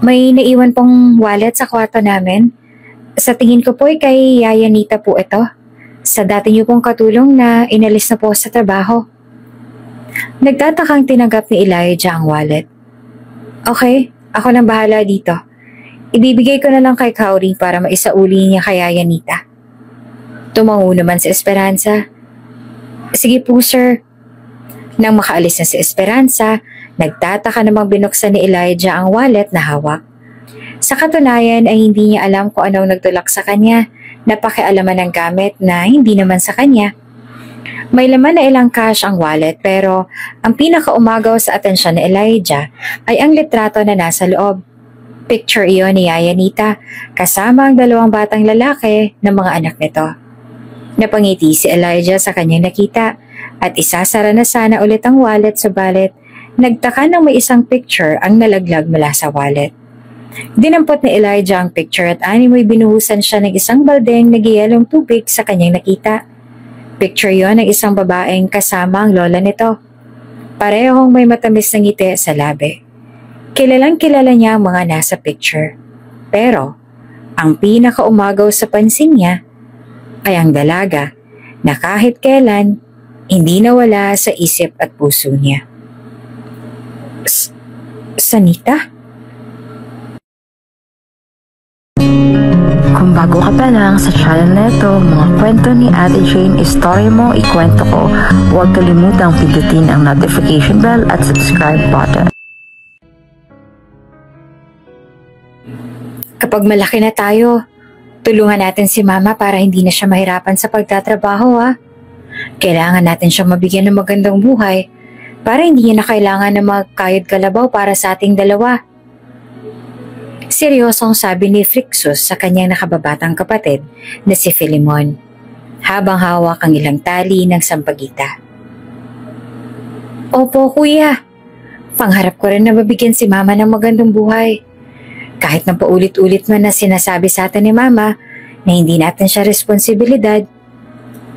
May naiwan pong wallet sa kwarto namin. Sa tingin ko po ay kay Yaya Nita po ito. Sa dati niyo pong katulong na inalis na po sa trabaho. Nagtatakang tinanggap ni Elijah ang wallet. Okay, ako nang bahala dito. Ibibigay ko na lang kay Kauri para maisauli niya kay Yaya Nita. Tumango naman si Esperanza. Sige po sir. Nang makaalis na si Esperanza, nagtataka namang binuksan ni Elijah ang wallet na hawak. Sa katunayan ay hindi niya alam kung anong nagtulak sa kanya na pakialaman ng gamit na hindi naman sa kanya. May laman na ilang cash ang wallet pero ang pinakaumagaw sa atensyon ni Elijah ay ang litrato na nasa loob. Picture iyon ni Yaya Nita kasama ang dalawang batang lalaki na mga anak nito. Napangiti si Elijah sa kanyang nakita at isasara na sana ulit ang wallet subalit nagtaka nang may isang picture ang nalaglag mula sa wallet. Dinampot ni Elijah ang picture at animoy binuhusan siya ng isang baldeng nagyayalong tubig sa kanyang nakita. Picture yon ng isang babaeng kasama ang lola nito. Parehong may matamis na ngiti sa labi. Kilalang kilala niya ang mga nasa picture. Pero ang pinakaumagaw sa pansin niya ay ang dalaga na kahit kailan hindi nawala sa isip at puso niya. Sanita? Kung bago ka pa lang sa channel na ito, mga kwento ni Ate Jane, Story Mo, Ikwento Ko, huwag kalimutang pindutin ang notification bell at subscribe button. Kapag malaki na tayo, tulungan natin si Mama para hindi na siya mahirapan sa pagtatrabaho ha. Kailangan natin siyang mabigyan ng magandang buhay para hindi niya na kailangan na magkayod kalabaw para sa ating dalawa. Seryosong sabi ni Frixus sa kanyang nakababatang kapatid na si Filimon habang hawak ang ilang tali ng sampagita. Opo kuya, pangharap ko rin na mabigyan si Mama ng magandang buhay. Kahit na paulit-ulit man na sinasabi sa atin ni Mama na hindi natin siya responsibilidad,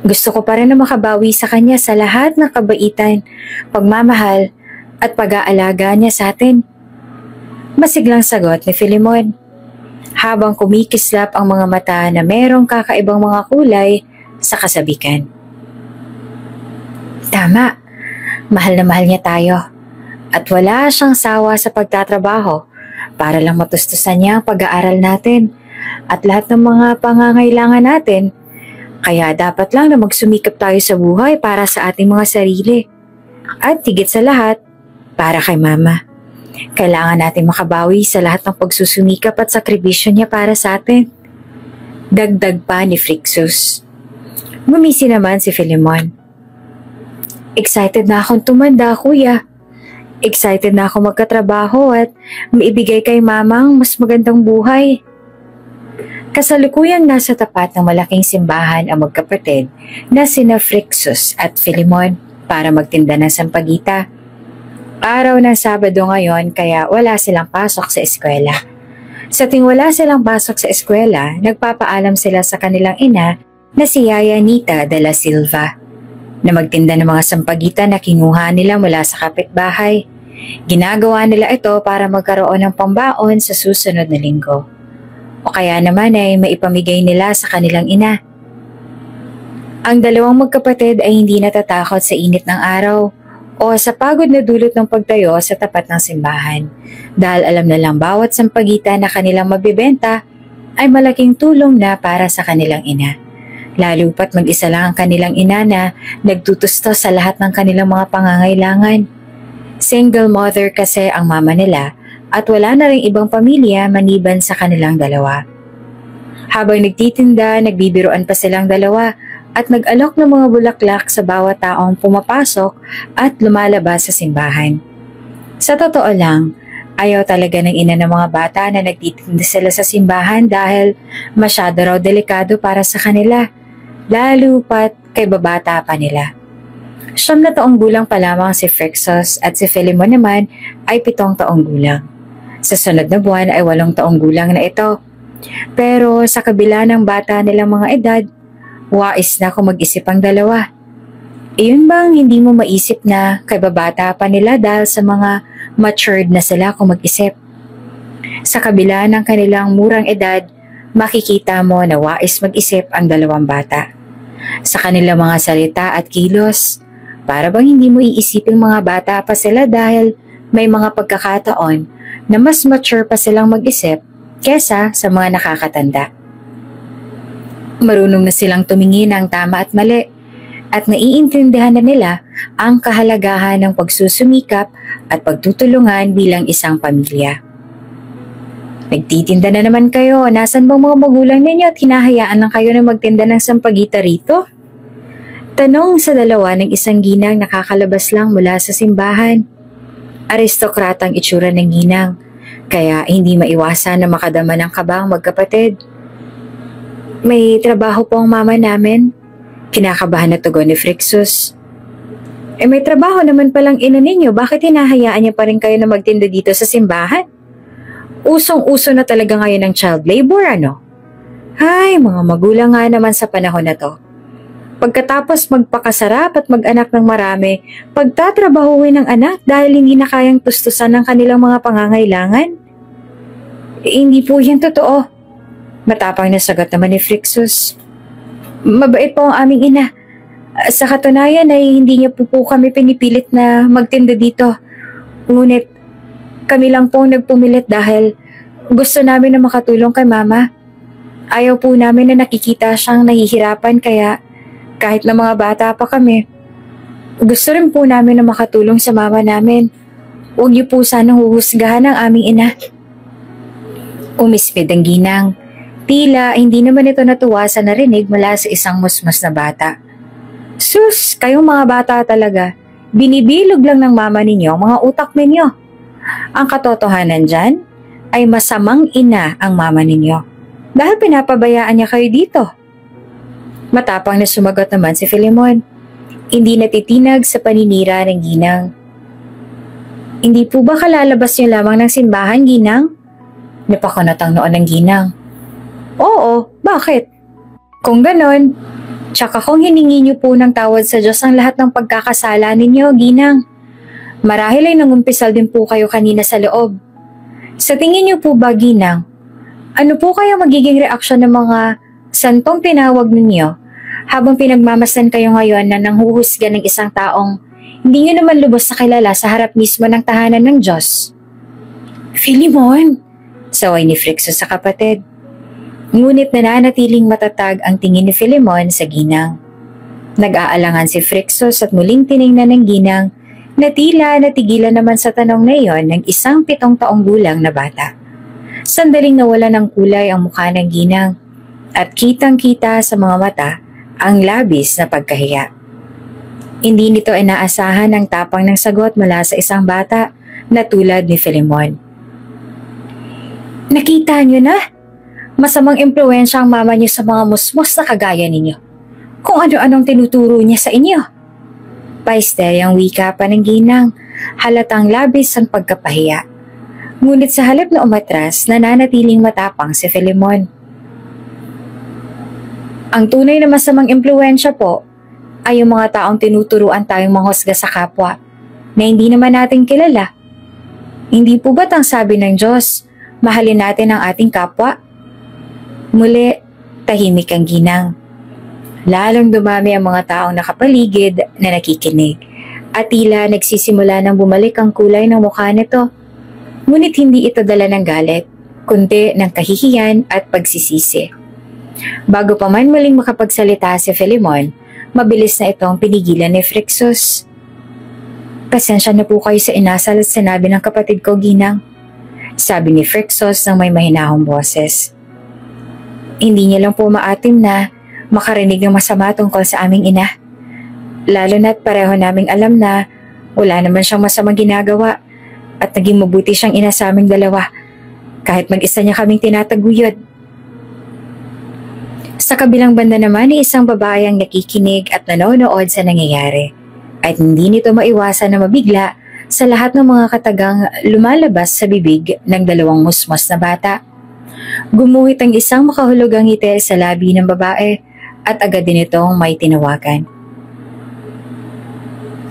gusto ko pa rin na makabawi sa kanya sa lahat ng kabaitan, pagmamahal at pag-aalaga niya sa atin. Masiglang sagot ni Filimon habang kumikislap ang mga mata na merong kakaibang mga kulay sa kasabikan. Tama, mahal na mahal niya tayo at wala siyang sawa sa pagtatrabaho para lang matustusan niya ang pag-aaral natin at lahat ng mga pangangailangan natin. Kaya dapat lang na magsumikap tayo sa buhay para sa ating mga sarili. At higit sa lahat, para kay Mama. Kailangan natin makabawi sa lahat ng pagsusumikap at sakribisyo niya para sa atin. Dagdag pa ni Frixus. Gumisi naman si Filimon. Excited na akong tumanda, kuya. Excited na ako magkatrabaho at maibigay kay Mama ang mas magandang buhay. Kasalukuyang nasa tapat ng malaking simbahan ang magkapatid na sina Frixus at Filimon para magtinda ng sampagita. Araw ng Sabado ngayon kaya wala silang pasok sa eskwela. Sa ting wala silang pasok sa eskwela, nagpapaalam sila sa kanilang ina na si Yaya Nita de la Silva na magtinda ng mga sampagita na kinuha nila mula sa kapitbahay. Ginagawa nila ito para magkaroon ng pambaon sa susunod na linggo. O kaya naman ay maipamigay nila sa kanilang ina. Ang dalawang magkapatid ay hindi natatakot sa init ng araw o sa pagod na dulot ng pagtayo sa tapat ng simbahan dahil alam na lang bawat sampagita na kanilang mabibenta ay malaking tulong na para sa kanilang ina. Lalo pat mag-isa lang ang kanilang ina na nagtutusto sa lahat ng kanilang mga pangangailangan. Single mother kasi ang mama nila at wala na ring ibang pamilya maliban sa kanilang dalawa. Habang nagtitinda, nagbibiruan pa silang dalawa at nag-alok ng mga bulaklak sa bawat taong pumapasok at lumalabas sa simbahan. Sa totoo lang, ayaw talaga ng ina ng mga bata na nagtitinda sila sa simbahan dahil masyado raw delikado para sa kanila, lalo pat kay babata pa nila. 9 na taong gulang pa lamang si Frixus at si Filimon naman ay 7 taong gulang. Sa sunod na buwan ay 8 taong gulang na ito. Pero sa kabila ng bata nilang mga edad, wais na kung mag-isip ang dalawa. Iyon bang hindi mo maisip na kay babata pa nila dahil sa mga matured na sila kung mag-isip? Sa kabila ng kanilang murang edad, makikita mo na wais mag-isip ang dalawang bata. Sa kanilang mga salita at kilos, para bang hindi mo iisipin mga bata pa sila dahil may mga pagkakataon na mas mature pa silang mag-isip kesa sa mga nakakatanda. Marunong na silang tumingin ng tama at mali at naiintindihan na nila ang kahalagahan ng pagsusumikap at pagtutulungan bilang isang pamilya. Nagtitinda na naman kayo, nasan bang mga magulang ninyo at hinahayaan lang kayo na magtinda ng sampagita rito? Tanong sa dalawa ng isang ginang nakakalabas lang mula sa simbahan. Aristokratang itsura ng ginang, kaya hindi maiwasan na makadama ng kabang magkapatid. May trabaho po ang mama namin. Kinakabahan na tugon ni Phrixus. May trabaho naman palang ina ninyo, bakit hinahayaan niya pa rin kayo na magtinda dito sa simbahan? Usong-uso na talaga ngayon ang child labor, ano? Ay, mga magulang nga naman sa panahon na to. Pagkatapos magpakasarap at mag-anak ng marami, pagtatrabahuin ng anak dahil hindi na kayang tustusan ng kanilang mga pangangailangan? Hindi po yan totoo. Matapang na sagot naman ni Phrixus. Mabait po ang aming ina. Sa katunayan ay hindi niya po kami pinipilit na magtinda dito. Ngunit kami lang po nagpumilit dahil gusto namin na makatulong kay mama. Ayaw po namin na nakikita siyang nahihirapan kaya kahit na mga bata pa kami, gusto rin po namin na makatulong sa mama namin. Huwag niyo po sanang huhusgahan ang aming ina. Umispid ang ginang. Tila hindi naman ito natuwa sa narinig mula sa isang musmus na bata. Sus, kayong mga bata talaga. Binibilog lang ng mama ninyo ang mga utak ninyo. Ang katotohanan dyan ay masamang ina ang mama ninyo dahil pinapabayaan niya kayo dito. Matapang na sumagot naman si Philemon. Hindi natitinag sa paninira ng ginang. Hindi po ba kalalabas niyo lamang ng simbahan, ginang? Napakunatang noon ng ginang. Oo, bakit? Kung ganon, tsaka kung hiningi niyo po ng tawad sa Diyos ang lahat ng pagkakasala ninyo, ginang. Marahil ay nangumpisal din po kayo kanina sa loob. Sa tingin niyo po ba, ginang, ano po kaya magiging reaksyon ng mga santong tinawag ninyo habang pinagmamasdan kayo ngayon na nanghuhusga ng isang taong hindi niyo naman lubos na kilala sa harap mismo ng tahanan ng Diyos? Philemon, saway ni Phrixus sa kapatid. Ngunit nananatiling matatag ang tingin ni Philemon sa ginang. Nag-aalangan si Phrixus at muling tiningnan ng ginang na tila natigilan naman sa tanong na iyon ng isang 7 taong gulang na bata. Sandaling nawala ng kulay ang mukha ng ginang at kitang-kita sa mga mata ang labis na pagkahiya. Hindi nito inaasahan ang tapang ng sagot mula sa isang bata na tulad ni Philemon. Nakita niyo na? Masamang impluwensya ang mama niyo sa mga musmos na kagaya ninyo. Kung ano-anong tinuturo niya sa inyo. Paisteryang wika pa ng ginang, halatang labis ang pagkapahiya. Ngunit sa halip na umatras, nananatiling matapang si Philemon. Ang tunay na masamang impluwensya po ay yung mga taong tinuturuan tayong manghusga sa kapwa na hindi naman natin kilala. Hindi po ba't ang sabi ng Diyos, mahalin natin ang ating kapwa? Muli, tahimik ang ginang. Lalong dumami ang mga taong nakapaligid na nakikinig at tila nagsisimula ng bumalik ang kulay ng mukha nito. Ngunit hindi ito dala ng galit, kundi ng kahihiyan at pagsisisi. Bago pa man muling makapagsalita si Philemon, mabilis na itong pinigilan ni Phrixus. Pasensya na po kayo sa inasal at sinabi ng kapatid ko, ginang. Sabi ni Phrixus ng may mahinahong boses. Hindi niya lang po maatim na makarinig ng masama tungkol sa aming ina. Lalo na't pareho naming alam na wala naman siyang masamang ginagawa at naging mabuti siyang ina sa aming dalawa kahit mag-isa niya kaming tinataguyod. Sa kabilang banda naman ay isang babae ang nakikinig at nanonood sa nangyayari at hindi nito maiwasan na mabigla sa lahat ng mga katagang lumalabas sa bibig ng dalawang musmos na bata. Gumuhit ang isang makahulugang ngiti sa labi ng babae at agad din itong may tinawagan.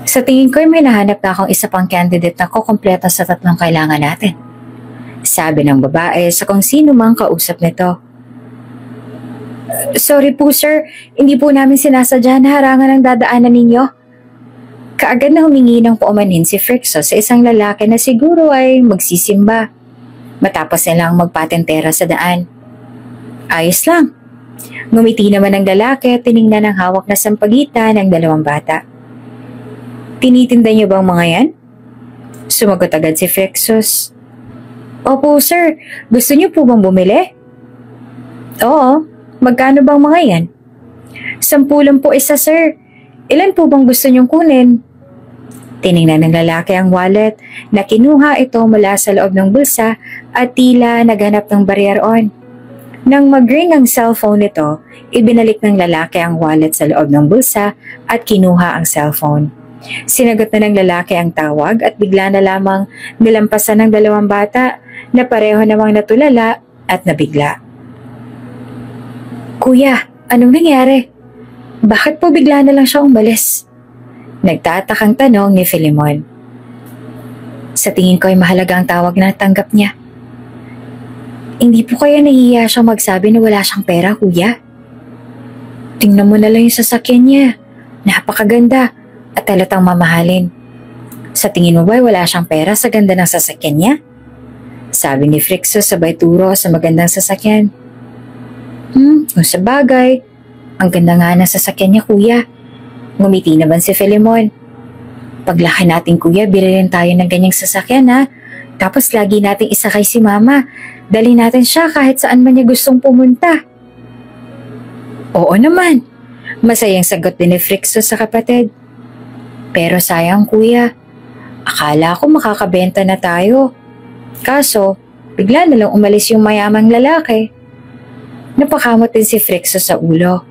Sa tingin ko ay may nahanap na akong isa pang candidate na kukumpleto sa 3 kailangan natin. Sabi ng babae sa kung sino mang kausap nito. Sorry po sir, hindi po namin sinasadya na harangan ang dadaanan ninyo. Kaagad na humingi ng paumanhin si Frixo sa isang lalaki na siguro ay magsisimba. Matapos nilang magpatentera sa daan. Ayos lang. Ngumiti naman ang lalaki at tiningnan ang hawak na sampagitan ng dalawang bata. Tinitinda niyo bang mga yan? Sumagot agad si Frixos. Opo sir, gusto niyo po bang bumili? Oo, magkano bang mga yan? 10 lang po isa sir. Ilan po bang gusto niyong kunin? Tiningnan ng lalaki ang wallet na kinuha ito mula sa loob ng bulsa at tila naghanap ng baryaron. Nang mag-ring ang cellphone nito, ibinalik ng lalaki ang wallet sa loob ng bulsa at kinuha ang cellphone. Sinagot na ng lalaki ang tawag at bigla na lamang nilampasan ng dalawang bata na pareho namang natulala at nabigla. Kuya, anong nangyari? Bakit po bigla na lang siya umalis? Nagtatakang tanong ni Filimon. Sa tingin ko ay mahalaga ang tawag na natanggap niya. Hindi po kaya nahihiya siyang magsabi na wala siyang pera, kuya? Tingnan mo na lang yung sasakyan niya. Napakaganda at halatang mamahalin. Sa tingin mo ba wala siyang pera sa ganda ng sasakyan niya? Sabi ni Frixo sabay turo sa magandang sasakyan. Kung sa bagay, ang ganda nga ng sasakyan niya, kuya. Ngumiti naman si Filimon. Paglaki natin, kuya, bilhin tayo ng ganyang sasakyan, ha? Tapos lagi nating isakay si mama. Dali natin siya kahit saan man niya gustong pumunta. Oo naman. Masayang sagot din ni Frixo sa kapatid. Pero sayang, kuya. Akala ko makakabenta na tayo. Kaso, bigla na lang umalis yung mayamang lalaki. Napakamot din si Frixo sa ulo.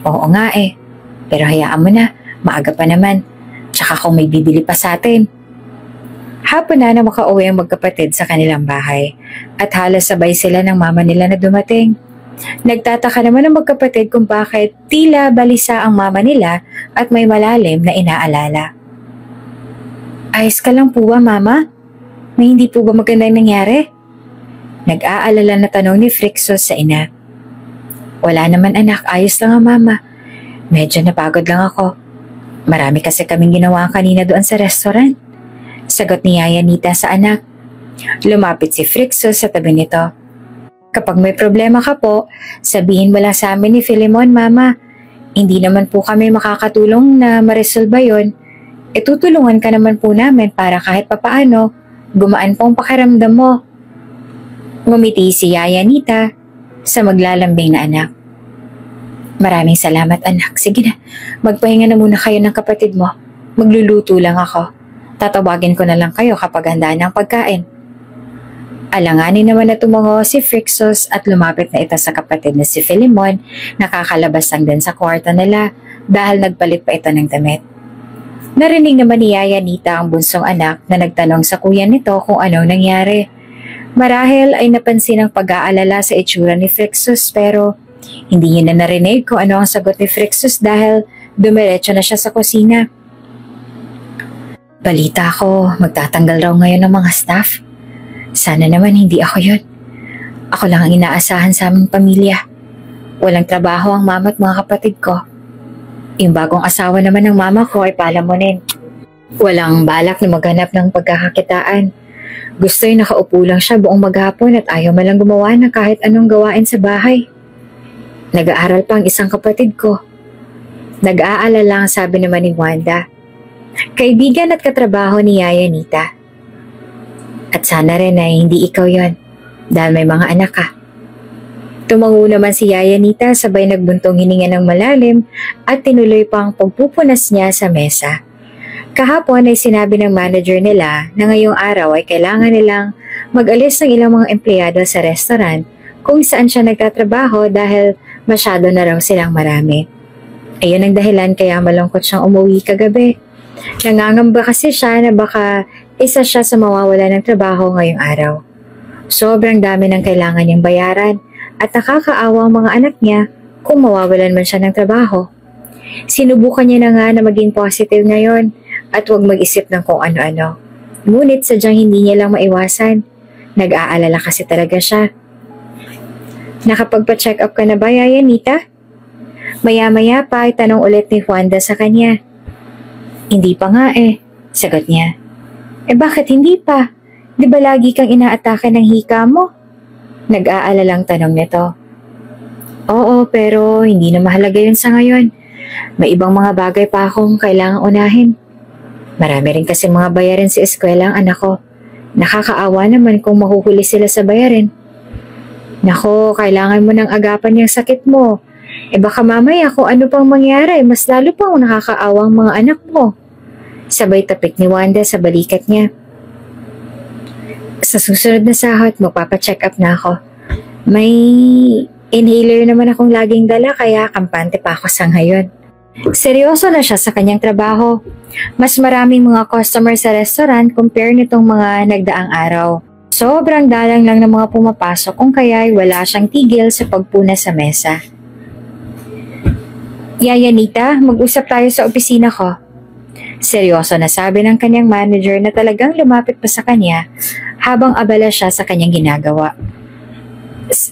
Oo nga eh. Pero hayaan mo na, maaga pa naman. Tsaka kung may bibili pa sa atin. Hapon na makauwi ang magkapatid sa kanilang bahay at halos sabay sila ng mama nila na dumating. Nagtataka naman ang magkapatid kung bakit tila balisa ang mama nila at may malalim na inaalala. Ayos ka lang po ba, mama? May hindi po ba magandang nangyari? Nag-aalala na tanong ni Frixos sa ina. Wala naman anak, ayos lang ang mama. Medyo napagod lang ako. Marami kasi kaming ginawa kanina doon sa restaurant. Sagot ni Yaya Nita sa anak. Lumapit si Frixos sa tabi nito. Kapag may problema ka po, sabihin mo lang sa amin ni Filimon, mama. Hindi naman po kami makakatulong na maresolba yon. Tutulungan ka naman po namin para kahit papaano, gumaan po ang pakiramdam mo. Ngumiti si Yaya Nita sa maglalambing na anak. Maraming salamat anak. Sige na, magpahinga na muna kayo ng kapatid mo. Magluluto lang ako. Tatawagin ko na lang kayo kapag handa ng pagkain. Alanganin naman na tumango si Frixos at lumapit na ito sa kapatid na si Filimon, nakakalabas lang din sa kwarto nila dahil nagpalit pa ito ng damit. Narinig naman ni Yaya Nita ang bunsong anak na nagtanong sa kuya nito kung ano nangyari. Marahil ay napansin ang pag-aalala sa itsura ni Frixos pero hindi niya na narinig kung ano ang sagot ni Frixos dahil dumiretso na siya sa kusina. Balita ko, magtatanggal raw ngayon ng mga staff. Sana naman hindi ako yun. Ako lang ang inaasahan sa aming pamilya. Walang trabaho ang mama at mga kapatid ko. Yung bagong asawa naman ng mama ko ay palamunin. Walang balak na maghanap ng pagkakakitaan. Gusto yung nakaupo lang siya buong maghapon at ayaw malang gumawa na kahit anong gawain sa bahay. Nag-aaral pa ang isang kapatid ko. Nag-aalala ang sabi naman ni Wanda. Kaibigan at katrabaho ni Yaya Nita. At sana rin ay hindi ikaw yon dahil may mga anak ka. Tumango naman si Yaya Nita sabay nagbuntong hininga ng malalim at tinuloy pang pagpupunas niya sa mesa. Kahapon ay sinabi ng manager nila na ngayong araw ay kailangan nilang mag-alis ng ilang mga empleyado sa restaurant kung saan siya nagtatrabaho dahil masyado na raw silang marami. Ayun ang dahilan kaya malungkot siyang umuwi kagabi. Nangangamba kasi siya na baka isa siya sa mawawala ng trabaho ngayong araw. Sobrang dami ng kailangan niyang bayaran at nakakaawa ang mga anak niya kung mawawalan man siya ng trabaho. Sinubukan niya na nga na maging positive ngayon at huwag mag-isip ng kung ano-ano. Ngunit sadyang hindi niya lang maiwasan. Nag-aalala kasi talaga siya. Nakapagpa-check up ka na ba, Yaya Nita? Maya-maya pa ay tanong ulit ni Juanda sa kanya. Hindi pa nga eh, sagot niya. Bakit hindi pa? Di ba lagi kang inaatake ng hika mo? Nag-aalalang tanong nito. Oo, pero hindi na mahalaga yun sa ngayon. May ibang mga bagay pa akong kailangang unahin. Marami rin kasi mga bayarin sa eskwela ang anak ko. Nakakaawa naman kung mahuhuli sila sa bayarin. Nako, kailangan mo nang agapan yung sakit mo. Baka mamaya kung ano pang mangyari, mas lalo pang nakakaawang mga anak mo. Sabay tapik ni Wanda sa balikat niya. Sa susunod na sahod, magpapacheck up na ako. May inhaler naman akong laging dala kaya kampante pa ako sa ngayon. Seryoso na siya sa kanyang trabaho. Mas maraming mga customer sa restaurant compare nitong mga nagdaang araw. Sobrang dalang lang ng mga pumapasok kung kaya'y wala siyang tigil sa pagpuna sa mesa. Yaya Nita, mag-usap tayo sa opisina ko. Seryoso na sabi ng kanyang manager na talagang lumapit pa sa kanya habang abala siya sa kanyang ginagawa.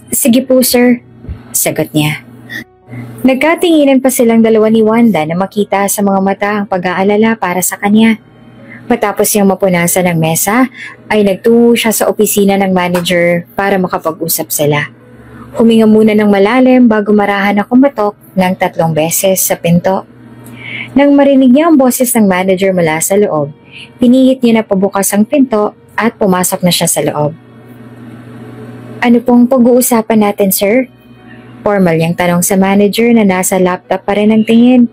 Sige po sir, sagot niya. Nagkatinginan pa silang dalawa ni Wanda na makita sa mga mata ang pag-aalala para sa kanya. Matapos niyang mapunasan ng mesa, ay nagtungo siya sa opisina ng manager para makapag-usap sila. Huminga muna ng malalim bago marahan na kumatok ng 3 beses sa pinto. Nang marinig niya ang boses ng manager mula sa loob, pinihit niya na pabukas ang pinto at pumasok na siya sa loob. Ano pong pag-uusapan natin, sir? Formal niyang tanong sa manager na nasa laptop pa rin ang tingin.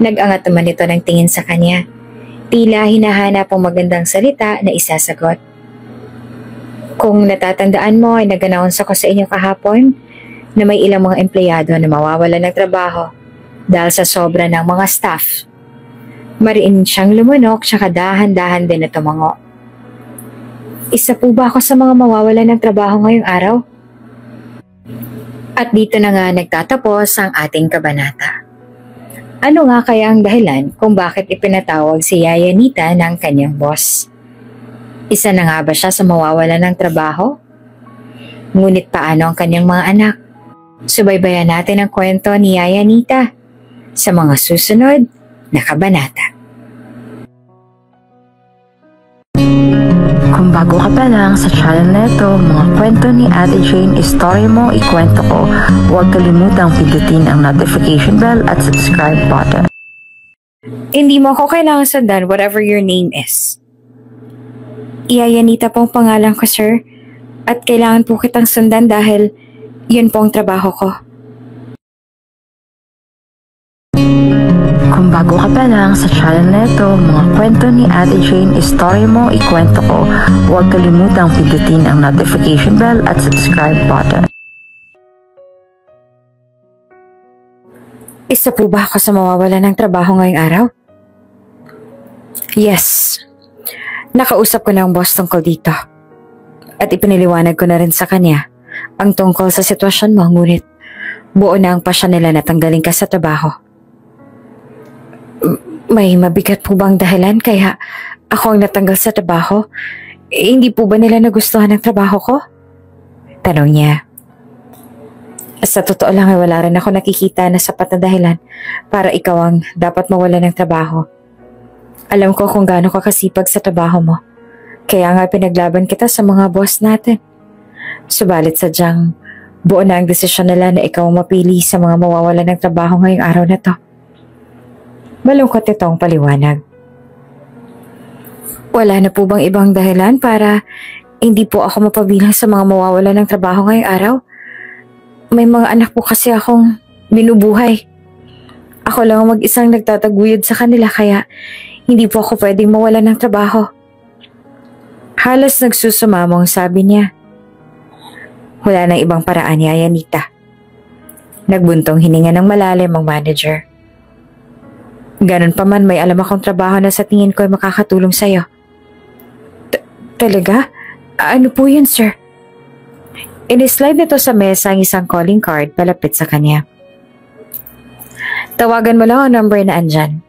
Nag-angat naman ito ng tingin sa kanya. Tila hinahanap ang magandang salita na isasagot. Kung natatandaan mo ay nag-announce ako sa inyo kahapon na may ilang mga empleyado na mawawalan ng trabaho dahil sa sobra ng mga staff. Mariin siyang lumunok tsaka dahan-dahan din na tumango. Isa po ba ako sa mga mawawalan ng trabaho ngayong araw? At dito na nga nagtatapos ang ating kabanata. Ano nga kaya ang dahilan kung bakit ipinatawag si Yaya Nita ng kanyang boss? Isa na nga ba siya sa mawawalan ng trabaho? Ngunit paano ang kanyang mga anak? Subaybayan natin ang kwento ni Yaya Nita sa mga susunod na kabanata. Kung bago ka pa lang sa channel na ito, mga kwento ni Ate Jane, Story Mo, Ikwento Ko, huwag kalimutang pindutin ang notification bell at subscribe button. Hindi mo ako kailangan sundan whatever your name is. Yaya Nita pong pangalan ko, sir. At kailangan po kitang sundan dahil yun po ang trabaho ko. Kung bago ka pa lang sa channel na ito, mga kwento ni Ate Jane, Story Mo, Ikwento Ko, huwag kalimutang pindutin ang notification bell at subscribe button. Isa po ba ako sa mawawalan ng trabaho ngayong araw? Yes. Nakausap ko na ang boss tungkol dito. At ipiniliwanag ko na rin sa kanya ang tungkol sa sitwasyon mo, ngunit buo na ang pasya nila na tanggalin ka sa trabaho. May mabigat po bang dahilan kaya ako ang natanggal sa trabaho? Hindi po ba nila nagustuhan ang trabaho ko? Tanong niya. Sa totoo lang ay wala rin ako nakikita na sapat na dahilan para ikaw ang dapat mawala ng trabaho. Alam ko kung gaano ka kasipag sa trabaho mo. Kaya nga pinaglaban kita sa mga boss natin. Subalit sadyang buo na ang desisyon nila na ikaw ang mapili sa mga mawawalan ng trabaho ngayong araw na to. Malungkot itong paliwanag. Wala na po bang ibang dahilan para hindi po ako mapabilang sa mga mawawalan ng trabaho ngayong araw? May mga anak po kasi akong binubuhay. Ako lang ang mag-isang nagtataguyod sa kanila kaya hindi po ako pwedeng mawalan ng trabaho. Halos nagsusumamong sabi niya. Wala nang ibang paraan, Yaya Nita. Nagbuntong hininga ng malalim ang manager. Ganon pa man, may alam akong trabaho na sa tingin ko ay makakatulong sa'yo. Talaga? Ano po yun, sir? In-slide nito sa mesa ang isang calling card palapit sa kanya. Tawagan mo lang ang number na andyan.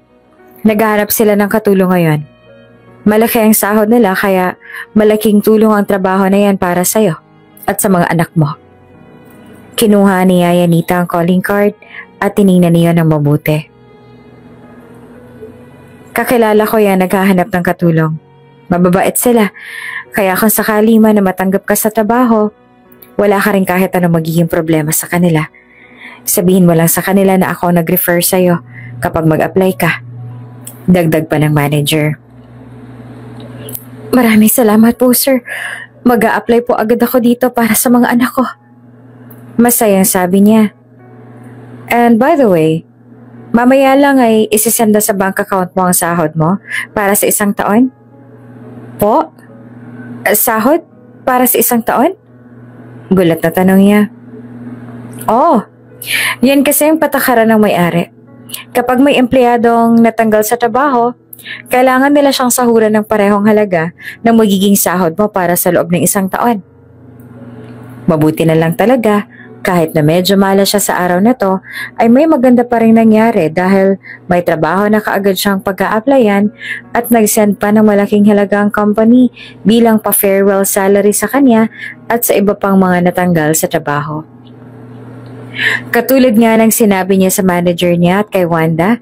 Naghahanap sila ng katulong ngayon. Malaki ang sahod nila kaya malaking tulong ang trabaho na yan para sa'yo at sa mga anak mo. Kinuha ni Yaya Nita ang calling card at tiningnan niya ng mabuti. Kakilala ko yan naghahanap ng katulong. Mababait sila, kaya kung sakali man na matanggap ka sa trabaho, wala ka rin kahit ano magiging problema sa kanila. Sabihin mo lang sa kanila na ako nag-refer sa'yo kapag mag-apply ka. Dagdag pa ng manager. Maraming salamat po, sir. Mag-a-apply po agad ako dito para sa mga anak ko. Masayang sabi niya. And by the way, mamaya lang ay isisenda sa bank account mo ang sahod mo para sa isang taon? Po? Sahod? Para sa isang taon? Gulat na tanong niya. Oh, yan kasi ang patakaran ng may-ari. Kapag may empleyadong natanggal sa trabaho, kailangan nila siyang sahuran ng parehong halaga ng magiging sahod mo para sa loob ng isang taon. Mabuti na lang talaga, kahit na medyo malas siya sa araw na to, ay may maganda pa rin nangyari dahil may trabaho na kaagad siyang pag-a-applyan at nag-send pa ng malaking halaga ang company bilang pa-farewell salary sa kanya at sa iba pang mga natanggal sa trabaho. Katulad nga ng sinabi niya sa manager niya at kay Wanda,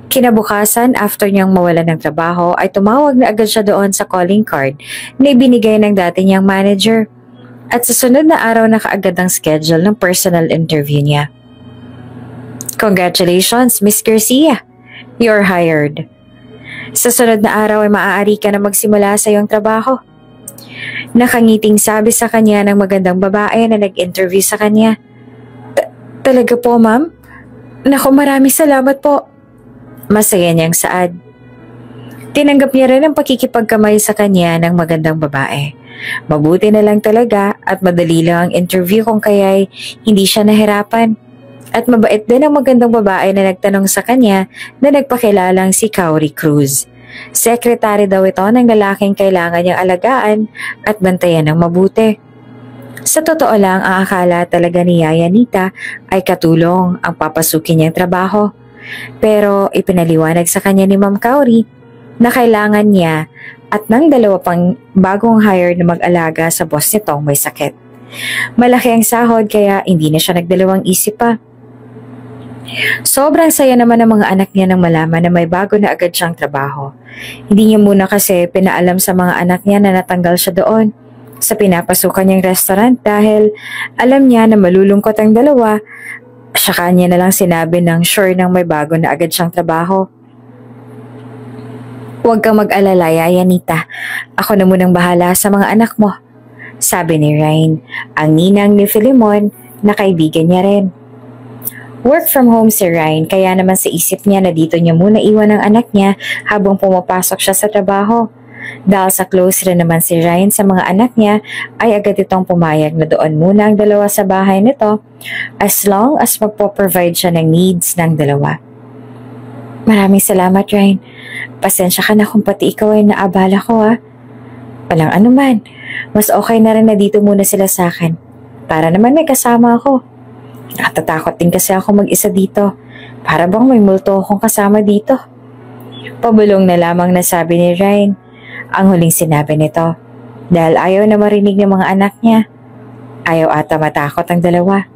kinabukasan after niyang mawalan ng trabaho ay tumawag na agad siya doon sa calling card na ibinigay ng dati niyang manager. At sa sunod na araw na kaagad ang schedule ng personal interview niya. Congratulations, Miss Garcia! You're hired. Sa sunod na araw ay maaari ka na magsimula sa iyong trabaho. Nakangiting sabi sa kanya ng magandang babae na nag-interview sa kanya. Talaga po, ma'am? Naku, maraming salamat po. Masaya niyang saad. Tinanggap niya rin ang pakikipagkamay sa kanya ng magandang babae. Mabuti na lang talaga at madali lang ang interview kung kaya'y hindi siya nahirapan. At mabait din ang magandang babae na nagtanong sa kanya na nagpakilalang si Cowrie Cruz. Sekretary daw ito ng lalaking kailangan niyang alagaan at bantayan ng mabuti. Sa totoo lang, ang akala talaga ni Yaya Nita ay katulong ang papasukin niyang trabaho. Pero ipinaliwanag sa kanya ni Ma'am Cowrie na kailangan niya at ng dalawa pang bagong hire na mag-alaga sa boss nitong may sakit. Malaki ang sahod kaya hindi na siya nagdalawang isip pa. Sobrang saya naman ng mga anak niya nang malaman na may bago na agad siyang trabaho. Hindi niya muna kasi pinaalam sa mga anak niya na natanggal siya doon sa pinapasukan niyang restaurant dahil alam niya na malulungkot ang dalawa. Saka niya na lang sinabi ng sure nang may bago na agad siyang trabaho. Huwag kang mag-alala, Yaya Nita. Ako na munang bahala sa mga anak mo. Sabi ni Ryan, ang ninang ni Filemon na kaibigan niya rin. Work from home si Ryan kaya naman sa isip niya na dito niya muna iwan ang anak niya habang pumapasok siya sa trabaho. Dahil sa close rin naman si Ryan sa mga anak niya ay agad itong pumayag na doon muna ang dalawa sa bahay nito as long as magpo-provide siya ng needs ng dalawa. Maraming salamat, Ryan. Pasensya ka na kung pati ikaw ay naabala ko, ha. Walang anuman. Mas okay na rin na dito muna sila sa akin. Para naman may kasama ako. Natatakot din kasi ako mag-isa dito. Para bang may multo akong kasama dito. Pabulong na lamang nasabi ni Ryan ang huling sinabi nito. Dahil ayaw na marinig ng mga anak niya. Ayaw ata matakot ang dalawa.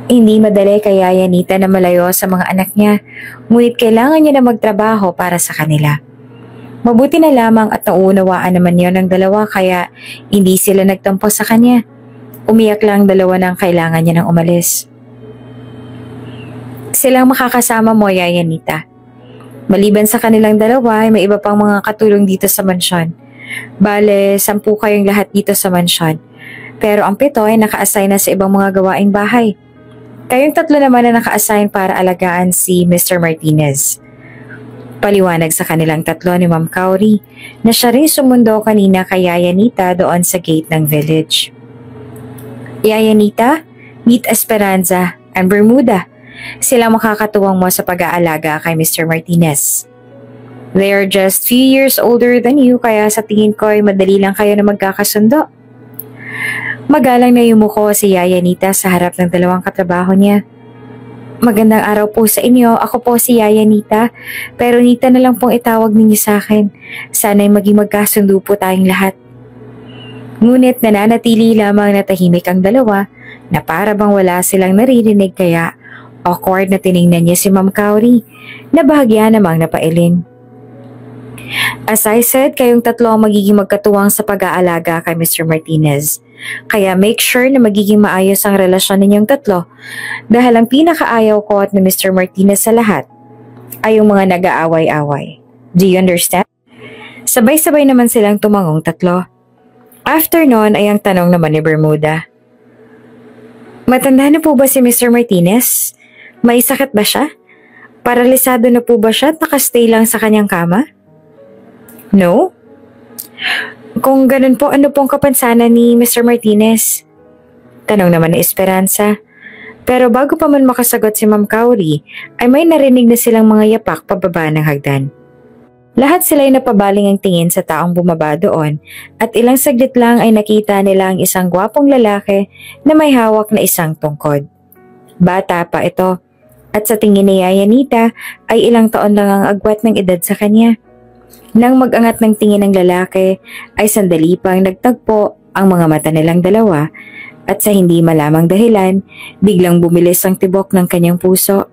Hindi madali kay Yaya Nita na malayo sa mga anak niya, ngunit kailangan niya na magtrabaho para sa kanila. Mabuti na lamang at nauunawaan naman niya ng dalawa kaya hindi sila nagtampo sa kanya. Umiyak lang dalawa nang kailangan niya nang umalis. Silang makakasama mo, Yaya Nita. Maliban sa kanilang dalawa ay may iba pang mga katulong dito sa mansyon. Bale, 10 kayong lahat dito sa mansyon. Pero ang 7 ay naka-assign na sa ibang mga gawaing bahay. Kayong 3 naman na naka-assign para alagaan si Mr. Martinez. Paliwanag sa kanilang 3 ni Ma'am Cowrie na siya rin sumundo kanina kay Yaya Nita doon sa gate ng village. Yaya Nita, meet Esperanza and Bermuda. Sila makakatuwang mo sa pag-aalaga kay Mr. Martinez. They are just few years older than you kaya sa tingin ko ay madali lang kayo na magkakasundo. Magalang na yumuko si Yaya Nita sa harap ng 2 katrabaho niya. Magandang araw po sa inyo. Ako po si Yaya Nita. Pero Nita na lang pong itawag ninyo sa akin. Sana'y maging magkasundo po tayong lahat. Ngunit nananatili lamang na tahimik ang dalawa na para bang wala silang naririnig kaya awkward na tiningnan niya si Ma'am Cowrie na bahagya namang napailin. As I said, kayong tatlo ang magiging magkatuwang sa pag-aalaga kay Mr. Martinez. Kaya make sure na magiging maayos ang relasyon ninyong tatlo dahil ang pinakaayaw ko at ni Mr. Martinez sa lahat ay yung mga nag-aaway-away. Do you understand? Sabay-sabay naman silang tumangong tatlo. After nun ay ang tanong naman ni Bermuda. Matanda na po ba si Mr. Martinez? May sakit ba siya? Paralisado na po ba siya at nakastay lang sa kanyang kama? No? Kung ganun po, ano pong kapansanan ni Mr. Martinez? Tanong naman ni Esperanza. Pero bago pa man makasagot si Ma'am Cowrie, ay may narinig na silang mga yapak pababa ng hagdan. Lahat sila'y napabaling ang tingin sa taong bumaba doon at ilang saglit lang ay nakita nila ang isang gwapong lalaki na may hawak na isang tungkod. Bata pa ito at sa tingin ni Yaya Nita ay ilang taon lang ang agwat ng edad sa kanya. Nang mag-angat ng tingin ng lalaki ay sandali pang nagtagpo ang mga mata nilang dalawa at sa hindi malamang dahilan biglang bumilis ang tibok ng kanyang puso.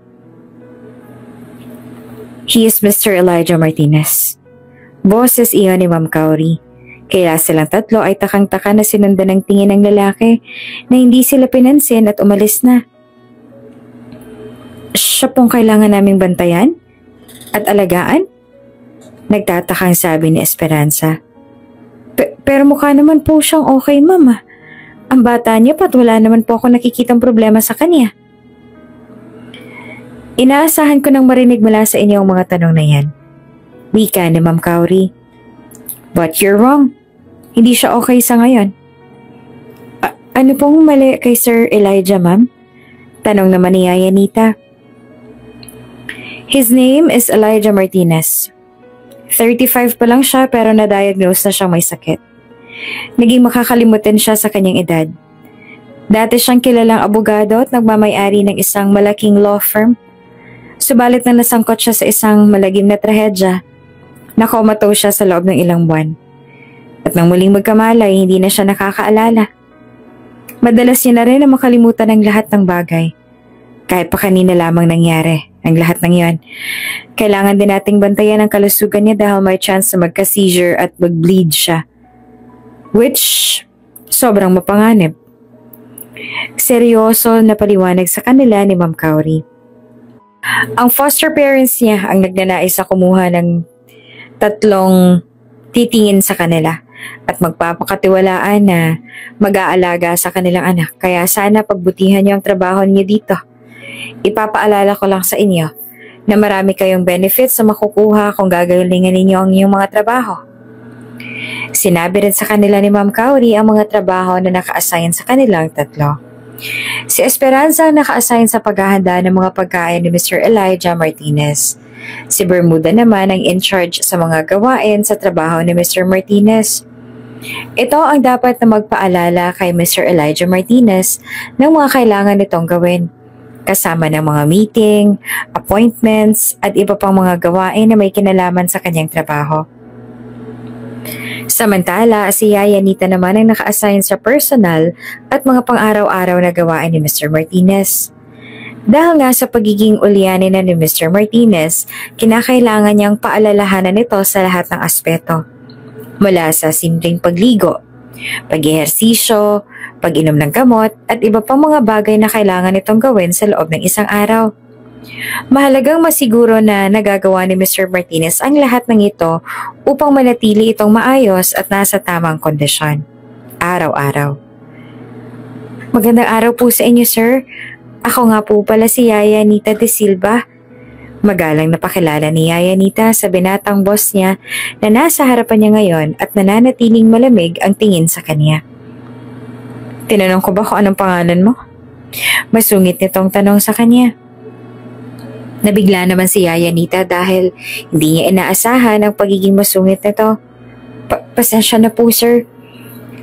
He is Mr. Elijah Martinez. Boses iyon ni Ma'am Cowrie. Kaya silang tatlo ay takang-taka na sinundan ng tingin ng lalaki na hindi sila pinansin at umalis na. Siya pong kailangan naming bantayan? At alagaan? Nagtatakang sabi ni Esperanza. Pero mukha naman po siyang okay, Mama. Ang bata niya pat wala naman po ako nakikitang problema sa kanya. Inaasahan ko nang marinig mula sa inyo ang mga tanong na yan. Wika ni Ma'am Cowrie. But you're wrong. Hindi siya okay sa ngayon. Ano pong mali kay Sir Elijah, Ma'am? Tanong naman ni Yaya Nita. His name is Elijah Martinez. 35 pa lang siya pero na-diagnose na siyang may sakit. Naging makakalimutan siya sa kanyang edad. Dati siyang kilalang abogado at nagmamay-ari ng isang malaking law firm. Subalit na nasangkot siya sa isang malagim na trahedya, nakomatose siya sa loob ng ilang buwan. At nang muling magkamalay, hindi na siya nakakaalala. Madalas niya na rin na makalimutan ang lahat ng bagay. Kahit pa kanina lamang nangyari ang lahat ng yon. Kailangan din nating bantayan ang kalusugan niya dahil may chance na magka-seizure at mag-bleed siya. Which, sobrang mapanganib. Seryoso na paliwanag sa kanila ni Ma'am Cowrie. Ang foster parents niya ang nagnanais sa kumuha ng 3 titingin sa kanila at magpapakatiwalaan na mag-aalaga sa kanilang anak. Kaya sana pagbutihan niyo ang trabaho niyo dito. Ipapaalala ko lang sa inyo na marami kayong benefits na makukuha kung gagalingan ninyo ang inyong mga trabaho. Sinabi rin sa kanila ni Ma'am Cowrie ang mga trabaho na naka-assign sa kanilang 3. Si Esperanza ang naka-assign sa paghahanda ng mga pagkain ni Mr. Elijah Martinez. Si Bermuda naman ang in-charge sa mga gawain sa trabaho ni Mr. Martinez. Ito ang dapat na magpaalala kay Mr. Elijah Martinez ng mga kailangan nitong gawin, kasama ng mga meeting, appointments at iba pang mga gawain na may kinalaman sa kanyang trabaho. Samantala, si Yaya Nita naman ang naka-assign sa personal at mga pang-araw-araw na gawain ni Mr. Martinez. Dahil nga sa pagiging ulyanin na ni Mr. Martinez, kinakailangan niyang paalalahanan ito sa lahat ng aspeto. Mula sa simpleng pagligo, pag-ehersisyo, pag-inom ng gamot at iba pang mga bagay na kailangan itong gawin sa loob ng isang araw. Mahalagang masiguro na nagagawa ni Mr. Martinez ang lahat ng ito upang manatili itong maayos at nasa tamang kondisyon. Araw-araw. Magandang araw po sa inyo, sir. Ako nga po pala si Yaya Nita de Silva. Magalang napakilala ni Yaya Nita sa binatang boss niya na nasa harapan niya ngayon at nananatiling malamig ang tingin sa kanya. Tinanong ko ba kung anong pangalan mo? Masungit nitong tanong sa kanya. Nabigla naman si Yaya Nita dahil hindi niya inaasahan ang pagiging masungit nito. Pasensya na po, sir.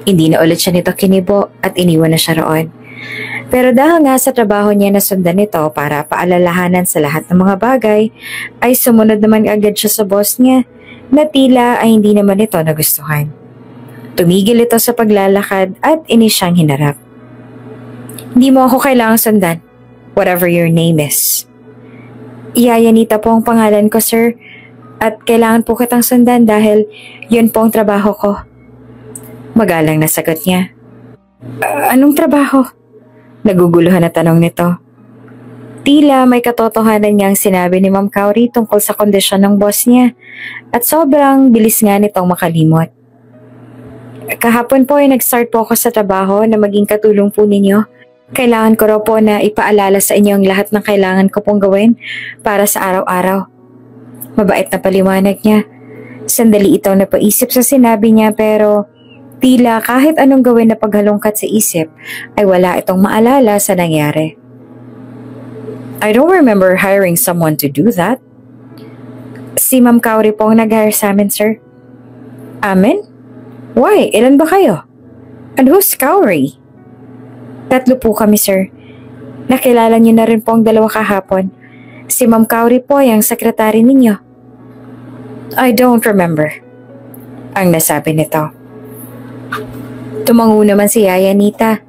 Hindi na ulit siya nito kinibo at iniwan na siya roon. Pero dahil nga sa trabaho niya na sundan ito para paalalahanan sa lahat ng mga bagay, ay sumunod naman agad siya sa boss niya na tila ay hindi naman ito nagustuhan. Tumigil ito sa paglalakad at inis siyang hinarap. Hindi mo ako kailangang sundan, whatever your name is. Yayanita po ang pangalan ko, sir, at kailangan po kitang sundan dahil yun po ang trabaho ko. Magalang na sagot niya. Anong trabaho? Naguguluhan na tanong nito. Tila may katotohanan niyang sinabi ni Ma'am Cowrie tungkol sa kondisyon ng boss niya at sobrang bilis nga nitong makalimot. Kahapon po ay nag-start po ako sa trabaho na maging katulong po ninyo. Kailangan ko raw po na ipaalala sa inyo ang lahat ng kailangan ko pong gawin para sa araw-araw. Mabait na paliwanag niya. Sandali ito napaisip sa sinabi niya pero tila kahit anong gawin na paghalongkat sa isip ay wala itong maalala sa nangyari. I don't remember hiring someone to do that. Si Ma'am Cowrie po ang nag-hire sa amin, sir. Amin? Why? Ilan ba kayo? And who's Cowrie? 3 po kami, sir. Nakilala niyo na rin po ang 2 kahapon. Si Ma'am Cowrie po ay ang sekretary ninyo. I don't remember. Ang nasabi nito. Tumango naman si Yayanita.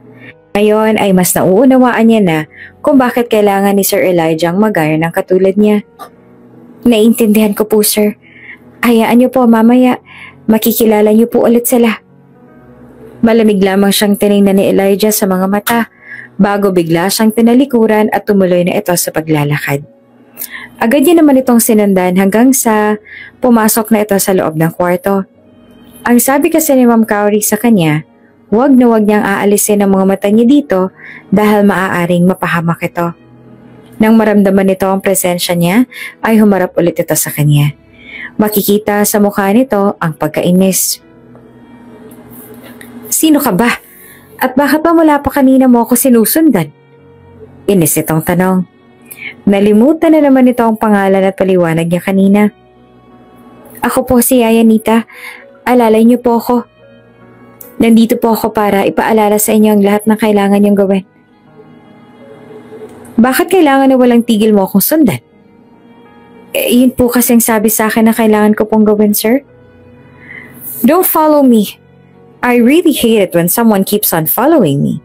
Ngayon ay mas nauunawaan niya na kung bakit kailangan ni Sir Elijah ang mag-hire ng katulad niya. Naiintindihan ko po, sir. Hayaan niyo po mamaya. Makikilala niyo po ulit sila. Malamig lamang siyang tiningnan ni Elijah sa mga mata bago bigla siyang tinalikuran at tumuloy na ito sa paglalakad. Agad niya naman itong sinundan hanggang sa pumasok na ito sa loob ng kwarto. Ang sabi kasi ni Ma'am Cowrie sa kanya, huwag na huwag niyang aalisin ang mga mata niya dito dahil maaaring mapahamak ito. Nang maramdaman nito ang presensya niya, ay humarap ulit ito sa kanya. Makikita sa mukha nito ang pagkainis. Sino ka ba? At bakit ba mula pa kanina mo ako sinusundan? Inis itong tanong. Nalimutan na naman ito ang pangalan at paliwanag niya kanina. Ako po si Yayanita. Alalay niyo po ako. Nandito po ako para ipaalala sa inyo ang lahat ng kailangan niyong gawin. Bakit kailangan na walang tigil mo akong sundan? Yun po kasing sabi sa akin na kailangan ko pong gawin, sir. Don't follow me. I really hate it when someone keeps on following me.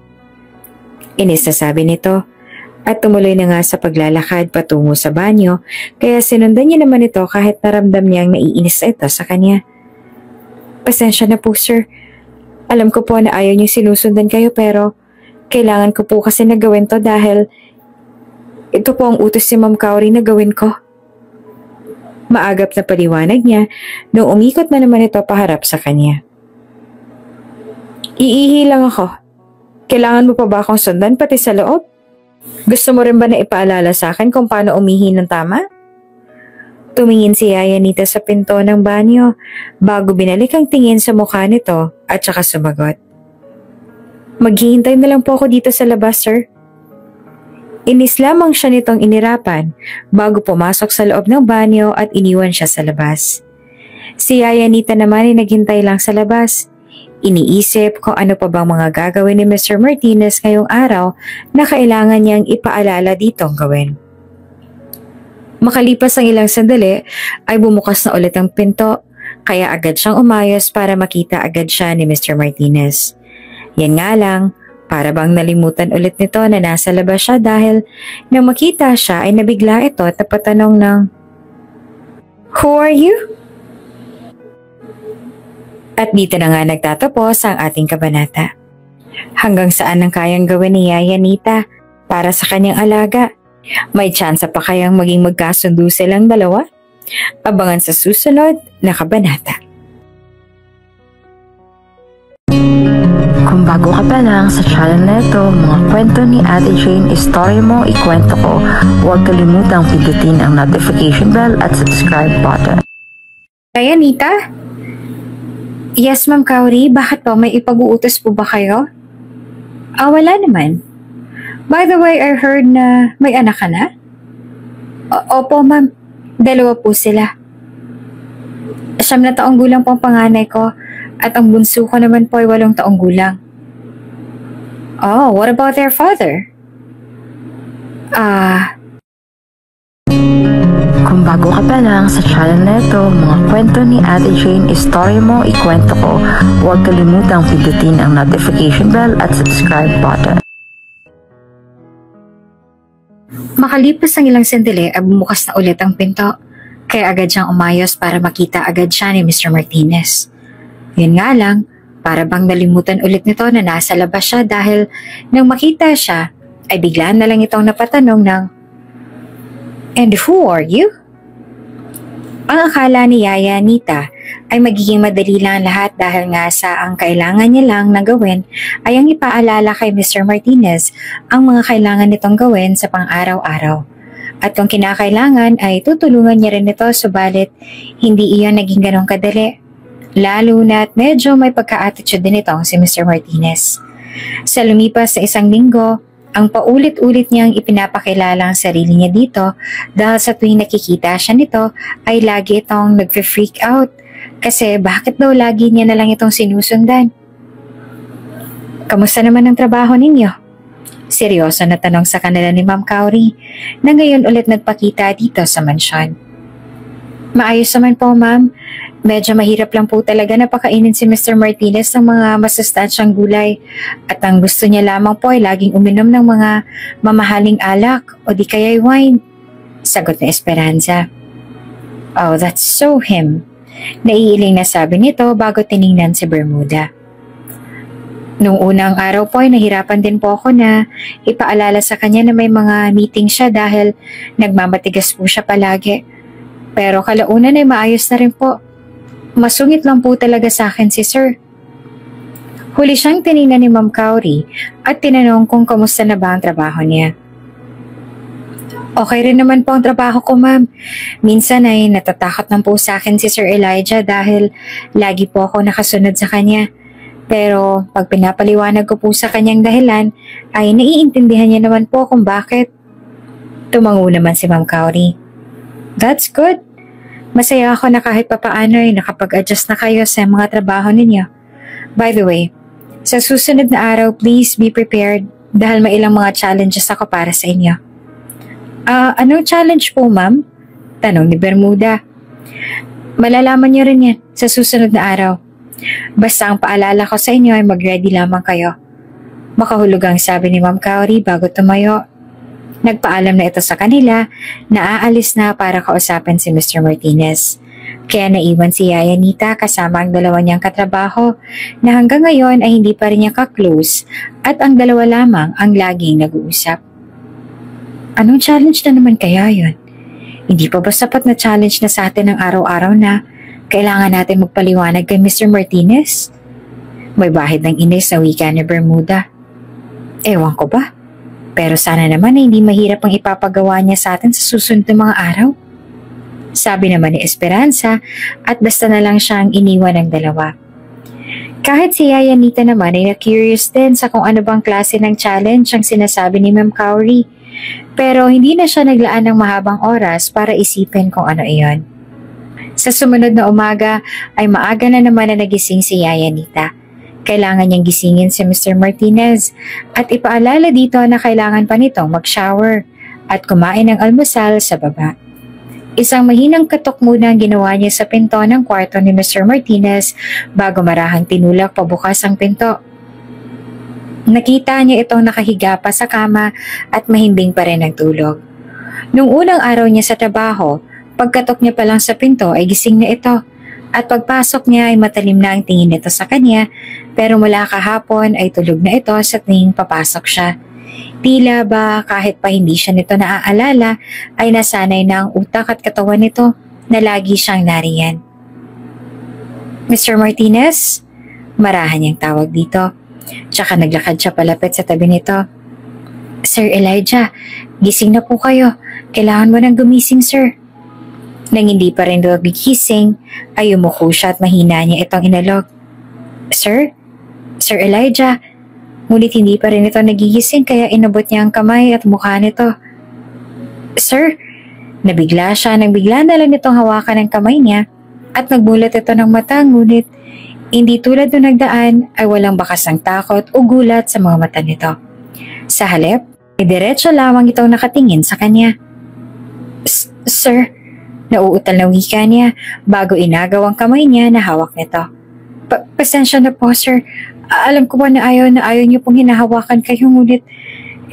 Inis na sabi nito at tumuloy na nga sa paglalakad patungo sa banyo kaya sinundan niya naman ito kahit naramdam niyang naiinis ito sa kanya. Pasensya na po, sir. Alam ko po na ayaw niyo sinusundan kayo pero kailangan ko po kasi na gawin to dahil ito po ang utos si Ma'am Cowrie na gawin ko. Maagap na paliwanag niya nung umikot na naman ito paharap sa kanya. Iihi lang ako. Kailangan mo pa ba akong sundan pati sa loob? Gusto mo rin ba na ipaalala sa akin kung paano umihi ng tama? Tumingin si Yayanita sa pinto ng banyo bago binalik ang tingin sa mukha nito at saka sumagot. Maghihintay na lang po ako dito sa labas, sir. Inis lamang siya nitong inirapan bago pumasok sa loob ng banyo at iniwan siya sa labas. Si Yayanita naman ay naghintay lang sa labas. Iniisip kung ano pa bang mga gagawin ni Mr. Martinez ngayong araw na kailangan niyang ipaalala ditong gawin. Makalipas ang ilang sandali ay bumukas na ulit ang pinto kaya agad siyang umayos para makita agad siya ni Mr. Martinez. Yan nga lang, para bang nalimutan ulit nito na nasa labas siya dahil nang makita siya ay nabigla ito at napatanong ng, "Who are you?" At dito na nga nagtatapos ang ating kabanata. Hanggang saan ang kayang gawin ni Yayanita para sa kanyang alaga? May tsansa pa kayang maging magkasundo silang dalawa? Abangan sa susunod na kabanata. Kung bago ka pa lang sa channel na ito, mga kwento ni Ate Jane, Story Mo, Ikwento Ko, huwag kalimutang pindutin ang notification bell at subscribe button. Yayanita? Yes, Ma'am Cowrie. Bakit po? May ipag-uutos po ba kayo? Wala naman. By the way, I heard na may anak ka na? Opo, ma'am. 2 po sila. 9 na taong gulang po ang panganay ko at ang bunso ko naman po ay 8 taong gulang. Oh, what about their father? Kung bago ka pa lang sa channel na ito, mga kwento ni Ate Jane, story mo, ikwento ko, huwag kalimutang pindutin ang notification bell at subscribe button. Makalipas ang ilang sandali ay bumukas na ulit ang pinto. Kaya agad siyang umayos para makita agad siya ni Mr. Martinez. Yun nga lang, para bang nalimutan ulit nito na nasa labas siya dahil nang makita siya ay biglaan na lang itong napatanong ng, "And who are you?" Ang akala ni Yaya Nita ay magiging madali lang lahat dahil nga sa ang kailangan niya lang na gawin ay ang ipaalala kay Mr. Martinez ang mga kailangan nitong gawin sa pang-araw-araw. At kung kinakailangan ay tutulungan niya rin ito subalit hindi iyon naging ganong kadali. Lalo na't medyo may pagka-attitude din itong si Mr. Martinez. Sa lumipas sa isang linggo, ang paulit-ulit niyang ipinapakilala ang sarili niya dito dahil sa tuwing nakikita siya nito ay lagi itong nag-freak out kasi bakit daw lagi niya na lang itong sinusundan. "Kamusta naman ang trabaho ninyo?" Seryoso na tanong sa kanila ni Ma'am Cowrie na ngayon ulit nagpakita dito sa mansyon. "Maayos naman po, ma'am. Medyo mahirap lang po talaga na pakainin si Mr. Martinez ng mga masustansyang gulay at ang gusto niya lamang po ay laging uminom ng mga mamahaling alak o di kaya'y wine," sagot ni Esperanza. "Oh, that's so him," naiiling na sabi nito bago tiningnan si Bermuda. "Nung unang araw po ay nahirapan din po ako na ipaalala sa kanya na may mga meeting siya dahil nagmamatigas po siya palagi. Pero kalaunan ay maayos na rin po. Masungit lang po talaga sa akin si Sir." Huli siyang tiningnan ni Ma'am Cowrie at tinanong kung kamusta na ba ang trabaho niya. "Okay rin naman po ang trabaho ko, ma'am. Minsan ay natatakot lang po sa akin si Sir Elijah dahil lagi po ako nakasunod sa kanya. Pero pag pinapaliwanag ko po sa kanyang dahilan ay naiintindihan niya naman po kung bakit." Tumango naman si Ma'am Cowrie. "That's good. Masaya ako na kahit papaano ay nakapag-adjust na kayo sa mga trabaho ninyo. By the way, sa susunod na araw please be prepared dahil may ilang mga challenges ako para sa inyo." Anong challenge po, ma'am?" tanong ni Bermuda. "Malalaman niyo rin yan sa susunod na araw. Basta ang paalala ko sa inyo ay mag-ready lamang kayo." Makahulugang sabi ni Ma'am Cowrie bago tumayo. Nagpaalam na ito sa kanila na aalis na para kausapin si Mr. Martinez. Kaya naiwan si Yaya Nita kasama ang dalawa niyang katrabaho na hanggang ngayon ay hindi pa rin niya ka-close at ang dalawa lamang ang laging nag-uusap. Anong challenge na naman kaya yun? Hindi pa ba sapat na challenge na sa atin ng araw-araw na kailangan natin magpaliwanag kay Mr. Martinez? May bahid ng inis sa wika ni Bermuda. Ewan ko ba? Pero sana naman ay hindi mahirap ang ipapagawa niya sa atin sa susunod na mga araw. Sabi naman ni Esperanza at basta na lang siyang iniwan ng dalawa. Kahit si Yaya Nita naman ay na-curious din sa kung ano bang klase ng challenge ang sinasabi ni Ma'am Cowrie. Pero hindi na siya naglaan ng mahabang oras para isipin kung ano iyon. Sa sumunod na umaga ay maaga na naman na nagising si Yaya Nita. Kailangan niyang gisingin si Mr. Martinez at ipaalala dito na kailangan pa nitong mag-shower at kumain ng almusal sa baba. Isang mahinang katok muna ang ginawa niya sa pinto ng kwarto ni Mr. Martinez bago marahang tinulak pabukas ang pinto. Nakita niya itong nakahiga pa sa kama at mahimbing pa rin ang tulog. Nung unang araw niya sa trabaho, pagkatok niya pa lang sa pinto ay gising na ito. At pagpasok niya ay matalim na ang tingin nito sa kanya pero mula kahapon ay tulog na ito sa tuwing papasok siya. Tila ba kahit pa hindi siya nito naaalala ay nasanay na ang utak at katawan nito na lagi siyang nariyan. "Mr. Martinez?" Marahan niyang tawag dito. Tsaka naglakad siya palapit sa tabi nito. "Sir Elijah, gising na po kayo. Kailangan mo nang gumising, sir." Nang hindi pa rin daw gigising, ay umuko siya at mahina niya itong inalog. "Sir? Sir Elijah?" Ngunit hindi pa rin ito nagigising kaya inabot niya ang kamay at mukha nito. "Sir?" Nabigla siya nang bigla na lang nitong hawakan ang kamay niya at nagmulat ito ng mata ngunit hindi tulad nung nagdaan ay walang bakas ng takot o gulat sa mga mata nito. Sa halip, Diretso lamang itong nakatingin sa kanya. Sir, nauutal na wika niya bago inagaw ang kamay niya na hawak nito. Pasensya na po, sir. Alam ko po na ayaw niyo pong hinahawakan kayo, ngunit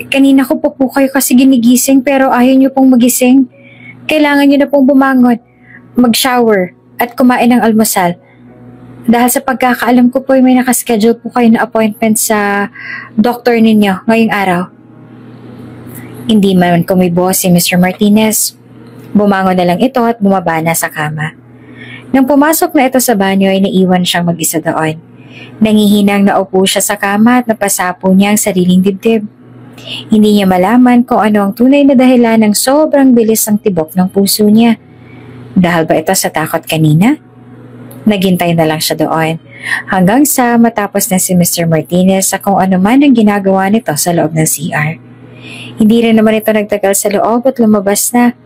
kanina ko po kayo kasi ginigising pero ayaw niyo pong magising. Kailangan niyo na pong bumangon, mag-shower at kumain ng almusal. Dahil sa pagkakaalam ko po may nakaschedule po kayo na appointment sa doktor ninyo ngayong araw. Hindi man kumibo si Mr. Martinez. Bumangon na lang ito at bumaba na sa kama. Nang pumasok na ito sa banyo ay naiwan siyang mag-isa doon. Nangihinang naupo siya sa kama at napasapo niya ang sariling dibdib. Hindi niya malaman kung ano ang tunay na dahilan ng sobrang bilis ng tibok ng puso niya. Dahil ba ito sa takot kanina? Naghintay na lang siya doon hanggang sa matapos na si Mr. Martinez sa kung ano man ang ginagawa nito sa loob ng CR. Hindi rin naman ito nagtagal sa loob at lumabas na.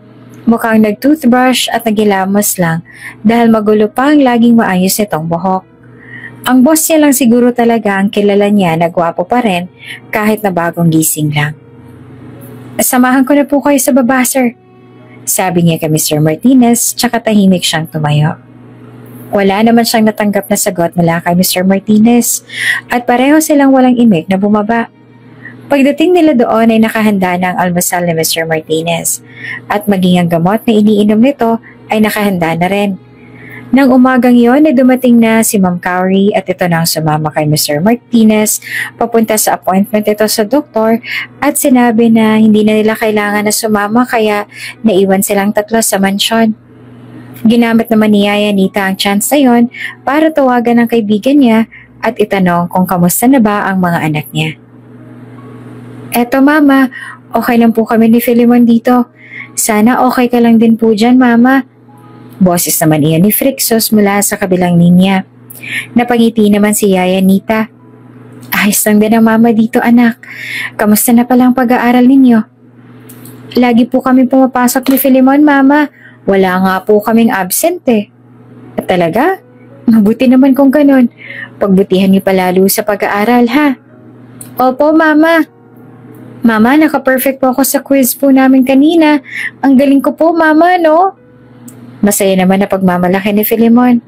Mukhang nag-toothbrush at nagilamos lang dahil magulo pa ang laging maayos nitong buhok. Ang boss niya lang siguro talaga ang kilala niya na gwapo pa rin kahit na bagong gising lang. Samahan ko na po kayo sa baba, sir. Sabi niya kay Mr. Martinez tsaka tahimik siyang tumayo. Wala naman siyang natanggap na sagot mula kay Mr. Martinez at pareho silang walang imik na bumaba. Pagdating nila doon ay nakahanda na ang almusal ni Mr. Martinez at maging ang gamot na iniinom nito ay nakahanda na rin. Nang umagang yon ay dumating na si Ma'am Cowrie at ito nang sumama kay Mr. Martinez papunta sa appointment ito sa doktor at sinabi na hindi na nila kailangan na sumama kaya naiwan silang tatlo sa mansyon. Ginamit naman ni Yaya Nita ang chance na yon para tawagan ang kaibigan niya at itanong kung kamusta na ba ang mga anak niya. Eto mama, okay lang po kami ni Filimon dito. Sana okay ka lang din po dyan mama. Boses naman iyan ni Frixos mula sa kabilang linya. Napangiti naman si Yaya Nita. Ayos lang din ang mama dito anak. Kamusta na palang pag-aaral ninyo? Lagi po kami pumapasok ni Filimon mama. Wala nga po kaming absent eh. At talaga? Mabuti naman kung ganun. Pagbutihan niyo palalo sa pag-aaral ha. Opo mama. Mama, naka-perfect po ako sa quiz po namin kanina. Ang galing ko po, Mama, no? Masaya naman na pagmamalaki ni Filimon.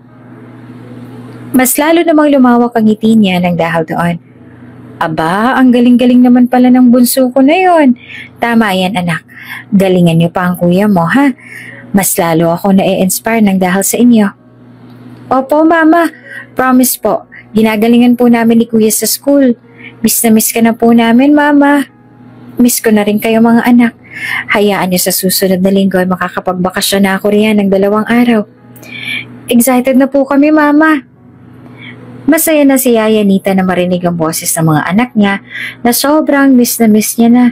Mas lalo namang lumawak ang ngiti niya ng dahil doon. Aba, ang galing-galing naman pala ng bunso ko na yon. Tama yan, anak. Galingan niyo pa ang kuya mo, ha? Mas lalo ako na-inspire ng dahil sa inyo. Opo, Mama. Promise po. Ginagalingan po namin ni kuya sa school. Miss na miss ka na po namin, Mama. Miss ko na rin kayo mga anak. Hayaan niyo sa susunod na linggo ay makakapagbakasyon na ako riyan ng 2 araw. Excited na po kami, Mama. Masaya na si Yaya Nita na marinig ang boses ng mga anak niya na sobrang miss na miss niya na.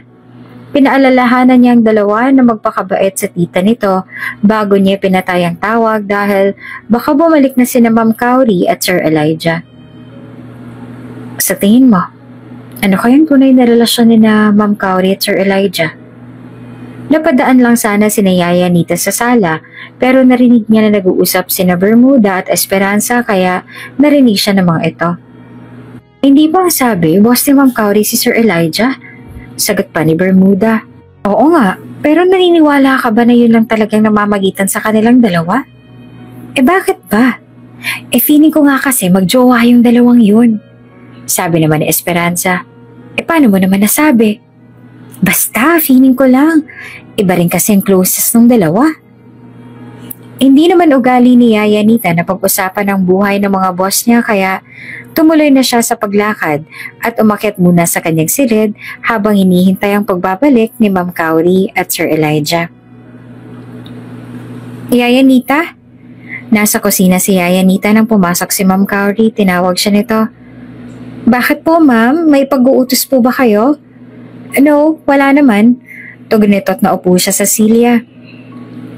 Pinaalalahanan niya ang dalawa na magpakabait sa tita nito bago niya pinatay ang tawag dahil baka bumalik na sina Ma'am Cowrie at Sir Elijah. Sa tingin mo, ano kayang tunay na relasyon ni na Ma'am Cowrie at Sir Elijah? Napadaan lang sana sina Yaya Nita sa sala pero narinig niya na nag-uusap sina Bermuda at Esperanza kaya narinig siya ng mga ito. Hindi ba sabi, boss ni Ma'am Cowrie si Sir Elijah? Sagot pa ni Bermuda. Oo nga, pero naniniwala ka ba na yun lang talagang namamagitan sa kanilang dalawa? Bakit ba? Feeling ko nga kasi magjowa yung dalawang yun. Sabi naman ni Esperanza. Paano mo naman nasabi? Basta, feeling ko lang. Iba rin kasi ang closest ng dalawa. Hindi naman ugali ni Yaya Nita na pag-usapan ang buhay ng mga boss niya kaya tumuloy na siya sa paglakad at umakyat muna sa kanyang silid habang hinihintay ang pagbabalik ni Ma'am Cowrie at Sir Elijah. Yaya Nita? Nasa kusina si Yaya Nita nang pumasok si Ma'am Cowrie. Tinawag siya nito. Bakit po ma'am? May pag-uutos po ba kayo? No, wala naman. Tugnito't naupo siya sa silya.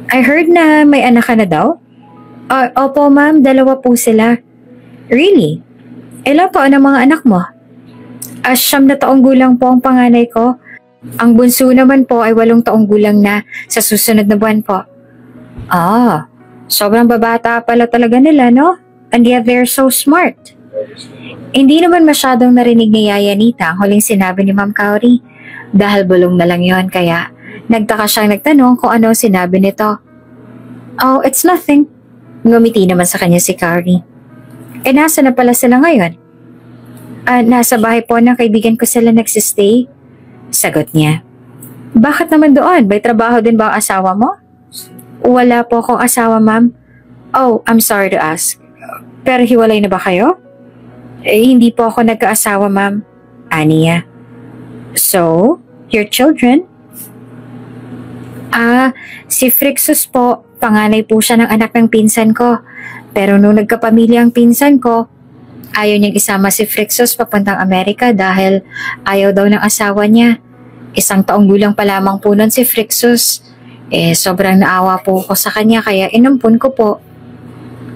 I heard na may anak ka na daw? Opo ma'am, 2 po sila. Really? Ilan po ang mga anak mo? 9 na taong gulang po ang panganay ko. Ang bunso naman po ay 8 taong gulang na sa susunod na buwan po. Sobrang babata pala talaga nila, no? And yet they're so smart. Hindi naman masyadong narinig ni Yaya Nita ang huling sinabi ni Ma'am Cowrie. Dahil bulong na lang yon kaya nagtaka siyang nagtanong kung ano sinabi nito. Oh, it's nothing. Ngumiti naman sa kanya si Carrie. Nasa na pala sila ngayon? Nasa bahay po ng kaibigan ko sila nagsistay. Sagot niya. Bakit naman doon? May trabaho din ba ang asawa mo? Wala po akong asawa, ma'am. Oh, I'm sorry to ask. Pero hiwalay na ba kayo? Hindi po ako nagkaasawa, ma'am. Aniya. So, your children? Si Frixus po, panganay po siya ng anak ng pinsan ko. Pero nung nagkapamilya ang pinsan ko, ayaw niyang isama si Frixus papuntang Amerika dahil ayaw daw ng asawa niya. 1 taong gulang pa lamang po nun si Frixus. Sobrang naawa po ko sa kanya kaya inampun ko po.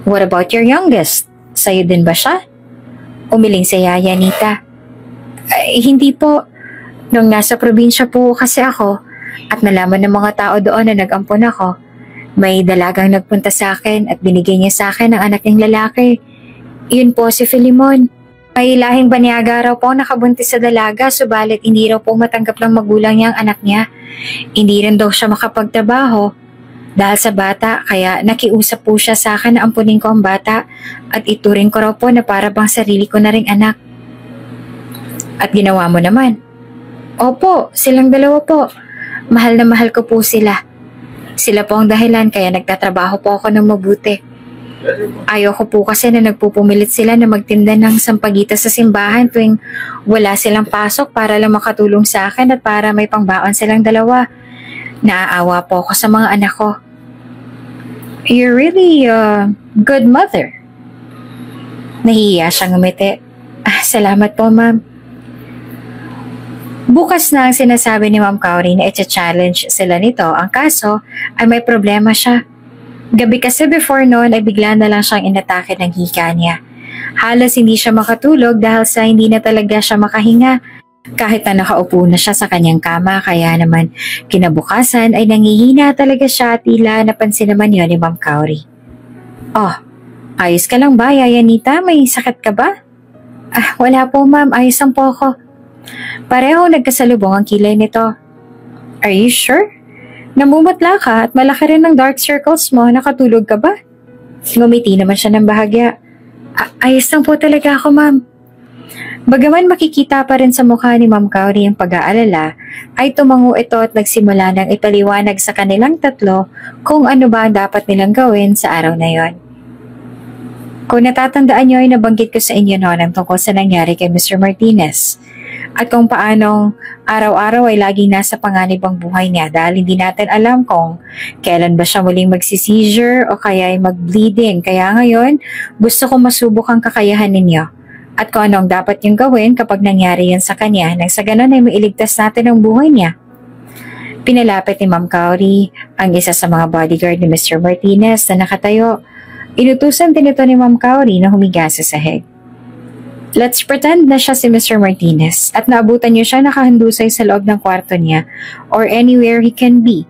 What about your youngest? Sa'yo din ba siya? Umiling si Yaya Nita. Hindi po. Nung nasa probinsya po kasi ako at nalaman ng mga tao doon na nag-ampon ako, may dalagang nagpunta sa akin at binigay niya sa akin ang anak niyang lalaki. Yun po si Filimon. May lahing Banyaga raw po nakabuntis sa dalaga subalit hindi raw po matanggap ng magulang niya ang anak niya. Hindi rin daw siya makapagtrabaho dahil sa bata kaya nakiusap po siya sa akin na ampunin ko ang bata at ituring ko raw po na para bang sarili ko na ring anak. At ginawa mo naman? Opo, silang dalawa po. Mahal na mahal ko po sila. Sila po ang dahilan kaya nagtatrabaho po ako ng mabuti. Ayoko po kasi na nagpupumilit sila na magtinda ng sampagita sa simbahan tuwing wala silang pasok para lang makatulong sa akin at para may pangbaon silang dalawa. Naaawa po ako sa mga anak ko. You're really a good mother. Nahihiya siyang ngumiti. Salamat po, ma'am. Bukas na ang sinasabi ni Ma'am Cowrie na i-challenge sila nito. Ang kaso ay may problema siya. Gabi kasi before noon ay bigla na lang siyang inatake ng hika niya. Halos hindi siya makatulog dahil sa hindi na talaga siya makahinga. Kahit na nakaupo na siya sa kanyang kama kaya naman kinabukasan ay nangihina talaga siya at tila napansin naman yun ni Ma'am Cowrie. Oh, ayos ka lang ba, Yaya Nita? May sakit ka ba? Wala po, ma'am. Ayos lang po ako. Pareho nagkasalubong ang kilay nito. Are you sure? Namumutla ka at malaki rin ang dark circles mo. Nakatulog ka ba? Ngumiti naman siya ng bahagya. Ayos lang po talaga ako, ma'am. Bagaman makikita pa rin sa mukha ni Ma'am Cowrie ang pag-aalala, ay tumango ito at nagsimula ng ipaliwanag sa kanilang tatlo kung ano ba ang dapat nilang gawin sa araw na yon. Kung natatandaan nyo ay nabanggit ko sa inyo noon ang tungkol sa nangyari kay Mr. Martinez at kung paanong araw-araw ay laging nasa panganib ang buhay niya dahil hindi natin alam kung kailan ba siya muling magsi-seizure o kaya ay mag-bleeding. Kaya ngayon, gusto ko masubok ang kakayahan ninyo at kung ano ang dapat yung gawin kapag nangyari yan sa kanya nang sa ganun ay mailigtas natin ang buhay niya. Pinalapit ni Ma'am Cowrie ang isa sa mga bodyguard ni Mr. Martinez na nakatayo. Inutusan din ito ni Ma'am Cowrie na humiga sa sahig. Let's pretend na siya si Mr. Martinez at naabutan niyo siya nakahandusay sa loob ng kwarto niya or anywhere he can be.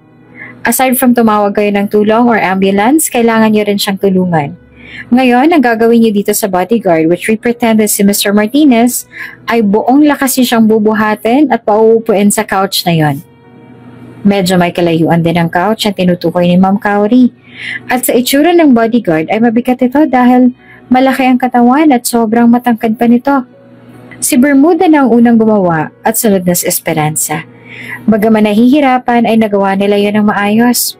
Aside from tumawag kayo ng tulong or ambulance, kailangan niyo rin siyang tulungan. Ngayon, ang gagawin niyo dito sa bodyguard which we pretend as si Mr. Martinez ay buong lakas niyo siyang bubuhatin at pauupuin sa couch na yon. Medyo may kalayuan din ang couch ang tinutukoy ni Ma'am Cowrie. At sa itsura ng bodyguard ay mabigat ito dahil malaki ang katawan at sobrang matangkad pa nito. Si Bermuda na ang unang gumawa at sunod na si Esperanza. Bagaman nahihirapan ay nagawa nila yon ng maayos.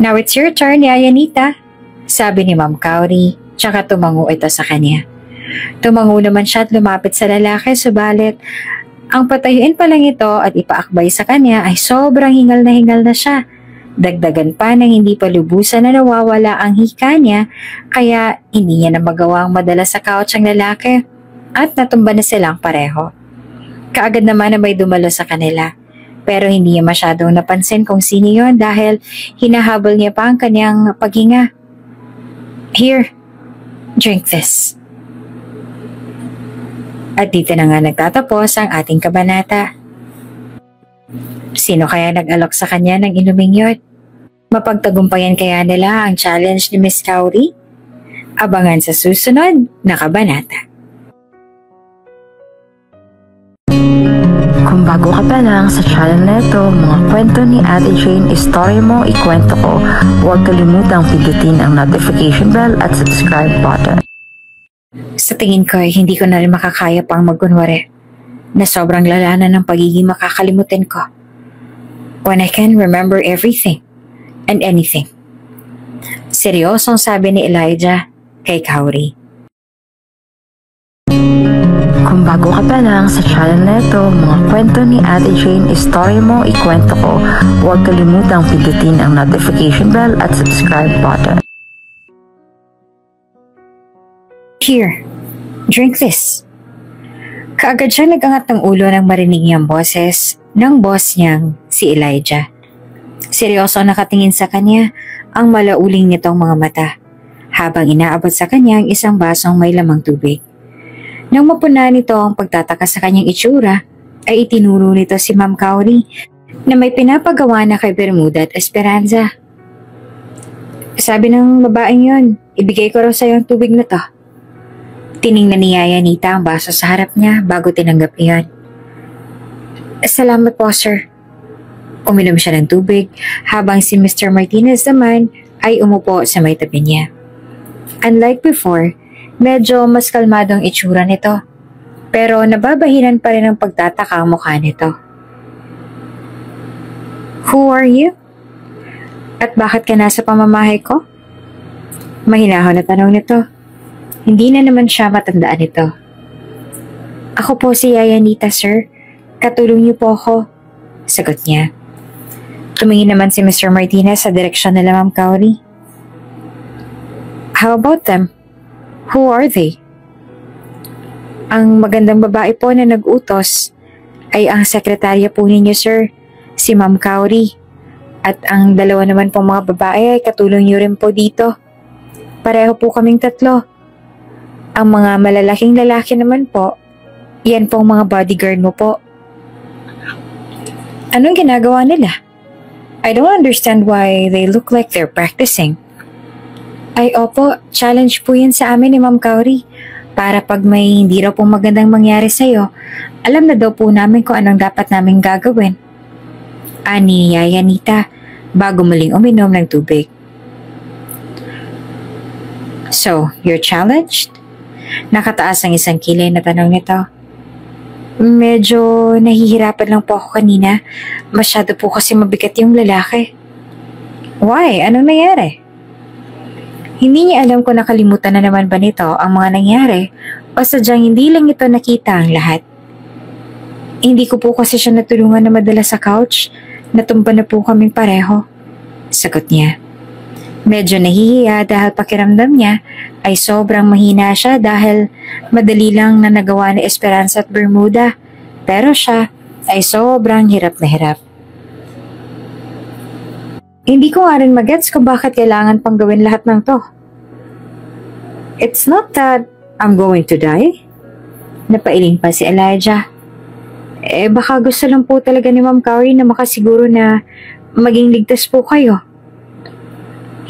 Now it's your turn, Yaya Nita, sabi ni Ma'am Cowrie, tsaka tumango ito sa kanya. Tumango naman siya at lumapit sa lalaki subalit ang patayuin pa lang ito at ipaakbay sa kanya ay sobrang hingal na siya. Dagdagan pa nang hindi pa lubusan na nawawala ang hika niya kaya hindi niya na magawang madala sa couch ang lalaki at natumba na silang pareho. Kaagad naman na may dumalo sa kanila pero hindi niya masyadong napansin kung sino yon dahil hinahabol niya pa ang kanyang paghinga. Here, drink this. At dito na nga nagtatapos ang ating kabanata. Sino kaya nag-alok sa kanya ng inuming yun? Mapagtagumpayan kaya nila ang challenge ni Miss Cowrie? Abangan sa susunod na kabanata. Kung bago ka pa lang sa channel na ito, mga kwento ni Ate Jane, istorya mo, ikwento ko, huwag kalimutang pindutin ang notification bell at subscribe button. Sa tingin ko ay hindi ko na rin makakaya pang magkunwari na sobrang lala na ng pagiging makakalimutin ko. When I can remember everything and anything. Seryosong sabi ni Elijah kay Kauri. Kung bago ka pa lang sa channel na ito, mga kwento ni Ate Jane, istorya mo, ikwento ko, huwag kalimutang pindutin ang notification bell at subscribe button. Here, drink this. Kaagad siya nag-angat ng ulo nang marinig niyang boses ng boss niyang si Elijah. Seryoso nakatingin sa kanya ang malauling nitong mga mata habang inaabot sa kanya ang isang basong may lamang tubig. Nang mapuna nito ang pagtataka sa kanyang itsura, ay itinuro nito si Ma'am Kauri na may pinapagawa na kay Bermuda at Esperanza. Sabi ng babaeng yon, ibigay ko raw sa iyo ang tubig na to. Tiningnan ni Yaya Nita ang baso sa harap niya bago tinanggap iyon. Salamat po, sir. Uminom siya ng tubig habang si Mr. Martinez naman ay umupo sa may tabi niya. Unlike before, medyo mas kalmadong itsura nito, pero nababahiran pa rin ang pagtataka ang mukha nito. Who are you? At bakit ka nasa pamamahay ko? Mahinahon na tanong nito. Hindi na naman siya matandaan nito. Ako po si Yaya Nita, sir. Katulong niyo po ako. Sagot niya. Tumingin naman si Mr. Martinez sa direksyon nila Ma'am Kauri. How about them? Who are they? Ang magandang babae po na nag-utos ay ang sekretarya po ninyo, sir, si Ma'am Kauri. At ang dalawa naman pong mga babae ay katulong niyo rin po dito. Pareho po kaming tatlo. Ang mga malalaking lalaki naman po, yan pong mga bodyguard mo po. Anong ginagawa nila? I don't understand why they look like they're practicing. Ay opo, challenge po yan sa amin ni Ma'am Kauri. Para pag may hindi raw pong magandang mangyari sa'yo, alam na daw po namin kung anong dapat namin gagawin. Ani Yaya Nita, bago muling uminom ng tubig. So, you're challenged? Nakataas ang isang kilay na tanong nito. Medyo nahihirapan lang po ako kanina. Masyado po kasi mabigat yung lalaki. Why? Anong nangyari? Hindi niya alam kung nakalimutan na naman ba nito ang mga nangyari o sadyang hindi lang ito nakita ang lahat. Hindi ko po kasi siya natulungan na madala sa couch. Natumba na po kaming pareho. Sagot niya. Medyo nahihiya dahil pakiramdam niya ay sobrang mahina siya dahil madali lang na nagawa ni Esperanza at Bermuda. Pero siya ay sobrang hirap na hirap. Hindi ko nga rin magets kung bakit kailangan pang gawin lahat ng to. It's not that I'm going to die. Napailing pa si Elijah. Baka gusto lang po talaga ni Ma'am Kauri na makasiguro na maging ligtas po kayo.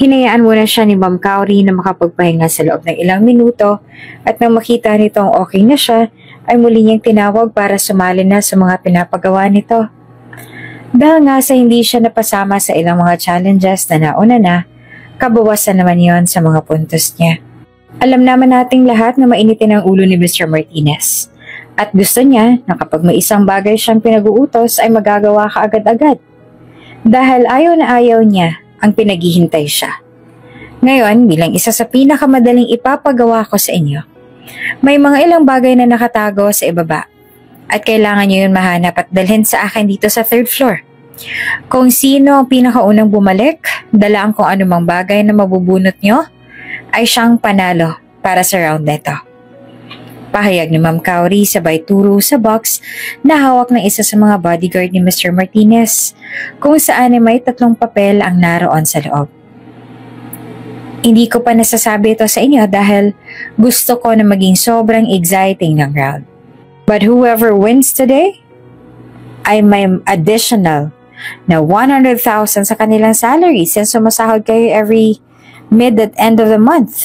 Hinayaan muna siya ni Ma'am Kauri na makapagpahinga sa loob ng ilang minuto at nang makita nitong okay na siya, ay muli niyang tinawag para sumali na sa mga pinapagawa nito. Dahil nga sa hindi siya napasama sa ilang mga challenges na nauna na, kabawasan naman yon sa mga puntos niya. Alam naman nating lahat na mainitin ang ulo ni Mr. Martinez. At gusto niya na kapag may isang bagay siyang pinag-uutos ay magagawa ka agad-agad. Dahil ayaw na ayaw niya ang pinaghihintay siya. Ngayon, bilang isa sa pinakamadaling ipapagawa ko sa inyo, may mga ilang bagay na nakatago sa ibaba at kailangan niyo yun mahanap at dalhin sa akin dito sa 3rd floor. Kung sino ang pinakaunang bumalik, dala ang kung anumang bagay na mabubunot niyo, ay siyang panalo para sa round neto. Pahayag ni Ma'am Kauri sabay turo sa box na hawak ng isa sa mga bodyguard ni Mr. Martinez kung saan ay may 3 papel ang naroon sa loob. Hindi ko pa nasasabi ito sa inyo dahil gusto ko na maging sobrang exciting ng round. But whoever wins today ay may additional na 100,000 sa kanilang salary since sumasahod kayo every mid at end of the month.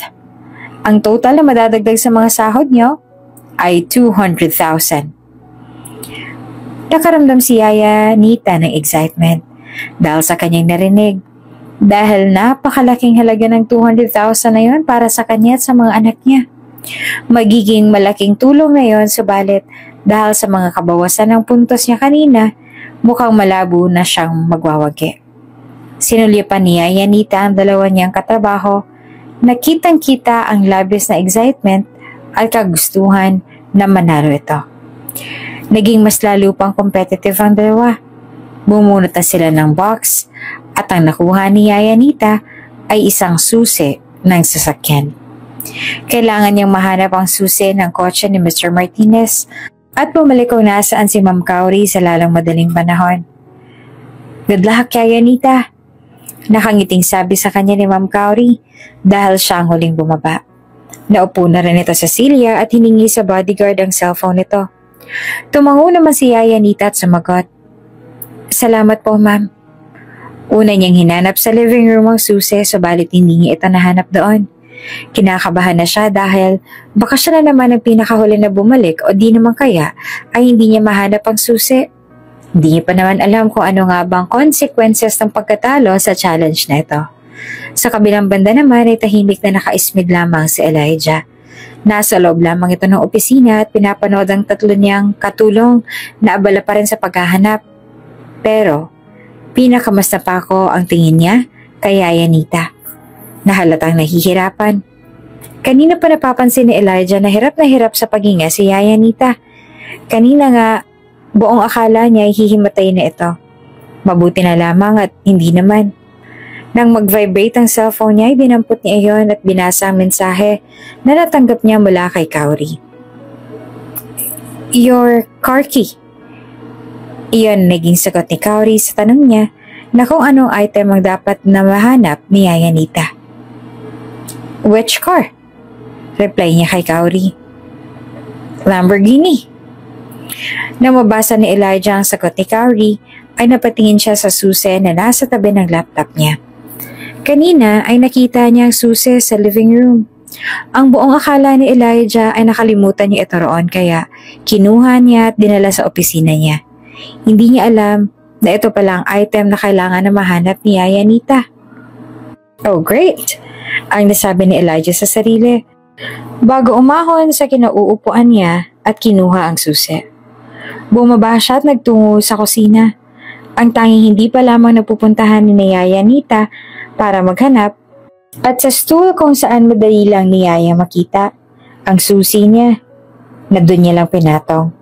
Ang total na madadagdag sa mga sahod nyo ay 200,000. Nakaramdam si Yaya Nita ng excitement dahil sa kanyang narinig. Dahil napakalaking halaga ng 200,000 na yon para sa kanya at sa mga anak niya. Magiging malaking tulong na yon, subalit dahil sa mga kabawasan ng puntos niya kanina, mukhang malabo na siyang magwawagi. Sinulipan ni Yaya Nita ang dalawa niyang katrabaho. Nakitang-kita ang labis na excitement at kagustuhan na manalo ito. Naging mas lalo pang competitive ang dalawa. Bumunot na sila ng box at ang nakuha ni Yaya Nita ay isang susi ng sasakyan. Kailangan niyang mahanap ang susi ng kotse ni Mr. Martinez at bumalik kung nasaan si Ma'am Cowrie sa lalong madaling panahon. Good luck, Yaya Nita. Nakangiting sabi sa kanya ni Ma'am Cowrie dahil siya ang huling bumaba. Naupo na rin ito sa silya at hiningi sa bodyguard ang cellphone nito. Tumango naman si Yaya Nita at sumagot. Salamat po, ma'am. Una niyang hinanap sa living room ang susi, subalit hindi niya ito nahanap doon. Kinakabahan na siya dahil baka siya na naman ang pinakahuli na bumalik o di naman kaya ay hindi niya mahanap ang susi. Hindi niya pa naman alam kung ano nga bang consequences ng pagkatalo sa challenge na ito. Sa kabilang banda naman ay tahimik na nakaismid lamang si Elijah. Nasa loob lamang ito ng opisina at pinapanood ang tatlo niyang katulong na abala pa rin sa paghahanap. Pero pinakamas na pa ako ang tingin niya kay Yaya Nita. Nahalatang nahihirapan. Kanina pa napapansin ni Elijah na hirap sa paghinga si Yaya Nita. Kanina nga, buong akala niya ay hihimatay na ito. Mabuti na lamang at hindi naman. Nang mag-vibrate ang cellphone niya ay dinampot niya iyon at binasa ang mensahe na natanggap niya mula kay Cowrie. Your car key. Iyon naging sagot ni Cowrie sa tanong niya na kung anong item ang dapat na mahanap ni Yaya Nita. Which car? Reply niya kay Cowrie. Lamborghini. Nang mabasa ni Elijah ang sagot ni Cowrie, ay napatingin siya sa susi na nasa tabi ng laptop niya. Kanina ay nakita niya ang susi sa living room. Ang buong akala ni Elijah ay nakalimutan niya ito roon kaya kinuha niya at dinala sa opisina niya. Hindi niya alam na ito pala ang item na kailangan na mahanap ni Yaya Nita. Oh great! Ang nasabi ni Elijah sa sarili. Bago umahon sa kinauupuan niya at kinuha ang susi. Bumaba siya at nagtungo sa kusina. Ang tanging hindi pa lamang napupuntahan ni Yaya Nita para maghanap at sa stool kung saan madali lang ni Yaya makita ang susi niya na doon niya lang pinatong.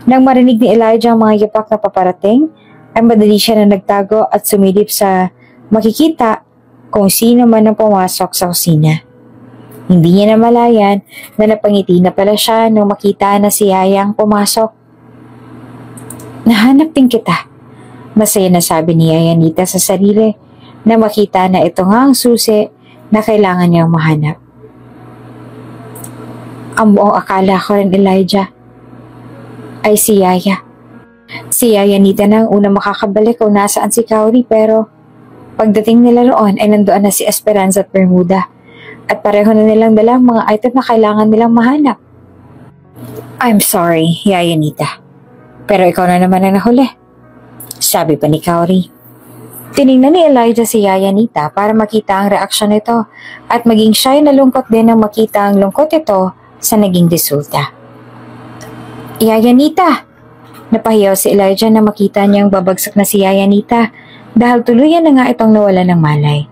Nang marinig ni Elijah ang mga yapak na paparating, ay madali siya na nagtago at sumilip sa makikita kung sino man ang pumasok sa kusina. Hindi niya namalayan na napangiti na pala siya nung makita na si Yaya ang pumasok. Nahanap din kita. Masaya na sabi ni Yaya Nita sa sarili na makita na ito nga ang susi na kailangan niyang mahanap. Ang buong akala ko rin, Elijah, ay si Yaya. Si Yaya Nita na ang una makakabalik kung nasaan si Cowrie pero pagdating nila roon ay nandoon na si Esperanza at Bermuda at pareho na nilang dalang mga item na kailangan nilang mahanap. I'm sorry, Yaya Nita, pero ikaw na naman ang nahuli, sabi pa ni Cowrie. Tiningnan ni Elijah si Yaya Nita para makita ang reaksyon nito at maging siya'y nalungkot din nang makita ang lungkot ito sa naging resulta. Yaya Nita! Napahiyaw si Elijah na makita niyang babagsak na si Yaya Nita dahil tuluyan na nga itong nawala ng malay.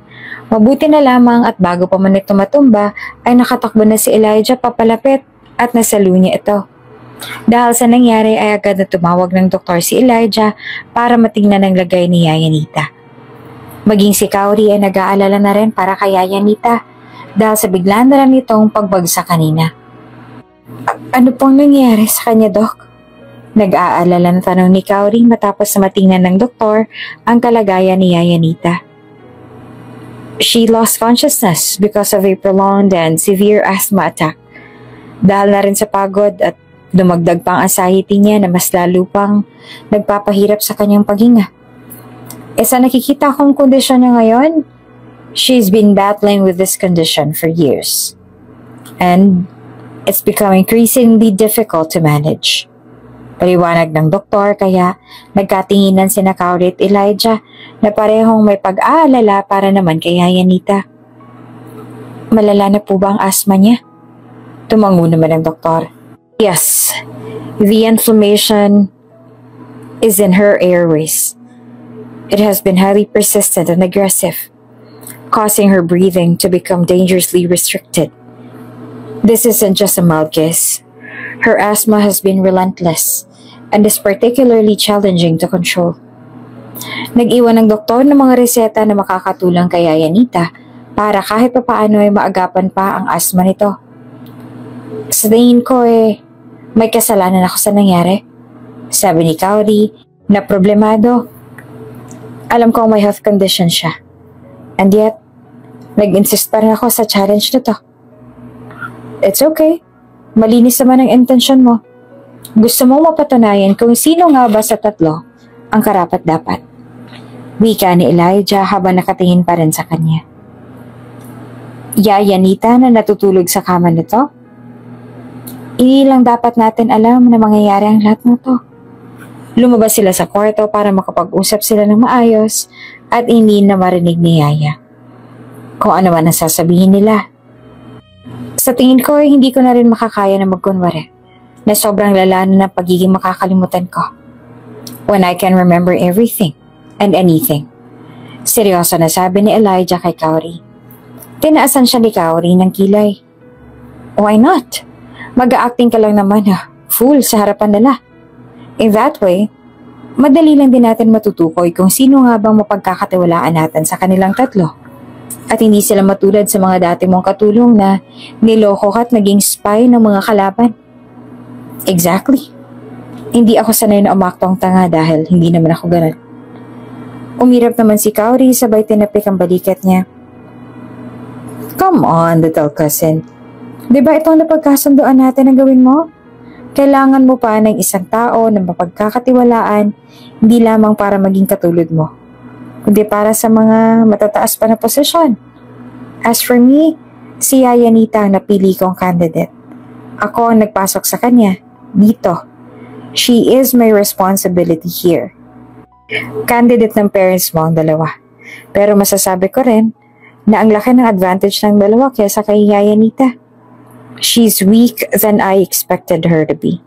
Mabuti na lamang at bago pa man ito matumba ay nakatakbo na si Elijah papalapit at nasalo niya ito. Dahil sa nangyari ay agad na tumawag ng doktor si Elijah para matingnan ang lagay ni Yaya Nita. Maging si Cowrie ay nag-aalala na rin para kay Yaya Nita dahil sa biglaan na lang nitong pagbagsak kanina. Ano pong nangyari sa kanya, Doc? Nag-aalala na tanong ni Cowrie matapos na matingnan ng doktor ang kalagayan ni Yaya Nita. She lost consciousness because of a prolonged and severe asthma attack. Dahil na rin sa pagod at dumagdag pang anxiety niya na mas lalo pang nagpapahirap sa kanyang paghinga. Sa nakikita kong kondisyon niya ngayon, she's been battling with this condition for years. And it's become increasingly difficult to manage. Paliwanag ng doktor kaya nagkatinginan sina Cowrie at Elijah na parehong may pag-aalala para naman kay Yayanita. Malala na po ba ang asthma niya? Tumango naman ang doktor. Yes, the inflammation is in her airways. It has been highly persistent and aggressive, causing her breathing to become dangerously restricted. This isn't just a mild case. Her asthma has been relentless and is particularly challenging to control. Nag-iwan ng doktor ng mga reseta na makakatulong kay Yayanita para kahit papaano ay maagapan pa ang asthma nito. Sa tingin ko may kasalanan ako sa nangyari. Sabi ni Cowrie na problemado. Alam ko may health condition siya. And yet, nag-insist pa rin ako sa challenge na to. It's okay. Malinis naman ang intensyon mo. Gusto mong mapatunayan kung sino nga ba sa tatlo ang karapat-dapat. Wika ni Elijah habang nakatingin pa rin sa kanya. Yayanita na natutulog sa kama nito? Hindi lang dapat natin alam na mangyayari ang lahat ng to. Lumabas sila sa kwarto para makapag-usap sila ng maayos at hindi na marinig ni Yaya kung ano man ang sasabihin nila. Sa tingin ko, hindi ko na rin makakaya na magkunwari na sobrang lala na ng pagiging makakalimutan ko. When I can remember everything and anything. Seryoso na sabi ni Elijah kay Cowrie. Tinaasan siya ni Cowrie ng kilay. Why not? Mag-a-acting ka lang naman fool sa harapan nila. In that way, madali lang din natin matutukoy kung sino nga bang mapagkakatiwalaan natin sa kanilang tatlo. At hindi sila matulad sa mga dati mong katulong na niloko ka at naging spy ng mga kalaban. Exactly. Hindi ako sanay na umaktong tanga dahil hindi naman ako ganun. Umirap naman si Cowrie sabay tinapik ang balikat niya. Come on, little cousin. Diba itong napagkasundoan natin ang gawin mo? Kailangan mo pa ng isang tao na mapagkakatiwalaan, hindi lamang para maging katulad mo, kundi para sa mga matataas pa na posisyon. As for me, si Yayanita ang napili kong candidate. Ako ang nagpasok sa kanya, dito. She is my responsibility here. Candidate ng parents mo ang dalawa. Pero masasabi ko rin na ang laki ng advantage ng dalawa kaysa kay Yayanita. She's weak than I expected her to be.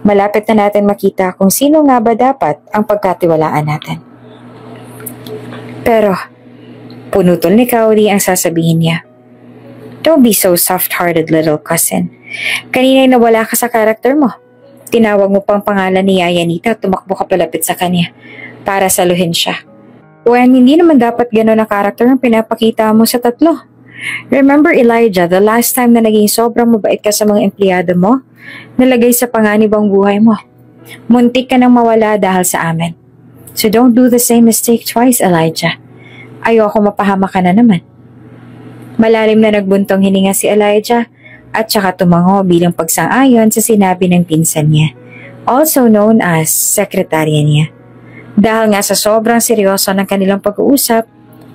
Malapit na natin makita kung sino nga ba dapat ang pagkatiwalaan natin. Pero, punutol ni Cowrie ang sasabihin niya. Don't be so soft-hearted, little cousin. Kanina'y nawala ka sa karakter mo. Tinawag mo pang pangalan ni Yayanita at tumakbo ka palapit sa kanya para saluhin siya. When hindi naman dapat gano'n ang karakter ang pinapakita mo sa tatlo. Remember Elijah, the last time na naging sobrang mabait ka sa mga empleyado mo, nalagay sa panganib ang buhay mo. Muntik ka nang mawala dahil sa amin. So don't do the same mistake twice, Elijah. Ayoko mapahama ka na naman. Malalim na nagbuntong hininga si Elijah at saka tumango bilang pagsang-ayon sa sinabi ng pinsan niya, also known as sekretarya niya. Dahil nga sa sobrang seryoso ng kanilang pag-uusap,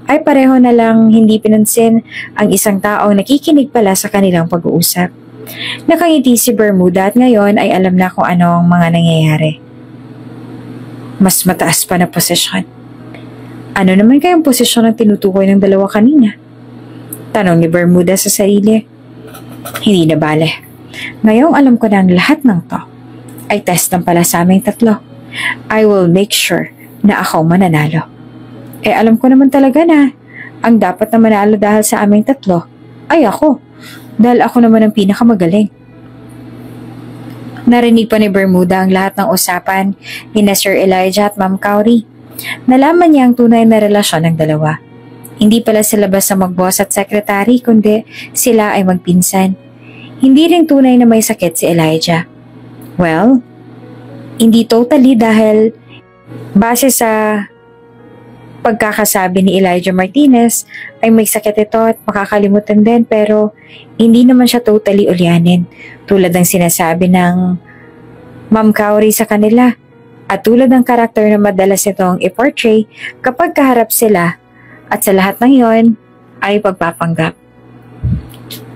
ay pareho na lang hindi pinansin ang isang taong nakikinig pala sa kanilang pag-uusap. Nakangiti si Bermuda at ngayon ay alam na kung ano ang mga nangyayari. Mas mataas pa na posisyon. Ano naman kayang posisyon ang tinutukoy ng dalawa kanina? Tanong ni Bermuda sa sarili. Hindi na bale. Ngayong alam ko na ang lahat ng to, ay test ng pala sa aming tatlo. I will make sure na ako mananalo. Alam ko naman talaga na ang dapat na manalo dahil sa aming tatlo ay ako. Dahil ako naman ang pinakamagaling. Narinig pa ni Bermuda ang lahat ng usapan ni Sir Elijah at Ma'am Cowrie. Nalaman niya ang tunay na relasyon ng dalawa. Hindi pala sila basta mag-boss at secretary kundi sila ay magpinsan. Hindi rin tunay na may sakit si Elijah. Well, hindi totally dahil base sa pagkakasabi ni Elijah Martinez ay may sakit ito at makakalimutan din pero hindi naman siya totally ulyanin tulad ng sinasabi ng Ma'am Cowrie sa kanila at tulad ng karakter na madalas itong i-portray kapag kaharap sila at sa lahat ng yon ay pagpapanggap.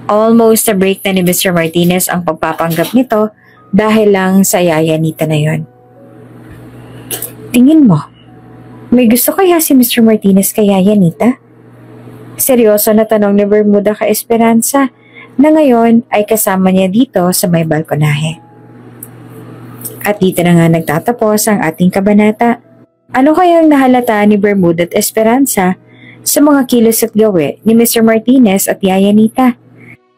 Almost a break na ni Mr. Martinez ang pagpapanggap nito dahil lang sa yayanita na yon. Tingin mo, may gusto kaya si Mr. Martinez kay Yayanita? Seryoso na tanong ni Bermuda kay Esperanza na ngayon ay kasama niya dito sa may balkonahe. At dito na nga nagtatapos ang ating kabanata. Ano kayang nahalata ni Bermuda at Esperanza sa mga kilos at gawi ni Mr. Martinez at Yayanita?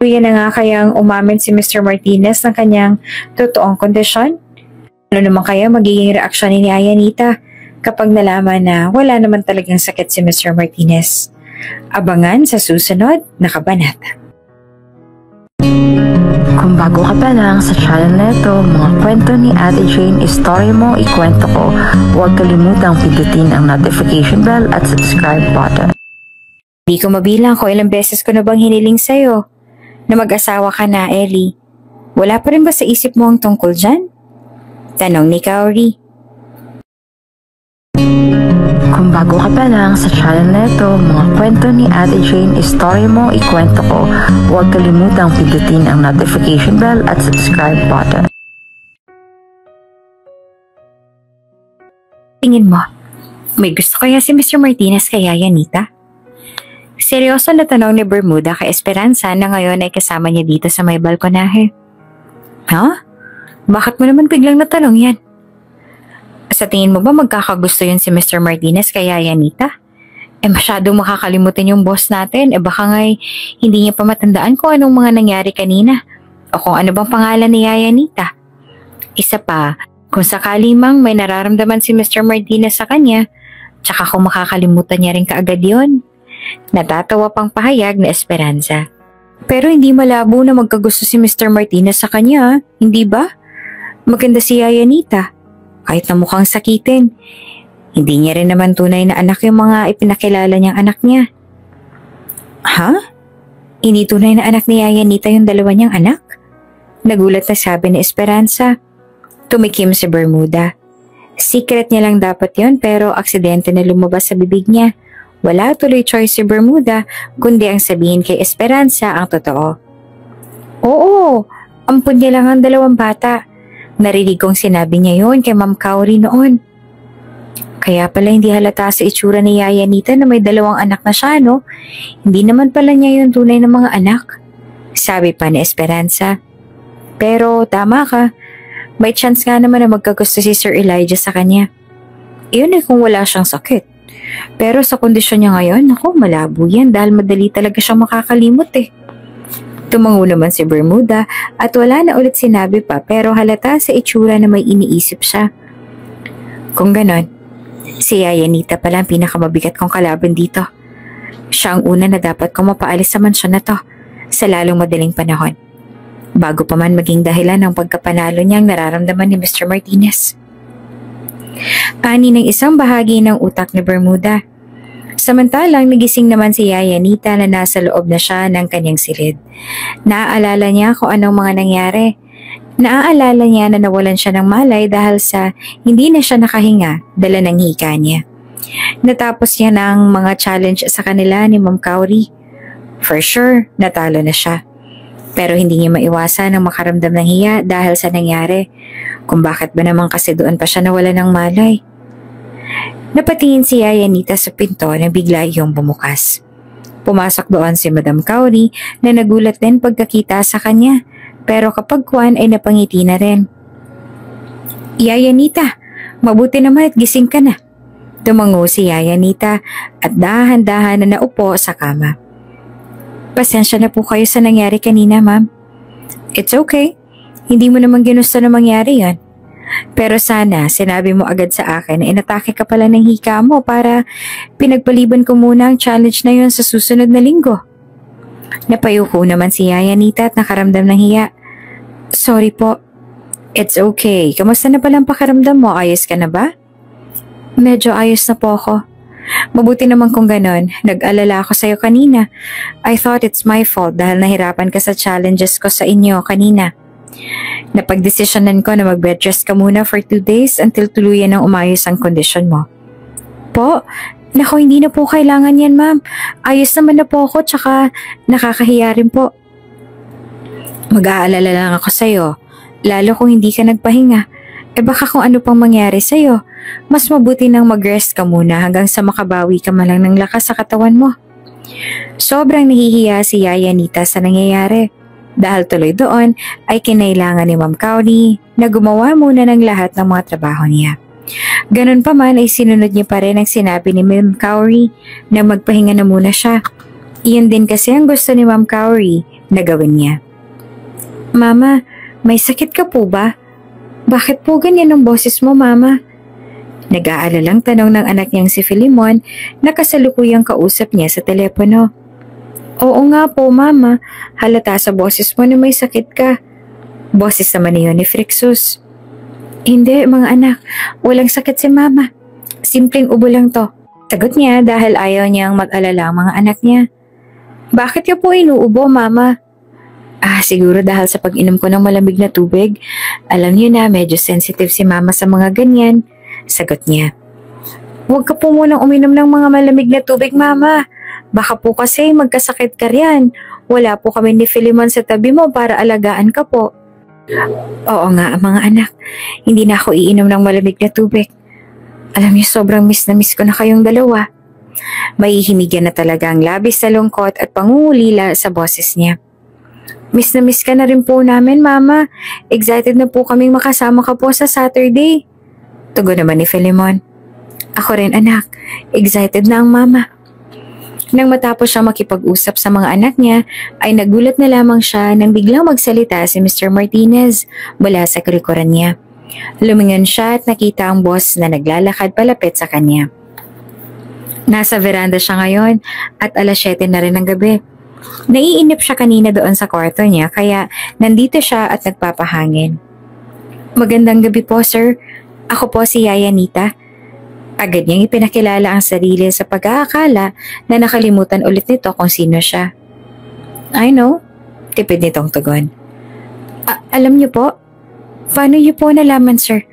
Kaya na nga kayang umamin si Mr. Martinez ng kanyang totoong kondisyon? Ano naman kaya magiging reaksyon ni Yayanita kapag nalaman na wala naman talagang sakit si Mr. Martinez? Abangan sa susunod na kabanata. Kung bago ka pa lang sa channel na ito, mga kwento ni Ate Jane, Story Mo, Ikwento Ko, huwag kalimutang pindutin ang notification bell at subscribe button. Di ko mabilang kung ilang beses ko na bang hiniling sa'yo na mag-asawa ka na, Ellie. Wala pa rin ba sa isip mo ang tungkol dyan? Tanong ni Kaori. Kung bago ka pa lang sa channel na ito, mga kwento ni Ate Jane, Story Mo, Ikwento Ko, huwag kalimutang pindutin ang notification bell at subscribe button. Tingin mo, may gusto kaya si Mr. Martinez kay Yayanita? Seryoso na tanong ni Bermuda kay Esperanza na ngayon ay kasama niya dito sa may balkonahe. Ha? Bakit mo naman biglang natanong yan? Sa tingin mo ba magkakagusto yun si Mr. Martinez kay Yayanita? Masyadong makakalimutan yung boss natin. Baka nga'y hindi niya pa matandaan kung anong mga nangyari kanina o kung ano bang pangalan ni Yayanita. Isa pa, kung sakali mang may nararamdaman si Mr. Martinez sa kanya, tsaka kung makakalimutan niya rin kaagad yun. Natatawa pang pahayag na Esperanza. Pero hindi malabo na magkagusto si Mr. Martinez sa kanya, hindi ba? Maganda si Yayanita. Kahit na mukhang sakitin, hindi niya rin naman tunay na anak yung mga ipinakilala niyang anak niya. Ha? Hindi tunay na anak ni Yayanita yung dalawa niyang anak? Nagulat na sabi ni Esperanza. Tumikim si Bermuda. Secret niya lang dapat yon pero aksidente na lumabas sa bibig niya. Wala tuloy choice si Bermuda kundi ang sabihin kay Esperanza ang totoo. Oo, ampun niya lang ang dalawang bata. Narinig kong sinabi niya yon kay Ma'am Kaori noon. Kaya pala hindi halata sa itsura ni Yayanita na may dalawang anak na siya, no? Hindi naman pala niya yung tunay na mga anak. Sabi pa ni Esperanza. Pero tama ka. May chance nga naman na magkagusto si Sir Elijah sa kanya. Iyon kung wala siyang sakit. Pero sa kondisyon niya ngayon, malabo yan dahil madali talaga siyang makakalimot eh. Tumango naman si Bermuda at wala na ulit sinabi pa pero halata sa itsura na may iniisip siya. Kung ganon, si Yayanita pala ang pinakamabigat kong kalaban dito. Siya ang una na dapat kong mapaalis sa mansyon na to sa lalong madaling panahon. Bago pa man maging dahilan ng pagkapanalo niyang nararamdaman ni Mr. Martinez. Ani ng isang bahagi ng utak ni Bermuda. Samantalang nagising naman si Yayanita na nasa loob na siya ng kanyang silid. Naaalala niya kung anong mga nangyari. Naaalala niya na nawalan siya ng malay dahil sa hindi na siya nakahinga dala ng hika niya. Natapos niya ng mga challenge sa kanila ni Ma'am Kaori. For sure, natalo na siya. Pero hindi niya maiwasan ang makaramdam ng hiya dahil sa nangyari. Kung bakit ba naman kasi doon pa siya nawala ng malay. Napatingin si Yayanita sa pinto na bigla iyong bumukas. Pumasok doon si Madam Kaori na nagulat din pagkakita sa kanya. Pero kapag kuwan ay napangiti na rin. Yayanita, mabuti naman at gising ka na. Tumango si Yayanita at dahan-dahan na naupo sa kama. Pasensya na po kayo sa nangyari kanina, ma'am. It's okay. Hindi mo naman ginusto na mangyari yan. Pero sana sinabi mo agad sa akin na inatake ka pala ng hika mo para pinagpaliban ko muna ang challenge na yun sa susunod na linggo. Napayuko naman si Yayanita at nakaramdam ng hiya. Sorry po. It's okay. Kamusta na palang pakiramdam mo? Ayos ka na ba? Medyo ayos na po ako. Mabuti naman kung ganon. Nag-alala ako sa'yo kanina. I thought it's my fault dahil nahirapan ka sa challenges ko sa inyo kanina. Napagdesisyonan ko na mag-bed rest ka muna for 2 days until tuluyan ng umayos ang kondisyon mo. Po? Naku, hindi na po kailangan yan, ma'am. Ayos naman na po ako, tsaka nakakahiya rin po. Mag-aalala lang ako sa'yo. Lalo kung hindi ka nagpahinga, baka kung ano pang mangyari sa'yo. Mas mabuti nang mag-rest ka muna hanggang sa makabawi ka man lang ng lakas sa katawan mo. Sobrang nahihiya si Yaya Nita sa nangyayari. Dahil tuloy doon ay kinailangan ni Ma'am Cownie na gumawa muna ng lahat ng mga trabaho niya. Ganun pa man ay sinunod niya pa rin ang sinabi ni Ma'am Cowrie na magpahinga na muna siya. Iyon din kasi ang gusto ni Ma'am Cowrie na gawin niya. Mama, may sakit ka po ba? Bakit po ganyan ang boses mo, Mama? Nag-aalalang tanong ng anak niyang si Filimon na kasalukuyang kausap niya sa telepono. Oo nga po, Mama. Halata sa boses mo na may sakit ka. Boses naman niyon ni Frixus. Hindi, mga anak. Walang sakit si Mama. Simpleng ubo lang to. Sagot niya dahil ayaw niyang mag-alala ang mga anak niya. Bakit ka po inuubo, Mama? Siguro dahil sa pag-inom ko ng malamig na tubig. Alam niyo na, medyo sensitive si Mama sa mga ganyan. Sagot niya. Huwag ka po munang uminom ng mga malamig na tubig, Mama. Baka po kasi magkasakit ka riyan. Wala po kami ni Filimon sa tabi mo para alagaan ka po. Oo nga, mga anak. Hindi na ako iinom ng malamig na tubig. Alam niyo, sobrang miss na miss ko na kayong dalawa. Mahihimigan na talaga ang labis na lungkot at pangungulila sa boses niya. Miss na miss ka na rin po namin, Mama. Excited na po kaming makasama ka po sa Saturday. Tugon naman ni Filimon. Ako rin, anak. Excited na ang Mama. Nang matapos siya makipag-usap sa mga anak niya, ay nagulat na lamang siya nang biglang magsalita si Mr. Martinez mula sa likuran niya. Lumingon siya at nakita ang boss na naglalakad palapit sa kanya. Nasa veranda siya ngayon at 7:00 na rin ng gabi. Naiinip siya kanina doon sa kwarto niya kaya nandito siya at nagpapahangin. Magandang gabi po, sir. Ako po si Yaya Nita. Agad niyang ipinakilala ang sarili sa pag-aakala na nakalimutan ulit nito kung sino siya. I know, tipid nitong tugon. Alam niyo po? Paano niyo po nalaman, sir?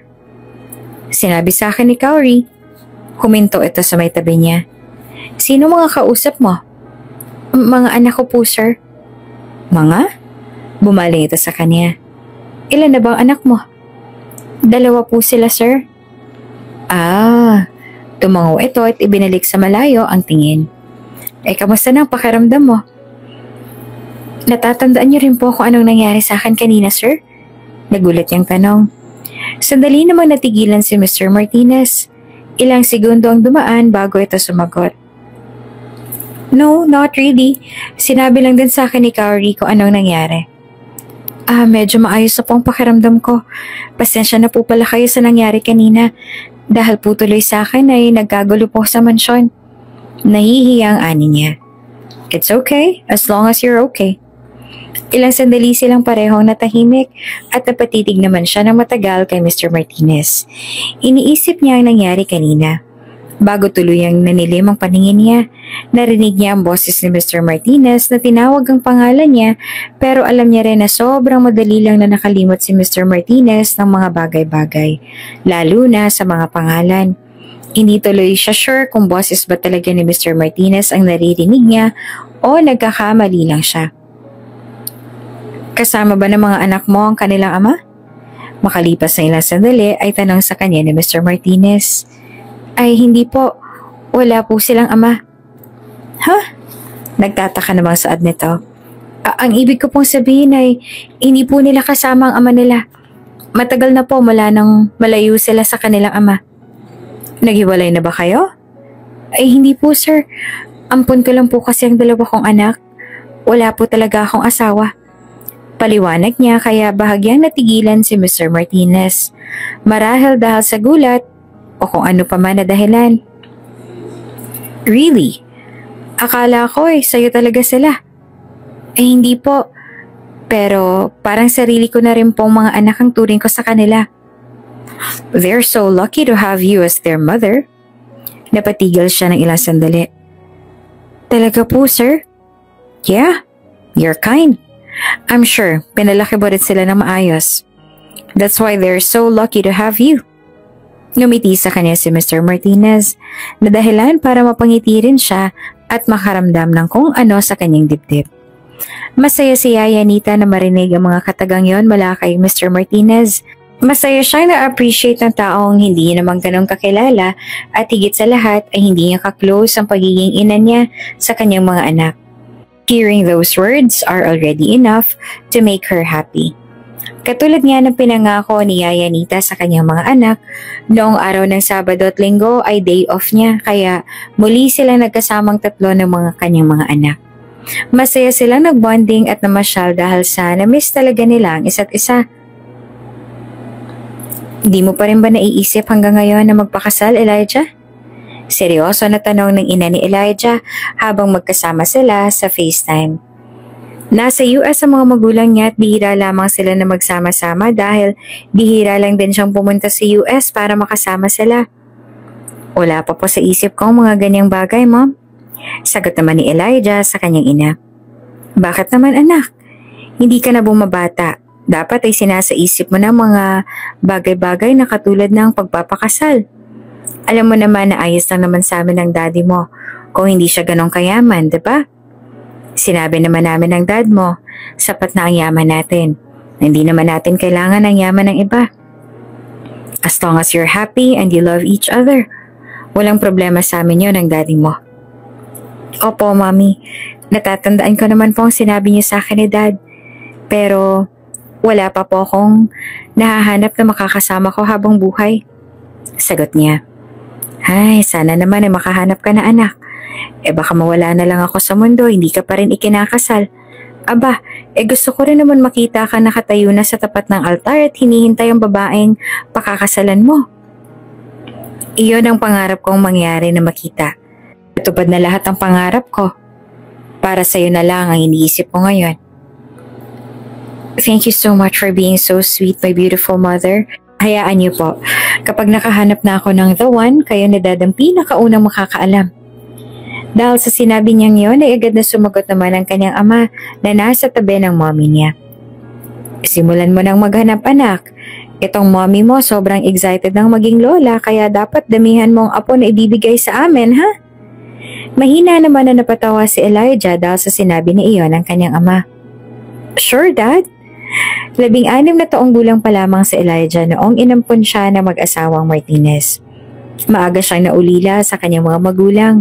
Sinabi sa akin ni Cowrie. Huminto ito sa may tabi niya. Sino mga kausap mo? Mga anak ko po, sir. Mga? Bumaling ito sa kanya. Ilan na bang anak mo? 2 po sila, sir. Tumango ito at ibinalik sa malayo ang tingin. Kamusta na ang pakiramdam mo? Natatandaan niyo rin po kung anong nangyari sa akin kanina, sir? Nagulat niyang tanong. Sandali namang natigilan si Mr. Martinez. Ilang segundo ang dumaan bago ito sumagot. No, not really. Sinabi lang din sa akin ni Cowrie kung anong nangyari. Medyo maayos na po ang pakiramdam ko. Pasensya na po pala kayo sa nangyari kanina. Dahil po tuloy sa akin ay nagkagulo po sa mansyon. Nahihiya ang ani niya. It's okay, as long as you're okay. Ilang sandali silang parehong natahimik at napatitig naman siya ng matagal kay Mr. Martinez. Iniisip niya ang nangyari kanina. Bago tuluyang nanilim ang paningin niya, narinig niya ang boses ni Mr. Martinez na tinawag ang pangalan niya pero alam niya rin na sobrang madali lang na nakalimot si Mr. Martinez ng mga bagay-bagay, lalo na sa mga pangalan. Hindi tuloy siya sure kung boses ba talaga ni Mr. Martinez ang naririnig niya o nagkakamali lang siya. Kasama ba ng mga anak mo ang kanilang ama? Makalipas na ilang sandali ay tanong sa kanya ni Mr. Martinez. Ay hindi po, wala po silang ama. Nagtataka namang saad nito. Ang ibig ko pong sabihin ay hindi po nila kasama ang ama nila. Matagal na po mula nang malayo sila sa kanilang ama. Naghiwalay na ba kayo? Ay hindi po, sir. Ampun ko lang po kasi ang 2 kong anak. Wala po talaga akong asawa. Paliwanag niya kaya bahagyang natigilan si Mr. Martinez. Marahil dahil sa gulat o kung ano pa man na dahilan. Really? Akala ko sa'yo talaga sila. Hindi po. Pero parang sarili ko na rin pong mga anak ang turing ko sa kanila. They're so lucky to have you as their mother. Napatigil siya ng ilang sandali. Talaga po, sir? Yeah, you're kind. I'm sure pinalaki mo rin sila ng maayos. That's why they're so lucky to have you. Ngumiti sa kanya si Mr. Martinez na dahilan para mapangiti rin siya at makaramdam ng kung ano sa kanyang dibdib. Masaya si Yaya Anita na marinig ang mga katagang yon mula kay Mr. Martinez. Masaya siya na-appreciate ng taong hindi niya naman ganun kakilala at higit sa lahat ay hindi niya ka-close ang pagiging ina niya sa kanyang mga anak. Hearing those words are already enough to make her happy. Katulad nga ng pinangako ni Yaya Anita sa kanyang mga anak, noong araw ng Sabado at Linggo ay day off niya kaya muli silang nagkasamang tatlo ng mga kanyang mga anak. Masaya silang nagbonding at namasyal dahil sa na-miss talaga nila ang isa't isa. Hindi mo pa rin ba naiisip hanggang ngayon na magpakasal, Elijah? Seryoso na tanong ng ina ni Elijah habang magkasama sila sa FaceTime. Nasa US ang mga magulang niya at bihira lamang sila na magsama-sama dahil bihira lang din siyang pumunta sa US para makasama sila. Wala pa po sa isip ko ang mga ganyang bagay, Mom. Sagot naman ni Elijah sa kanyang ina. Bakit naman anak? Hindi ka na bumabata. Dapat ay sinasaisip mo na mga bagay-bagay na katulad ng pagpapakasal. Alam mo naman na ayos lang naman sa amin ng daddy mo kung hindi siya ganong kayaman, diba? Sinabi naman namin ng dad mo, sapat na ang yaman natin. Hindi naman natin kailangan ng yaman ng iba. As long as you're happy and you love each other, walang problema sa amin yun ng daddy mo. Opo, Mami. Natatandaan ko naman po ang sinabi niyo sa akin ni Dad. Pero wala pa po akong nahahanap na makakasama ko habang buhay. Sagot niya. Ay, sana naman ay makahanap ka na anak. Baka mawala na lang ako sa mundo, hindi ka pa rin ikinakasal. Aba, gusto ko rin naman makita ka nakatayo na sa tapat ng altar at hinihintay ang babaeng pakakasalan mo. Iyon ang pangarap kong mangyari na makita. Natupad na lahat ng pangarap ko. Para sa'yo na lang ang iniisip ko ngayon. Thank you so much for being so sweet, my beautiful mother. Hayaan niyo po, kapag nakahanap na ako ng the one, kayo na Dad ang pinakaunang makakaalam. Dahil sa sinabi niyang yun, ay agad na sumagot naman ang kanyang ama na nasa tabi ng mommy niya. Simulan mo nang maghanap anak. Itong mommy mo sobrang excited ng maging lola kaya dapat damihan mo ang apo na ibibigay sa amin, ha? Mahina naman na napatawa si Elijah dahil sa sinabi ni iyon ng kanyang ama. Sure, Dad? 16 na taong gulang pa lamang si Elijah noong inampon siya na mag-asawang Martinez. Maaga siyang naulila sa kanyang mga magulang.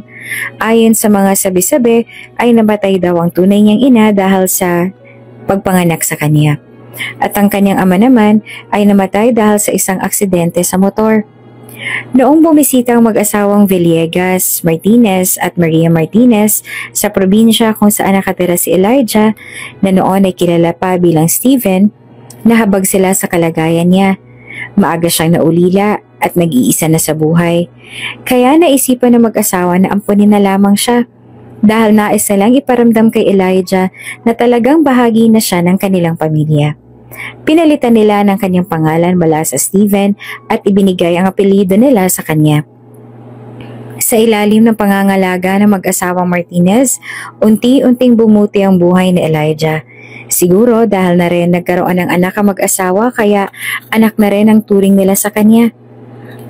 Ayon sa mga sabi-sabi ay namatay daw ang tunay niyang ina dahil sa pagpanganak sa kanya. At ang kanyang ama naman ay namatay dahil sa isang aksidente sa motor. Noong bumisita ang mag-asawang Villegas Martinez at Maria Martinez sa probinsya kung saan nakatira si Elijah na noon ay kilala pa bilang Steven, nahabag sila sa kalagayan niya. Maaga siyang naulila at nag-iisa na sa buhay. Kaya naisipan ng mag-asawa na ampunin na lamang siya dahil nais na lang iparamdam kay Elijah na talagang bahagi na siya ng kanilang pamilya. Pinalitan nila ng kanyang pangalan mula sa Steven at ibinigay ang apelyido nila sa kanya. Sa ilalim ng pangangalaga ng mag-asawang Martinez, unti-unting bumuti ang buhay ni Elijah. Siguro dahil na rin nagkaroon ng anak ang mag-asawa kaya anak na rin ang turing nila sa kanya.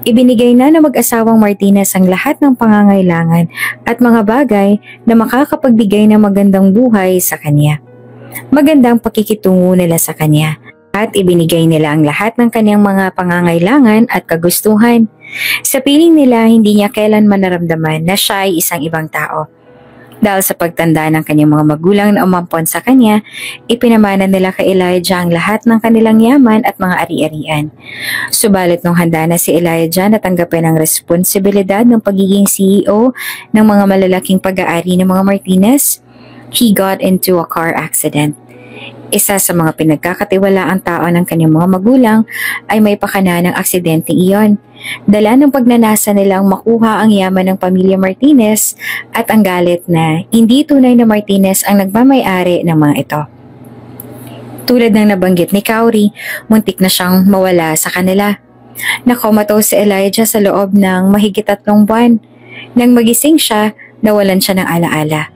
Ibinigay na ng mag-asawang Martinez ang lahat ng pangangailangan at mga bagay na makakapagbigay ng magandang buhay sa kanya. Magandang pakikitungo nila sa kanya at ibinigay nila ang lahat ng kanyang mga pangangailangan at kagustuhan. Sa piling nila, hindi niya kailanman naramdaman na siya ay isang ibang tao. Dahil sa pagtanda ng kanyang mga magulang na umampon sa kanya, ipinamana nila kay Elijah ang lahat ng kanilang yaman at mga ari-arian. Subalit nung handa na si Elijah na tanggapin ang responsibilidad ng pagiging CEO ng mga malalaking pag-aari ng mga Martinez, he got into a car accident. Isa sa mga pinagkakatiwalaang tao ng kanyang mga magulang ay may pakana ng aksidenteng iyon. Dala ng pagnanasa nilang makuha ang yaman ng pamilya Martinez at ang galit na hindi tunay na Martinez ang nagmamay-ari ng mga ito. Tulad ng nabanggit ni Cowrie, muntik na siyang mawala sa kanila. Nakomatose si Elijah sa loob ng mahigit 3 buwan. Nang magising siya, nawalan siya ng alaala.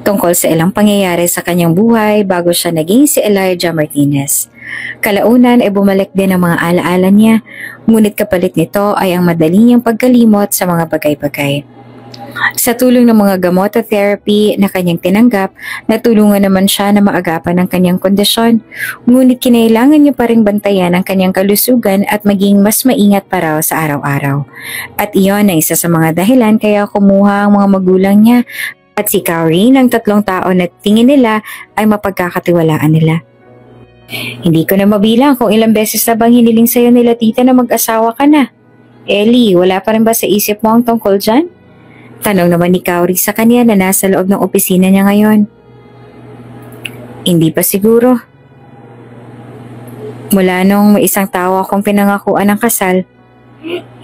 Tungkol sa ilang pangyayari sa kanyang buhay bago siya naging si Elijah Martinez. Kalaunan ay bumalik din ang mga alaala niya, ngunit kapalit nito ay ang madali niyang pagkalimot sa mga bagay-bagay. Sa tulong ng mga gamot at therapy na kanyang tinanggap, natulungan naman siya na maagapan ang kanyang kondisyon. Ngunit kinailangan niya pa ring bantayan ang kanyang kalusugan at maging mas maingat pa raw sa araw-araw. At iyon ay isa sa mga dahilan kaya kumuha ang mga magulang niya at si Kaori ng 3 tao na tingin nila ay mapagkakatiwalaan nila. Hindi ko na mabilang kung ilang beses na bang hiniling sa'yo nila tita na mag-asawa ka na. Ellie, wala pa rin ba sa isip mo ang tungkol dyan? Tanong naman ni Kaori sa kanya na nasa loob ng opisina niya ngayon. Hindi pa siguro. Mula nung may isang tao akong pinangakuan ng kasal,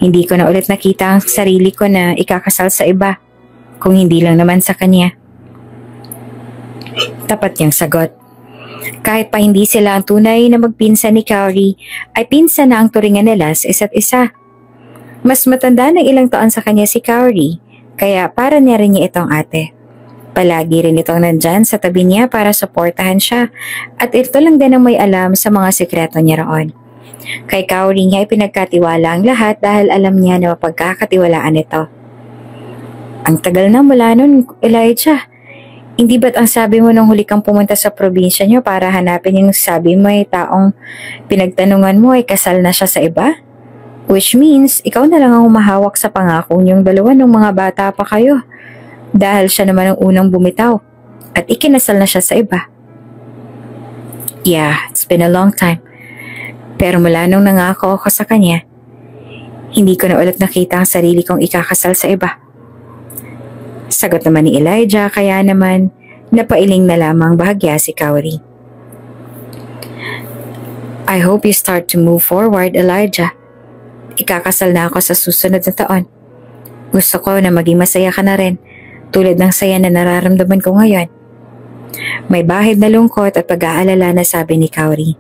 hindi ko na ulit nakita ang sarili ko na ikakasal sa iba, kung hindi lang naman sa kanya. Tapat niyang sagot. Kahit pa hindi sila ang tunay na magpinsan ni Kaori, ay pinsan na ang turingan nila sa isa't isa. Mas matanda ng ilang taon sa kanya si Kaori, kaya para niya rin niya itong ate. Palagi rin itong nandyan sa tabi niya para suportahan siya at ito lang din ang may alam sa mga sekreto niya roon. Kay Kaori niya ay pinagkatiwala ang lahat dahil alam niya na mapagkakatiwalaan ito. Ang tagal na mula nun, Elijah. Hindi ba't ang sabi mo nung huli kang pumunta sa probinsya niyo para hanapin yung sabi mo ay taong pinagtanungan mo ay kasal na siya sa iba? Which means, ikaw na lang ang humahawak sa pangako niyong dalawa nung mga bata pa kayo. Dahil siya naman ang unang bumitaw. At ikinasal na siya sa iba. Yeah, it's been a long time. Pero mula nung nangako ako sa kanya, hindi ko na ulit nakita ang sarili kong ikakasal sa iba. Sagot naman ni Elijah, kaya naman napailing na lamang bahagya si Kaori. I hope you start to move forward, Elijah. Ikakasal na ako sa susunod na taon. Gusto ko na maging masaya ka na rin, tulad ng saya na nararamdaman ko ngayon. May bahid na lungkot at pag-aalala na sabi ni Kaori.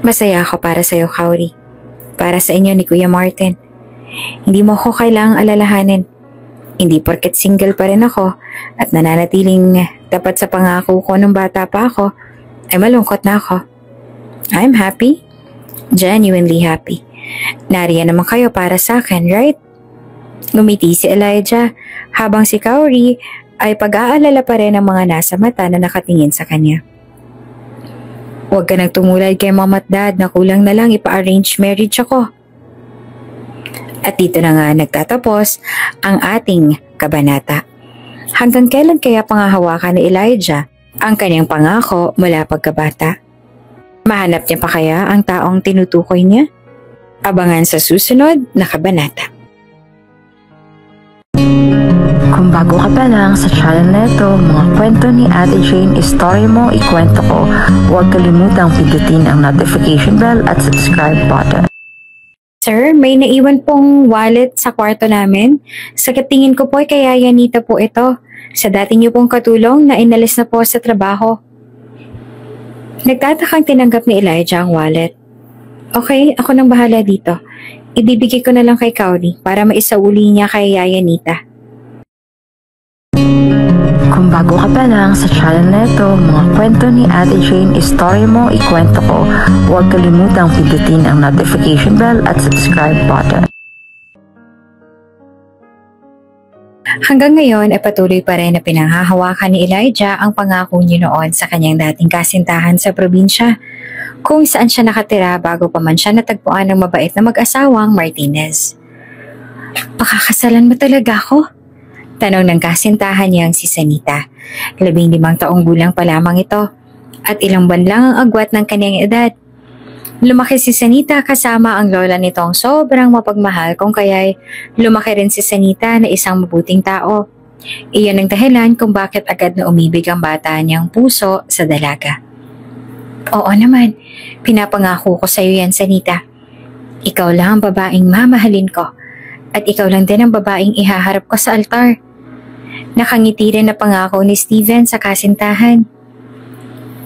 Masaya ako para sa iyo, Kaori. Para sa inyo ni Kuya Martin. Hindi mo ako kailangang alalahanin. Hindi porket single pa rin ako at nananatiling tapat sa pangako ko nung bata pa ako, ay malungkot na ako. I'm happy. Genuinely happy. Nariyan naman kayo para sa akin, right? Ngumiti si Elijah habang si Kaori ay pag-aalala pa rin ang mga nasa mata na nakatingin sa kanya. Huwag ka nang tumulad kay mama at dad na kulang na lang ipa-arrange marriage ako. At dito na nga nagtatapos ang ating kabanata. Hanggang kailan kaya pangahawakan ni Elijah ang kanyang pangako mula pagkabata? Mahanap niya pa kaya ang taong tinutukoy niya? Abangan sa susunod na kabanata. Kung bago ka pa lang sa channel na ito, mga kwento ni Ate Jane, story mo, ikwento ko, huwag kalimutang pindutin ang notification bell at subscribe button. Sir, may naiwan pong wallet sa kwarto namin. Sa katingin ko po ay kaya Yanita po ito. Sa dati niyo pong katulong na inalis na po sa trabaho. Nagtatakang tinanggap ni Elijah ang wallet. Okay, ako nang bahala dito. Ibibigay ko na lang kay Kaori para maisauli niya kay Yanita. Kung bago ka pa lang sa channel na ito, mga kwento ni Ate Jane, story mo, ikwento ko, huwag kalimutang pindutin ang notification bell at subscribe button. Hanggang ngayon ay patuloy pa rin na pinanghahawakan ni Elijah ang pangako niya noon sa kanyang dating kasintahan sa probinsya, kung saan siya nakatira bago pa man siya natagpuan ng mabait na mag-asawang Martinez. Pakakasalan mo talaga ako? Tanong ng kasintahan niyang si Sanita. 15 taong gulang pa lamang ito at ilang buwan lang ang agwat ng kanyang edad. Lumaki si Sanita kasama ang lola nitong sobrang mapagmahal kung kaya'y lumaki rin si Sanita na isang mabuting tao. Iyon ang dahilan kung bakit agad na umibig ang bata niyang puso sa dalaga. Oo naman, pinapangako ko sa iyo yan, Sanita. Ikaw lang ang babaeng mamahalin ko at ikaw lang din ang babaeng ihaharap ko sa altar. Nakangiti rin na pangako ni Steven sa kasintahan.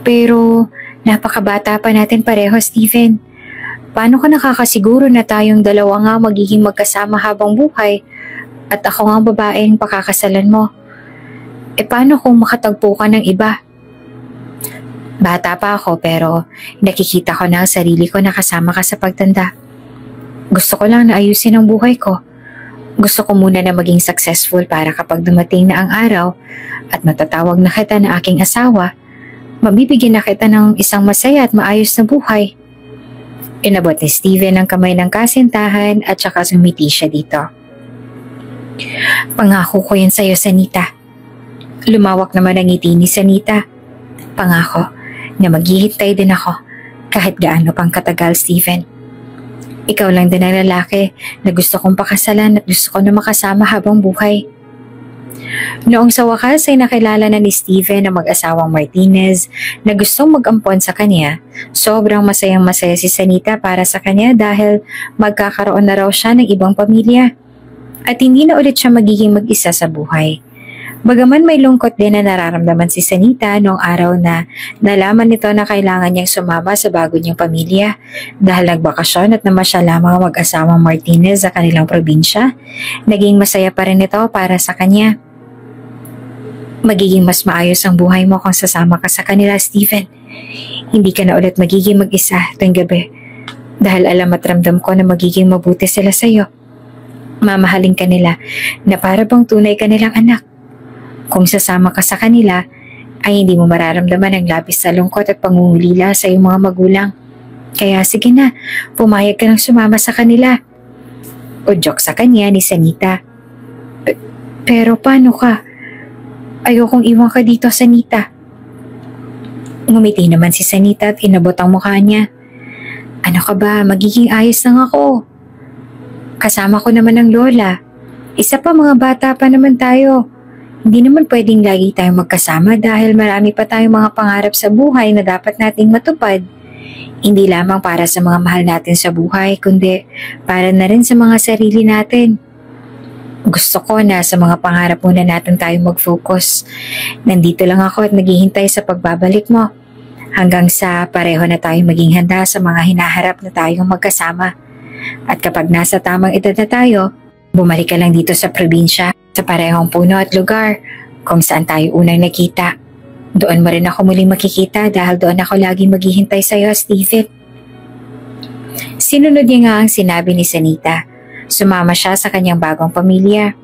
Pero napakabata pa natin pareho, Steven. Paano ka nakakasiguro na tayong dalawa nga magiging magkasama habang buhay at ako nga ang babaeng pakakasalan mo? E paano kung makatagpo ka ng iba? Bata pa ako pero nakikita ko na ang sarili ko na kasama ka sa pagtanda. Gusto ko lang na ayusin ang buhay ko. Gusto ko muna na maging successful para kapag dumating na ang araw at matatawag na kita na aking asawa, mabibigyan na kita ng isang masaya at maayos na buhay. Inabot ni Steven ang kamay ng kasintahan at saka sumiti siya dito. Pangako ko yan sa'yo, Sanita. Lumawak naman ang ngiti ni Sanita. Pangako na maghihintay din ako kahit gaano pang katagal, Steven. Ikaw lang din ang lalaki na gusto kong pakasalan at gusto ko na makasama habang buhay. Noong sa wakas ay nakilala na ni Steven ang mag-asawang Martinez na gustong mag-ampon sa kanya, sobrang masayang-masaya si Sanita para sa kanya dahil magkakaroon na raw siya ng ibang pamilya at hindi na ulit siya magiging mag-isa sa buhay. Bagaman may lungkot din na nararamdaman si Sanita noong araw na nalaman nito na kailangan niyang sumama sa bago niyang pamilya dahil nagbakasyon at namasyal lamang ang mag-asawang Martinez sa kanilang probinsya, naging masaya pa rin ito para sa kanya. Magiging mas maayos ang buhay mo kung sasama ka sa kanila, Steven. Hindi ka na ulit magiging mag-isa tuwing gabi dahil alam at ramdam ko na magiging mabuti sila sa'yo. Mamahalin ka nila na para bang tunay ka nilang anak. Kung sasama ka sa kanila, ay hindi mo mararamdaman ang labis na lungkot at pangungulila sa iyong mga magulang. Kaya sige na, pumayag ka ng sumama sa kanila. Udyok sa kanya ni Sanita. Pero paano ka? Ayokong iwan ka dito, Sanita. Ngumiti naman si Sanita at inabot ang mukha niya. Ano ka ba? Magiging ayos lang ako. Kasama ko naman ang lola. Isa pa, mga bata pa naman tayo. Hindi naman pwedeng lagi tayong magkasama dahil marami pa tayong mga pangarap sa buhay na dapat nating matupad. Hindi lamang para sa mga mahal natin sa buhay, kundi para na rin sa mga sarili natin. Gusto ko na sa mga pangarap muna natin tayong mag-focus. Nandito lang ako at naghihintay sa pagbabalik mo. Hanggang sa pareho na tayong maging handa sa mga hinaharap na tayong magkasama. At kapag nasa tamang edad na tayo, bumalik ka lang dito sa probinsya, sa parehong puno at lugar kung saan tayo unang nakita. Doon mo rin ako muling makikita dahil doon ako laging maghihintay sa iyo, Steven. Sinunod niya nga ang sinabi ni Sanita. Sumama siya sa kanyang bagong pamilya.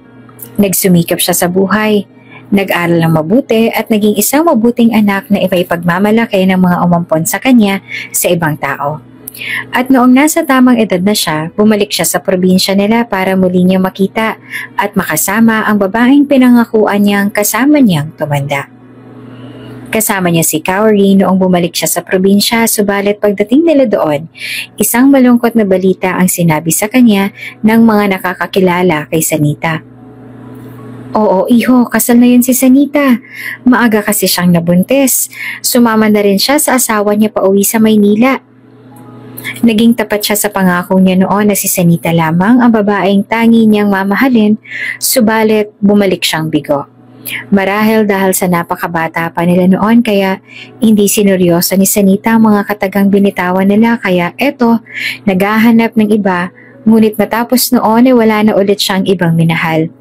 Nagsumikap siya sa buhay. Nag-aral ng mabuti at naging isang mabuting anak na ipagmamalaki ng mga umampon sa kanya sa ibang tao. At noong nasa tamang edad na siya, bumalik siya sa probinsya nila para muli niyang makita at makasama ang babaeng pinangakuan niyang kasama niyang tumanda. Kasama niya si Kaori noong bumalik siya sa probinsya, subalit pagdating nila doon, isang malungkot na balita ang sinabi sa kanya ng mga nakakakilala kay Sanita. Oo, iho, kasal na yun si Sanita. Maaga kasi siyang nabuntis. Sumama na rin siya sa asawa niya pauwi sa Maynila. Naging tapat siya sa pangako niya noon na si Sanita lamang ang babaeng tangi niyang mamahalin, subalit bumalik siyang bigo. Marahil dahil sa napakabata pa nila noon kaya hindi sineryoso ni Sanita ang mga katagang binitawan nila kaya eto, naghahanap ng iba, ngunit matapos noon ay wala na ulit siyang ibang minahal.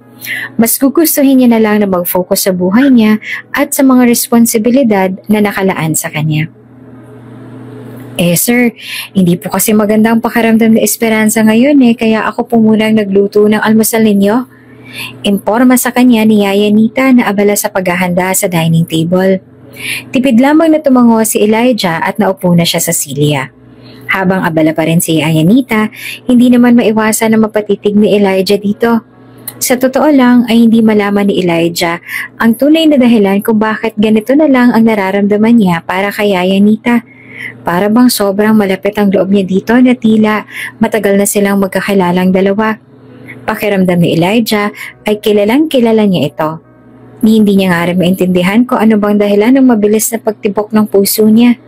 Mas gugustuhin niya na lang na mag-focus sa buhay niya at sa mga responsibilidad na nakalaan sa kanya. Sir, hindi po kasi magandang pakiramdam na esperanza ngayon kaya ako po munang nagluto ng almusal ninyo. Imporma sa kanya ni Yaya Nita na abala sa paghahanda sa dining table. Tipid lamang na tumango si Elijah at naupo na siya sa silya. Habang abala pa rin si Yaya Nita, hindi naman maiwasan na mapatitig ni Elijah dito. Sa totoo lang ay hindi malaman ni Elijah ang tunay na dahilan kung bakit ganito na lang ang nararamdaman niya para kay Yaya Nita. Para bang sobrang malapit ang loob niya dito na tila matagal na silang magkakakilalang dalawa. Pakiramdam ni Elijah ay kilalang kilala niya ito. Hindi niya nga rin maintindihan kung ano bang dahilan ng mabilis na pagtibok ng puso niya.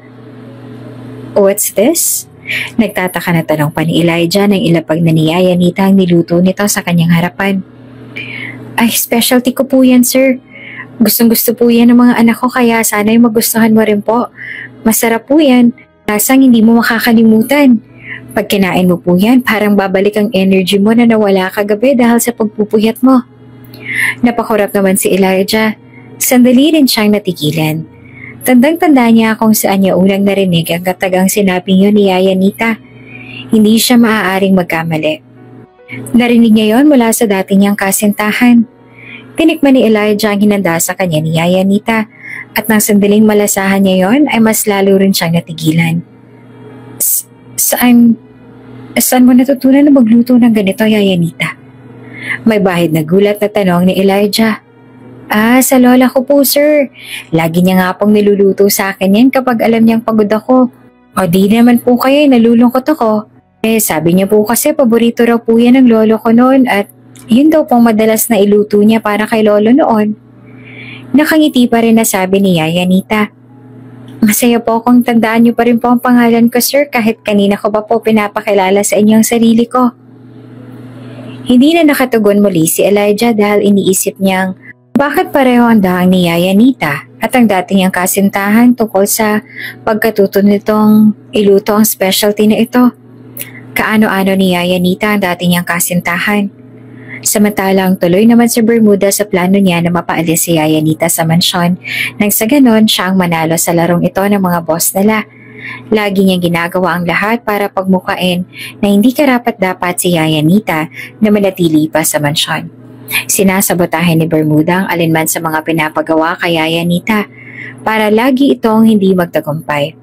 What's this? Nagtataka na tanong pa ni Elijah nang ilapag na ni Yaya Nita ang niluto nito sa kanyang harapan. Ay, specialty ko po yan, sir. Gustong-gusto po yan ng mga anak ko kaya sana'y magustuhan mo rin po. Masarap po yan. Lasang hindi mo makakalimutan. Pag kinain mo po yan, parang babalik ang energy mo na nawala kagabi dahil sa pagpupuyat mo. Napakurap naman si Elijah. Sandali rin siyang natigilan. Tandang-tanda niya kung saan niya unang narinig ang katagang sinabing yun ni Yaya Nita. Hindi siya maaaring magkamali. Narinig niya yon mula sa dati niyang kasintahan. Tinikman ni Elijah ang hinanda sa kanya ni Yaya Nita at nang sandaling malasahan niya yon ay mas lalo rin siyang natigilan. Saan mo natutunan na magluto ng ganito, Yaya Nita? May bahid na gulat na tanong ni Elijah. Sa lola ko po, sir. Lagi niya nga pong niluluto sa akin yan kapag alam niyang pagod ako. O di naman po kayo, nalulungkot ako. Sabi niya po kasi paborito raw po yan ng lolo ko noon at yun daw pong madalas na iluto niya para kay lolo noon. Nakangiti pa rin na sabi ni Yaya Nita. Masaya po akong tandaan niyo pa rin po ang pangalan ko, sir, kahit kanina ko pa po pinapakilala sa inyo ang sarili ko. Hindi na nakatugon muli si Elijah dahil iniisip niyang bakit pareho ang daang ni Yaya Nita at ang dati niyang kasintahan tungkol sa pagkatuto nitong iluto ang specialty na ito. Kaano-ano ni Yaya Nita ang dati niyang kasintahan. Samantalang tuloy naman si Bermuda sa plano niya na mapaalis si Yaya Nita sa mansyon nang sa ganon siya ang manalo sa larong ito ng mga boss nila. Lagi niyang ginagawa ang lahat para pagmukain na hindi karapat-dapat si Yaya Nita na manatili pa sa mansyon. Sinasabotahin ni Bermuda ang alinman sa mga pinapagawa kay Yaya Nita para lagi itong hindi magtagumpay.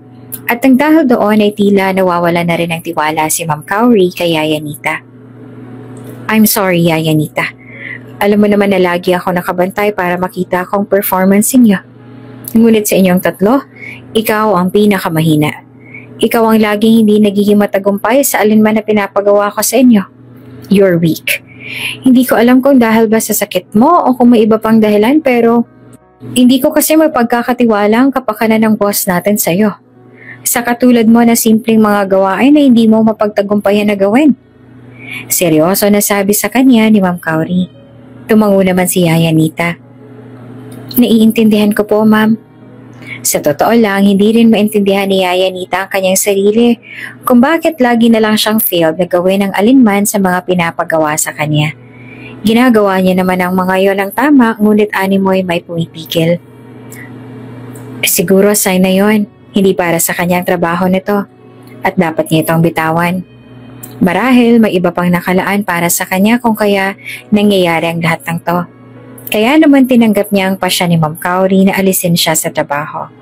At ang dahil doon ay tila nawawala na rin ang tiwala si Ma'am Cowrie kay Yaya Nita. I'm sorry, Yaya Nita. Alam mo naman na lagi ako nakabantay para makita akong performance niyo. Ngunit sa inyong tatlo, ikaw ang pinakamahina. Ikaw ang laging hindi nagiging matagumpay sa alinman na pinapagawa ko sa inyo. You're weak. Hindi ko alam kung dahil ba sa sakit mo o kung may iba pang dahilan pero hindi ko kasi mapagkakatiwala ang kapakanan ng boss natin sa'yo. Sa katulad mo na simpleng mga gawain na hindi mo mapagtagumpayan na gawin. Seryoso na sabi sa kanya ni Ma'am Cowrie. Tumango naman si Yaya Nita. Naiintindihan ko po, ma'am. Sa totoo lang, hindi rin maintindihan ni Yaya Nita ang kanyang sarili kung bakit lagi na lang siyang failed na gawin ang alinman sa mga pinapagawa sa kanya. Ginagawa niya naman ang mga yon ang tama, ngunit animoy may pumipigil. Siguro sign na yon. Hindi para sa kanyang trabaho nito at dapat niya itong bitawan. Marahil may iba pang nakalaan para sa kanya kung kaya nangyayari ang lahat ng to. Kaya naman tinanggap niya ang pasya ni Ma'am Cowrie na alisin siya sa trabaho.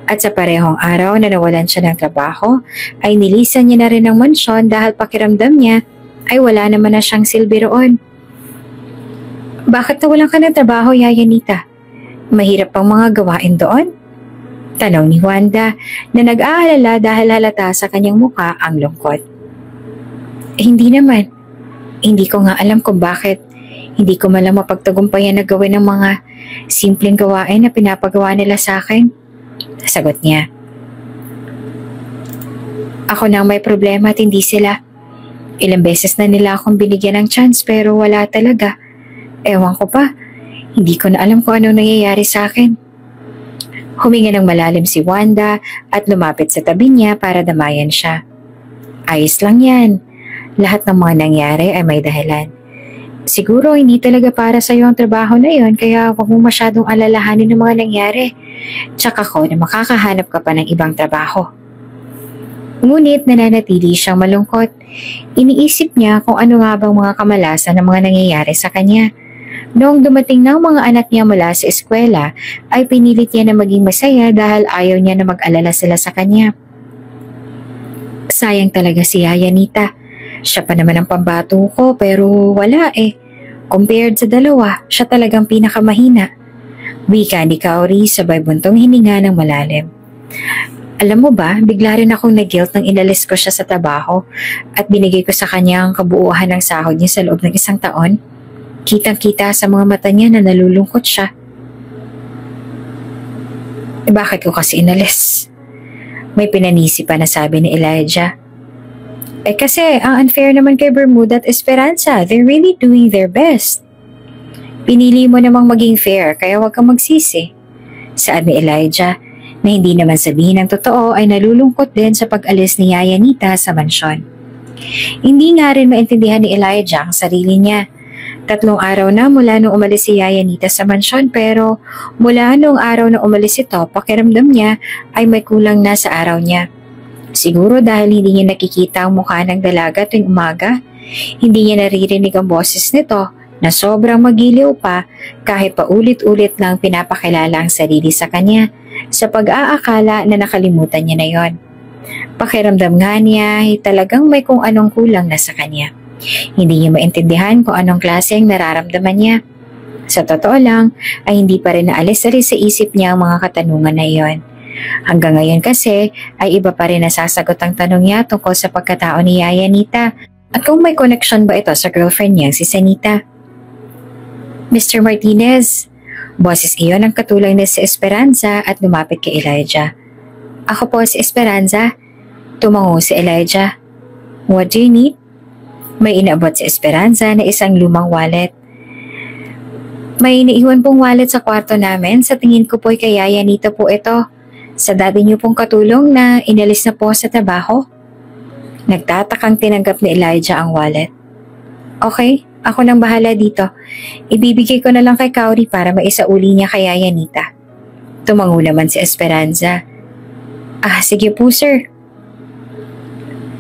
At sa parehong araw na nawalan siya ng trabaho, ay nilisan niya na rin ang mansyon dahil pakiramdam niya ay wala naman na siyang silbi roon. Bakit nawalan ka ng trabaho, Yaya Nita? Mahirap pang mga gawain doon? Tanong ni Wanda na nag-aalala dahil halata sa kanyang muka ang lungkot. Hindi naman. Hindi ko nga alam kung bakit. Hindi ko malang mapagtagumpayan na gawin ng mga simpleng gawain na pinapagawa nila sa akin. Sagot niya. Ako na may problema at hindi sila. Ilang beses na nila akong binigyan ng chance pero wala talaga. Ewan ko pa. Hindi ko na alam kung ano nangyayari sa akin. Huminga ng malalim si Wanda at lumapit sa tabi niya para damayan siya. Ayos lang yan. Lahat ng mga nangyari ay may dahilan. Siguro hindi talaga para sa iyo ang trabaho na yon kaya huwag mo masyadong alalahanin ng mga nangyari. Tsaka ko na makakahanap ka pa ng ibang trabaho. Ngunit nananatili siyang malungkot. Iniisip niya kung ano nga bang mga kamalasan ng mga nangyayari sa kanya. Noong dumating na ang mga anak niya mula sa eskwela, ay pinilit niya na maging masaya dahil ayaw niya na mag-alala sila sa kanya. Sayang talaga si Yaya Nita. Siya pa naman ang pambato ko pero wala eh. Compared sa dalawa, siya talagang pinakamahina. Wika ni Cowrie sabay buntong hininga ng malalim. Alam mo ba, bigla rin akong nag-guilt nang inalis ko siya sa trabaho at binigay ko sa kanya ang kabuuan ng sahod niya sa loob ng 1 taon. Kitang-kita sa mga mata niya na nalulungkot siya. Bakit ko kasi inalis? May pinanisi pa na sabi ni Elijah. Kasi ang unfair naman kay Bermuda at Esperanza. They're really doing their best. Pinili mo namang maging fair kaya huwag kang magsisi. Saad ni Elijah na hindi naman sabihin ng totoo ay nalulungkot din sa pag-alis ni Yaya Nita sa mansyon. Hindi nga rin maintindihan ni Elijah ang sarili niya. 3 araw na mula nung umalis si Yaya Nita sa mansyon pero mula nung araw na umalis ito, pakiramdam niya ay may kulang na sa araw niya. Siguro dahil hindi niya nakikita ang mukha ng dalaga tuwing umaga, Hindi niya naririnig ang boses nito na sobrang magiliw pa kahit paulit-ulit lang pinapakilala ang sarili sa kanya sa pag-aakala na nakalimutan niya na yon. Pakiramdam nga niya ay talagang may kung anong kulang na sa kanya. Hindi niya maintindihan kung anong klase ang nararamdaman niya. Sa totoo lang ay hindi pa rin naalis-alis sa isip niya ang mga katanungan na iyon. Hanggang ngayon kasi ay iba pa rin nasasagot ang tanong niya tungkol sa pagkatao ni Yaya Nita at kung may connection ba ito sa girlfriend niya si Sanita. Mr. Martinez, boses iyon ang katulad na si Esperanza at lumapit kay Elijah. Ako po si Esperanza. Tumango si Elijah. What do you need? May inabot si Esperanza na isang lumang wallet. May iniiwan pong wallet sa kwarto namin. Sa tingin ko po'y kay Yaya Nita po ito. Sa dati niyo pong katulong na inalis na po sa trabaho. Nagtatakang tinanggap ni Elijah ang wallet. Okay, ako nang bahala dito. Ibibigay ko na lang kay Kauri para maisauli niya kay Yaya Nita. Tumango naman si Esperanza. Sige po sir.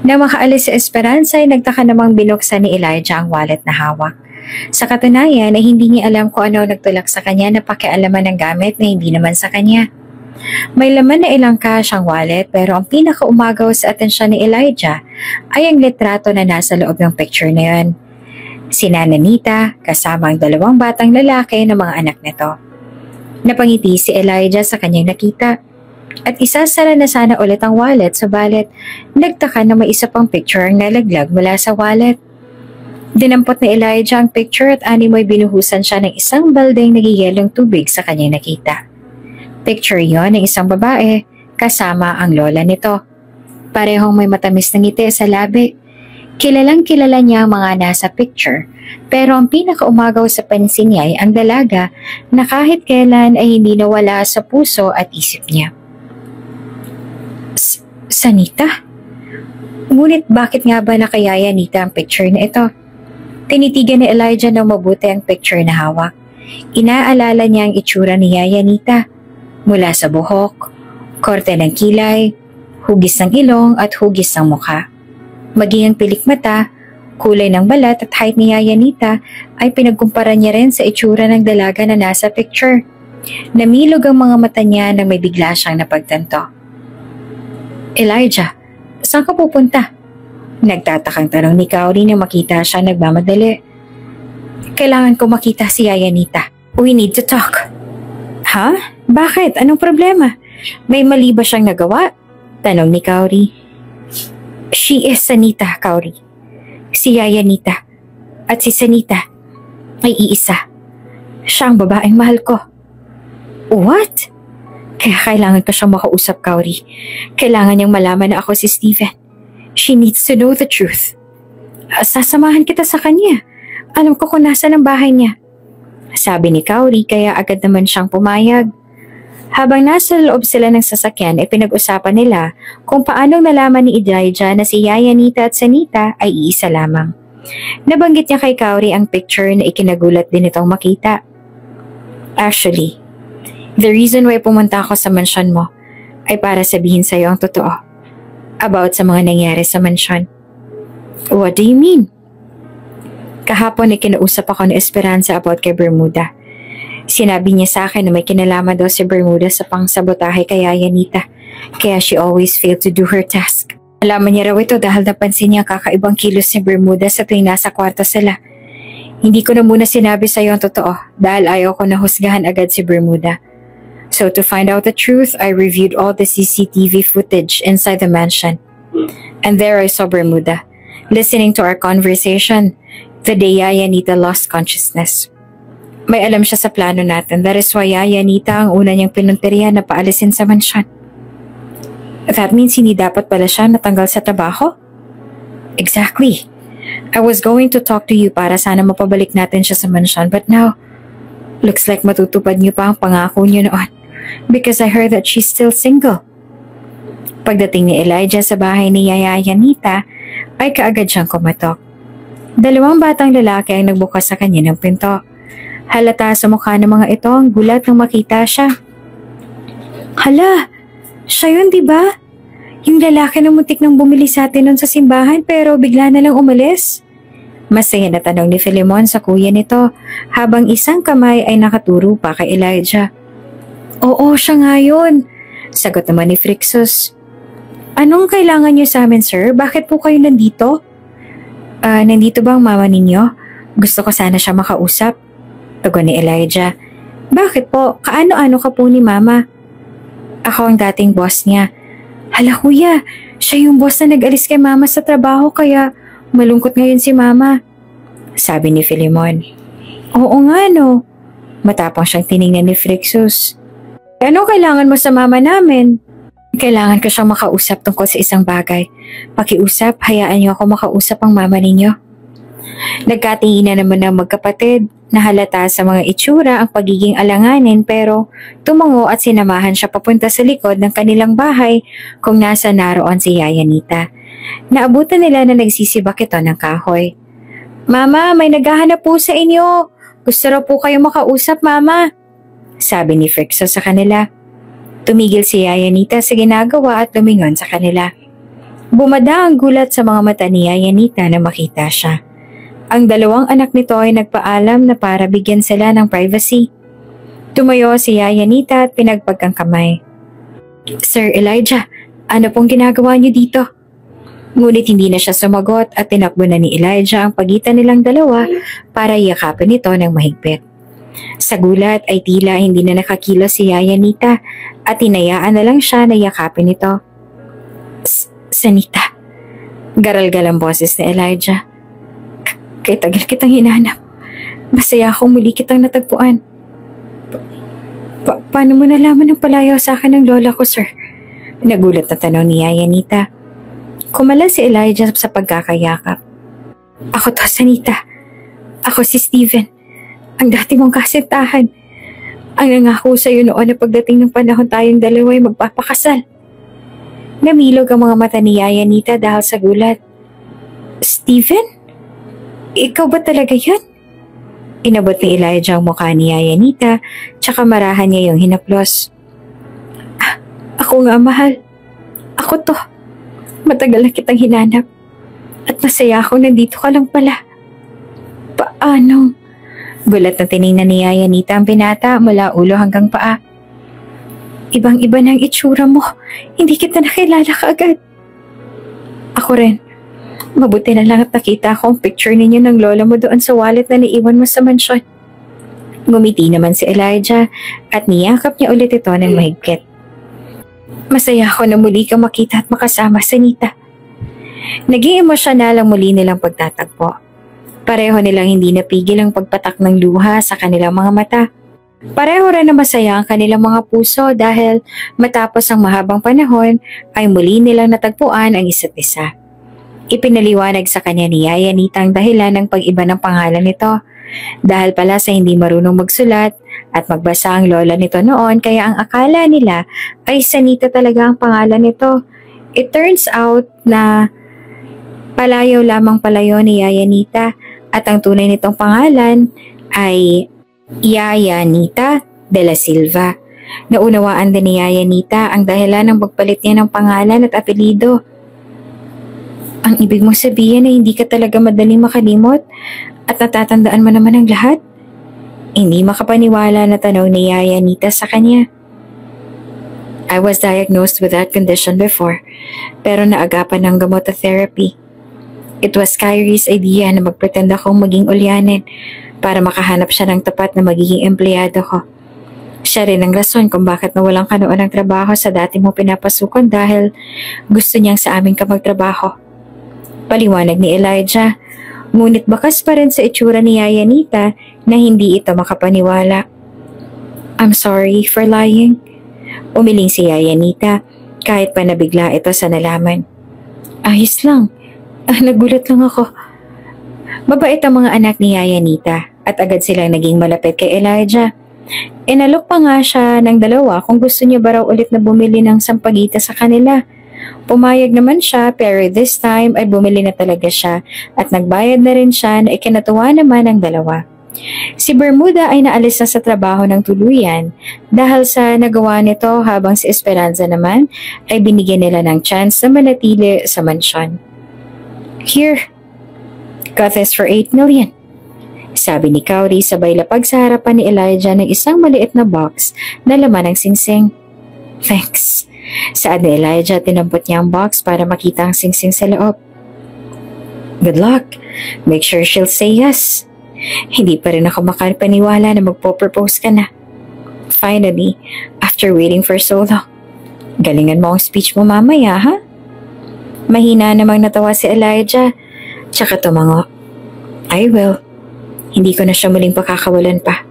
Na makaalis si Esperanza ay nagtaka namang binuksan ni Elijah ang wallet na hawak. Sa katunayan ay hindi niya alam kung ano nagtulak sa kanya na pakialaman ng gamit na hindi naman sa kanya. May laman na ilang cash ang wallet pero ang pinakaumagaw sa atensyon ni Elijah ay ang litrato na nasa loob ng picture na yun. Si Nana Nita kasama ang 2 batang lalaki na mga anak nito. Napangiti si Elijah sa kanyang nakita at isasara na sana ulit ang wallet subalit nagtaka na may isa pang picture ang nalaglag mula sa wallet. Dinampot ni Elijah ang picture at animoy binuhusan siya ng isang baldeng nagiyelong tubig sa kanyang nakita. Picture yon ng isang babae kasama ang lola nito. Parehong may matamis na ngiti sa labi. Kilalang kilala niya ang mga nasa picture pero ang pinakaumagaw sa pansin niya ay ang dalaga na kahit kailan ay hindi nawala sa puso at isip niya. Sanita? Ngunit bakit nga ba nakayaya Nita ang picture na ito? Tinitigan ni Elijah na mabuti ang picture na hawak. Inaalala niya ang itsura ni Yaya Nita. Mula sa buhok, korte ng kilay, hugis ng ilong at hugis ng mukha. Maging ang pilik mata, kulay ng balat at height ni Yaya Nita ay pinagkumpara niya rin sa itsura ng dalaga na nasa picture. Namilog ang mga mata niya nang may bigla siyang napagtanto. Elijah, saan ka pupunta? Nagtatakang tanong ni Kauri na makita siya nagmamadali. Kailangan ko makita si Yaya Nita. We need to talk. Ha? Bakit? Anong problema? May mali ba siyang nagawa? Tanong ni Kauri. She is Sanita, Kauri. Si Yaya Nita. At si Sanita ay iisa. Siya ang babaeng mahal ko. What? Kaya kailangan ko siyang makausap, Kauri. Kailangan niyang malaman na ako si Steven. She needs to know the truth. Sasamahan kita sa kanya. Alam ko kung nasa ng bahay niya. Sabi ni Kauri kaya agad naman siyang pumayag. Habang nasa loob sila ng sasakyan ay pinag-usapan nila kung paanong nalaman ni Elijah na si Yaya Nita at Sanita ay iisa lamang. Nabanggit niya kay Kauri ang picture na ikinagulat din itong makita. Actually, the reason why pumunta ako sa mansyon mo ay para sabihin sa iyo ang totoo. About sa mga nangyari sa mansyon. What do you mean? Kahapon ay kinausap ako ni Esperanza about kay Bermuda. Sinabi niya sa akin na may kinalaman daw si Bermuda sa pangsabotahe kay Yaya Nita, kaya she always failed to do her task. Alaman niya raw ito dahil napansin niya kakaibang kilos ni Bermuda sa tuwing nasa kwarto sila. Hindi ko na muna sinabi sa iyo ang totoo dahil ayaw ko na husgahan agad si Bermuda. So to find out the truth, I reviewed all the CCTV footage inside the mansion. And there I saw Bermuda, listening to our conversation the day Yaya Nita lost consciousness. May alam siya sa plano natin. That is why Yaya Nita ang una niyang pinunterihan na paalisin sa mansyon. That means hindi dapat pala siya natanggal sa trabaho? Exactly. I was going to talk to you para sana mapabalik natin siya sa mansyon but now, looks like matutupad niyo pa ang pangako niyo noon. Because I heard that she's still single. Pagdating ni Elijah sa bahay ni Yaya Nita, ay kaagad siyang kumatok. 2 batang lalaki ang nagbukas sa kanya ng pinto. Halata sa mukha ng mga ito ang gulat nang makita siya. Hala, siya yun diba? Yung lalaki na muntik nang bumili sa atin nun sa simbahan pero bigla na lang umalis? Masaya na tanong ni Filemon sa kuya nito habang isang kamay ay nakaturo pa kay Elijah. Oo, siya nga yun. Sagot naman ni Phrixus. Anong kailangan niyo sa amin, sir? Bakit po kayo nandito? Nandito ba ang mama ninyo? Gusto ko sana siya makausap. Tugon ni Elijah. Bakit po? Kaano-ano ka po ni mama? Ako ang dating boss niya. Hala kuya, siya yung boss na nag-alis kay mama sa trabaho kaya malungkot ngayon si mama. Sabi ni Filemon. Oo nga no. Matapang siyang tiningnan ni Phrixus. Anong kailangan mo sa mama namin? Kailangan ko siyang makausap tungkol sa isang bagay. Pakiusap, hayaan niyo ako makausap ang mama ninyo. Nagkatingin na naman ng magkapatid na halata sa mga itsura ang pagiging alanganin pero tumango at sinamahan siya papunta sa likod ng kanilang bahay kung nasa naroon si Yayanita. Naabutan nila na nagsisibak ito ng kahoy. Mama, may naghahanap po sa inyo. Gusto raw po kayo makausap, mama. Sabi ni Phrixus sa kanila. Tumigil si Yayanita sa ginagawa at lumingon sa kanila. Bumada ang gulat sa mga mata ni Yayanita na makita siya. Ang dalawang anak nito ay nagpaalam na para bigyan sila ng privacy. Tumayo si Yayanita at pinagpag ang kamay. Sir Elijah, ano pong ginagawa niyo dito? Ngunit hindi na siya sumagot at tinakbo na ni Elijah ang pagitan nilang dalawa para yakapin ito ng mahigpit. Sa gulat ay tila hindi na nakakilos si Yayanita at hinayaan na lang siya na yakapin ito. Sanita, garalgal ang boses ni Elijah. Kay tagal kitang hinanap. Masaya akong muli kitang natagpuan. Paano mo nalaman ng palayaw sa akin ng lola ko, sir? Nagulat na tanong ni Yayanita. Kumala si Elijah sa pagkakayakap. Ako to, Sanita. Ako si Steven. Ang dati mong kasintahan. Ang nangako sa iyo noon na pagdating ng panahon tayong dalawa ay magpapakasal. Namilog ang mga mata ni Yayanita dahil sa gulat. Steven? Ikaw ba talaga yan? Inabot ni Elijah ang mukha ni Yayanita tsaka marahan niya yung hinaplos. Ako nga, mahal. Ako to. Matagal na kitang hinanap. At masaya ako nandito ka lang pala. Paano? Gulat na tiningnan ni Yayanita ang binata mula ulo hanggang paa. Ibang-iba ng itsura mo. Hindi kita nakilala kaagad. Ako rin. Mabuti na lang at nakita ko ang picture ninyo ng lola mo doon sa wallet na naiwan mo sa mansyon. Ngumiti naman si Elijah at niyakap niya ulit ito ng mahigpit. Masaya ako na muli kang makita at makasama, Sanita. Naging emosyonal ang muli nilang pagtatagpo. Pareho nilang hindi napigil ang pagpatak ng luha sa kanilang mga mata. Pareho rin na masaya ang kanilang mga puso dahil matapos ang mahabang panahon ay muli nilang natagpuan ang isa't isa. Ipinaliwanag sa kanya ni Yayanita ang dahilan ng pag-iba ng pangalan nito. Dahil pala sa hindi marunong magsulat at magbasa ang lola nito noon kaya ang akala nila ay Sanita talaga ang pangalan nito. It turns out na palayaw lamang palayo ni Yayanita at ang tunay nitong pangalan ay Yayanita de la Silva. Naunawaan din ni Yayanita ang dahilan ng pagpalit niya ng pangalan at apelido. Ang ibig mong sabihin ay hindi ka talaga madaling makalimot at natatandaan mo naman ang lahat? Hindi makapaniwala na tanong ni Yayanita sa kanya. I was diagnosed with that condition before, pero naagapan ng gamot at therapy. It was Kyrie's idea na magpretend akong maging ulyanin para makahanap siya ng tapat na magiging empleyado ko. Siya rin ang rason kung bakit nawalan ka noon ng trabaho sa dati mo pinapasukan dahil gusto niyang sa amin ka magtrabaho. Paliwanag ni Elijah, ngunit bakas pa rin sa itsura ni Yayanita na hindi ito makapaniwala. I'm sorry for lying. Umiling si Yayanita kahit pa nabigla ito sa nalaman. Ayos lang. Nagulat lang ako. Mabait ang mga anak ni Yayanita at agad silang naging malapit kay Elijah. Inalok pa nga siya ng dalawa kung gusto niya ba raw ulit na bumili ng sampagita sa kanila. Pumayag naman siya pero this time ay bumili na talaga siya at nagbayad na rin siya na ikinatuwa naman ang dalawa. Si Bermuda ay naalis na sa trabaho ng tuluyan dahil sa nagawa nito habang si Esperanza naman ay binigyan nila ng chance na manatili sa mansyon. Here, Got this for 8 million. Sabi ni Cowrie sabay lapag sa harapan ni Elijah ng isang maliit na box na laman ng singsing. Thanks. Saad ni Elijah, tinampot niya ang box para makita ang singsing sa loob. Good luck. Make sure she'll say yes. Hindi pa rin ako makapaniwala na magpo-propose ka na. Finally, after waiting for so long. Galingan mo ang speech mo mamaya, ha? Mahina namang natawa si Elijah, tsaka tumango. I will. Hindi ko na siya muling pakakawalan pa.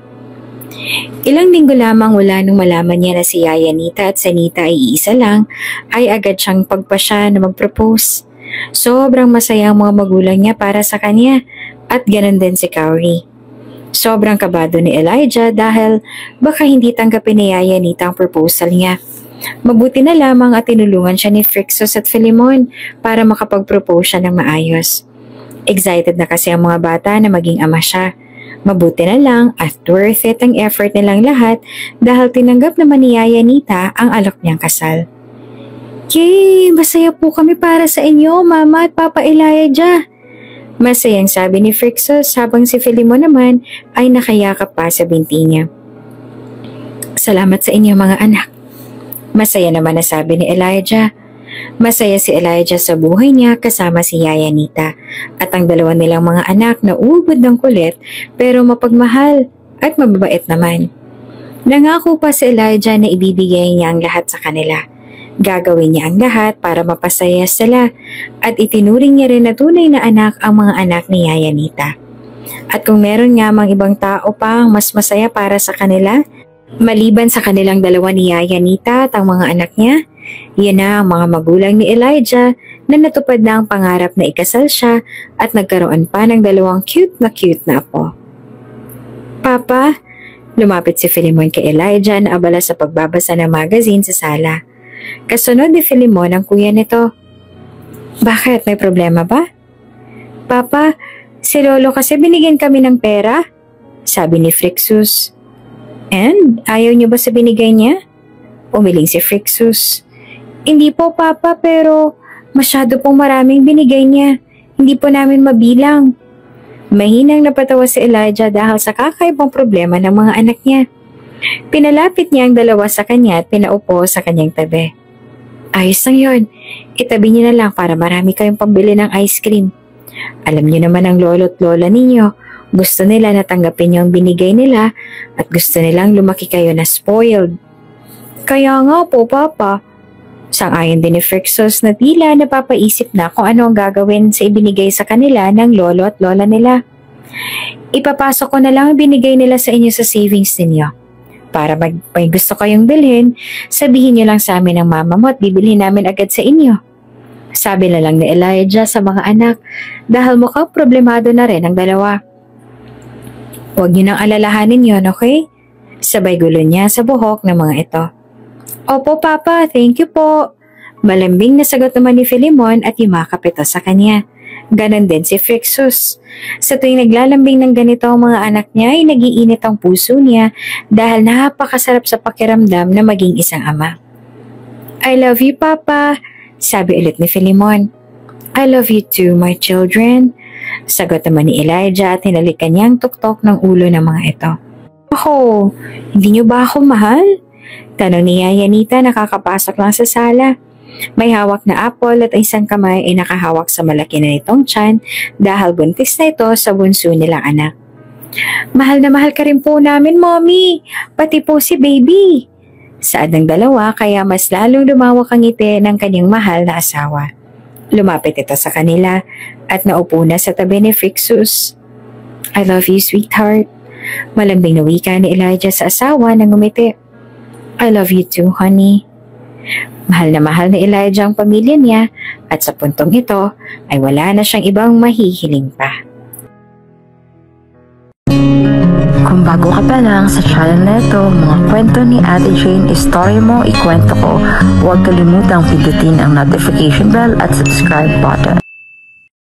Ilang linggo lamang wala nung malaman niya na si Yaya Nita at si Nita ay iisa lang, ay agad siyang pagpasya na mag-propose. Sobrang masaya ang mga magulang niya para sa kanya at ganun din si Cowrie. Sobrang kabado ni Elijah dahil baka hindi tanggapin ni Yaya Nita ang proposal niya. Mabuti na lamang at tinulungan siya ni Phrixus at Philemon para makapag-propose siya ng maayos. Excited na kasi ang mga bata na maging ama siya. Mabuti na lang at worth it ang effort nilang lahat dahil tinanggap naman ni Yaya Nita ang alok niyang kasal. Yay! Masaya po kami para sa inyo, Mama at Papa Elijah. Masayang sabi ni Phrixus habang si Philemon naman ay nakayakap pa sa binti niya. Salamat sa inyo mga anak. Masaya naman na sabi ni Elijah. Masaya si Elijah sa buhay niya kasama si Yaya Nita at ang dalawa nilang mga anak na ubod ng kulit pero mapagmahal at mababait naman. Nangako pa si Elijah na ibibigay niya ang lahat sa kanila. Gagawin niya ang lahat para mapasaya sila at itinuring niya rin na tunay na anak ang mga anak ni Yaya Nita. At kung meron nga mang ibang tao pa ang mas masaya para sa kanila, maliban sa kanilang dalawa ni Yaya Nita at ang mga anak niya, yan na ang mga magulang ni Elijah na natupad na ang pangarap na ikasal siya at nagkaroon pa ng dalawang cute na apo. Papa, lumapit si Philemon kay Elijah na abala sa pagbabasa ng magazine sa sala. Kasunod ni Philemon ang kuya nito. Bakit? May problema ba? Papa, si Lolo kasi binigyan kami ng pera, sabi ni Phrixus. And ayaw niyo ba sa binigay niya? Umiling si Phrixus. Hindi po, Papa, pero masyado pong maraming binigay niya. Hindi po namin mabilang. Mahinang napatawa si Elijah dahil sa kakaibang problema ng mga anak niya. Pinalapit niya ang dalawa sa kanya at pinaupo sa kanyang tabi. Ayos lang yun. Itabi niyo na lang para marami kayong pambili ng ice cream. Alam niyo naman ang lolo at lola ninyo. Gusto nila na tanggapin niyo ang binigay nila at gusto nilang lumaki kayo na spoiled. Kaya nga po, Papa. Sang-ayon din ni Phrixus na tila napapaisip na kung ano ang gagawin sa ibinigay sa kanila ng lolo at lola nila. Ipapasok ko na lang ang binigay nila sa inyo sa savings ninyo. Para may gusto kayong bilhin, sabihin niyo lang sa amin ng mama mo at bibilhin namin agad sa inyo. Sabi na lang ni Elijah sa mga anak dahil mukhang problemado na rin ang dalawa. Huwag niyo nang alalahanin yon, okay? Sabay gulo niya sa buhok ng mga ito. Opo, Papa. Thank you po. Malambing na sagot naman ni Philemon at yumakap ito sa kanya. Ganon din si Phrixus. Sa tuwing naglalambing ng ganito ang mga anak niya ay nagiinit ang puso niya dahil napakasarap sa pakiramdam na maging isang ama. I love you, Papa. Sabi ulit ni Philemon. I love you too, my children. Sagot naman ni Elijah at hinalikan niya ang tuktok ng ulo ng mga ito. Oh, hindi niyo ba ako mahal? Tanong ni Yaya Nita nakakapasok lang sa sala. May hawak na apple at isang kamay ay nakahawak sa malaki na nitong tiyan dahil buntis na ito sa bunso nilang anak. Mahal na mahal ka rin po namin, Mommy. Pati po si baby. Saad ng dalawa kaya mas lalong lumawak ang ngiti ng kanyang mahal na asawa. Lumapit ito sa kanila at naupo na sa tabi ni Phrixus. I love you, sweetheart. Malambing na wika ni Elijah sa asawa na ngumiti. I love you too, honey. Mahal ni Elijah ang pamilya niya at sa puntong ito ay wala na siyang ibang mahihiling pa. Kung bago ka pa lang sa channel na ito, mga kwento ni Ate Jane, Story Mo, Ikwento Ko, huwag kalimutang pindutin ang notification bell at subscribe button.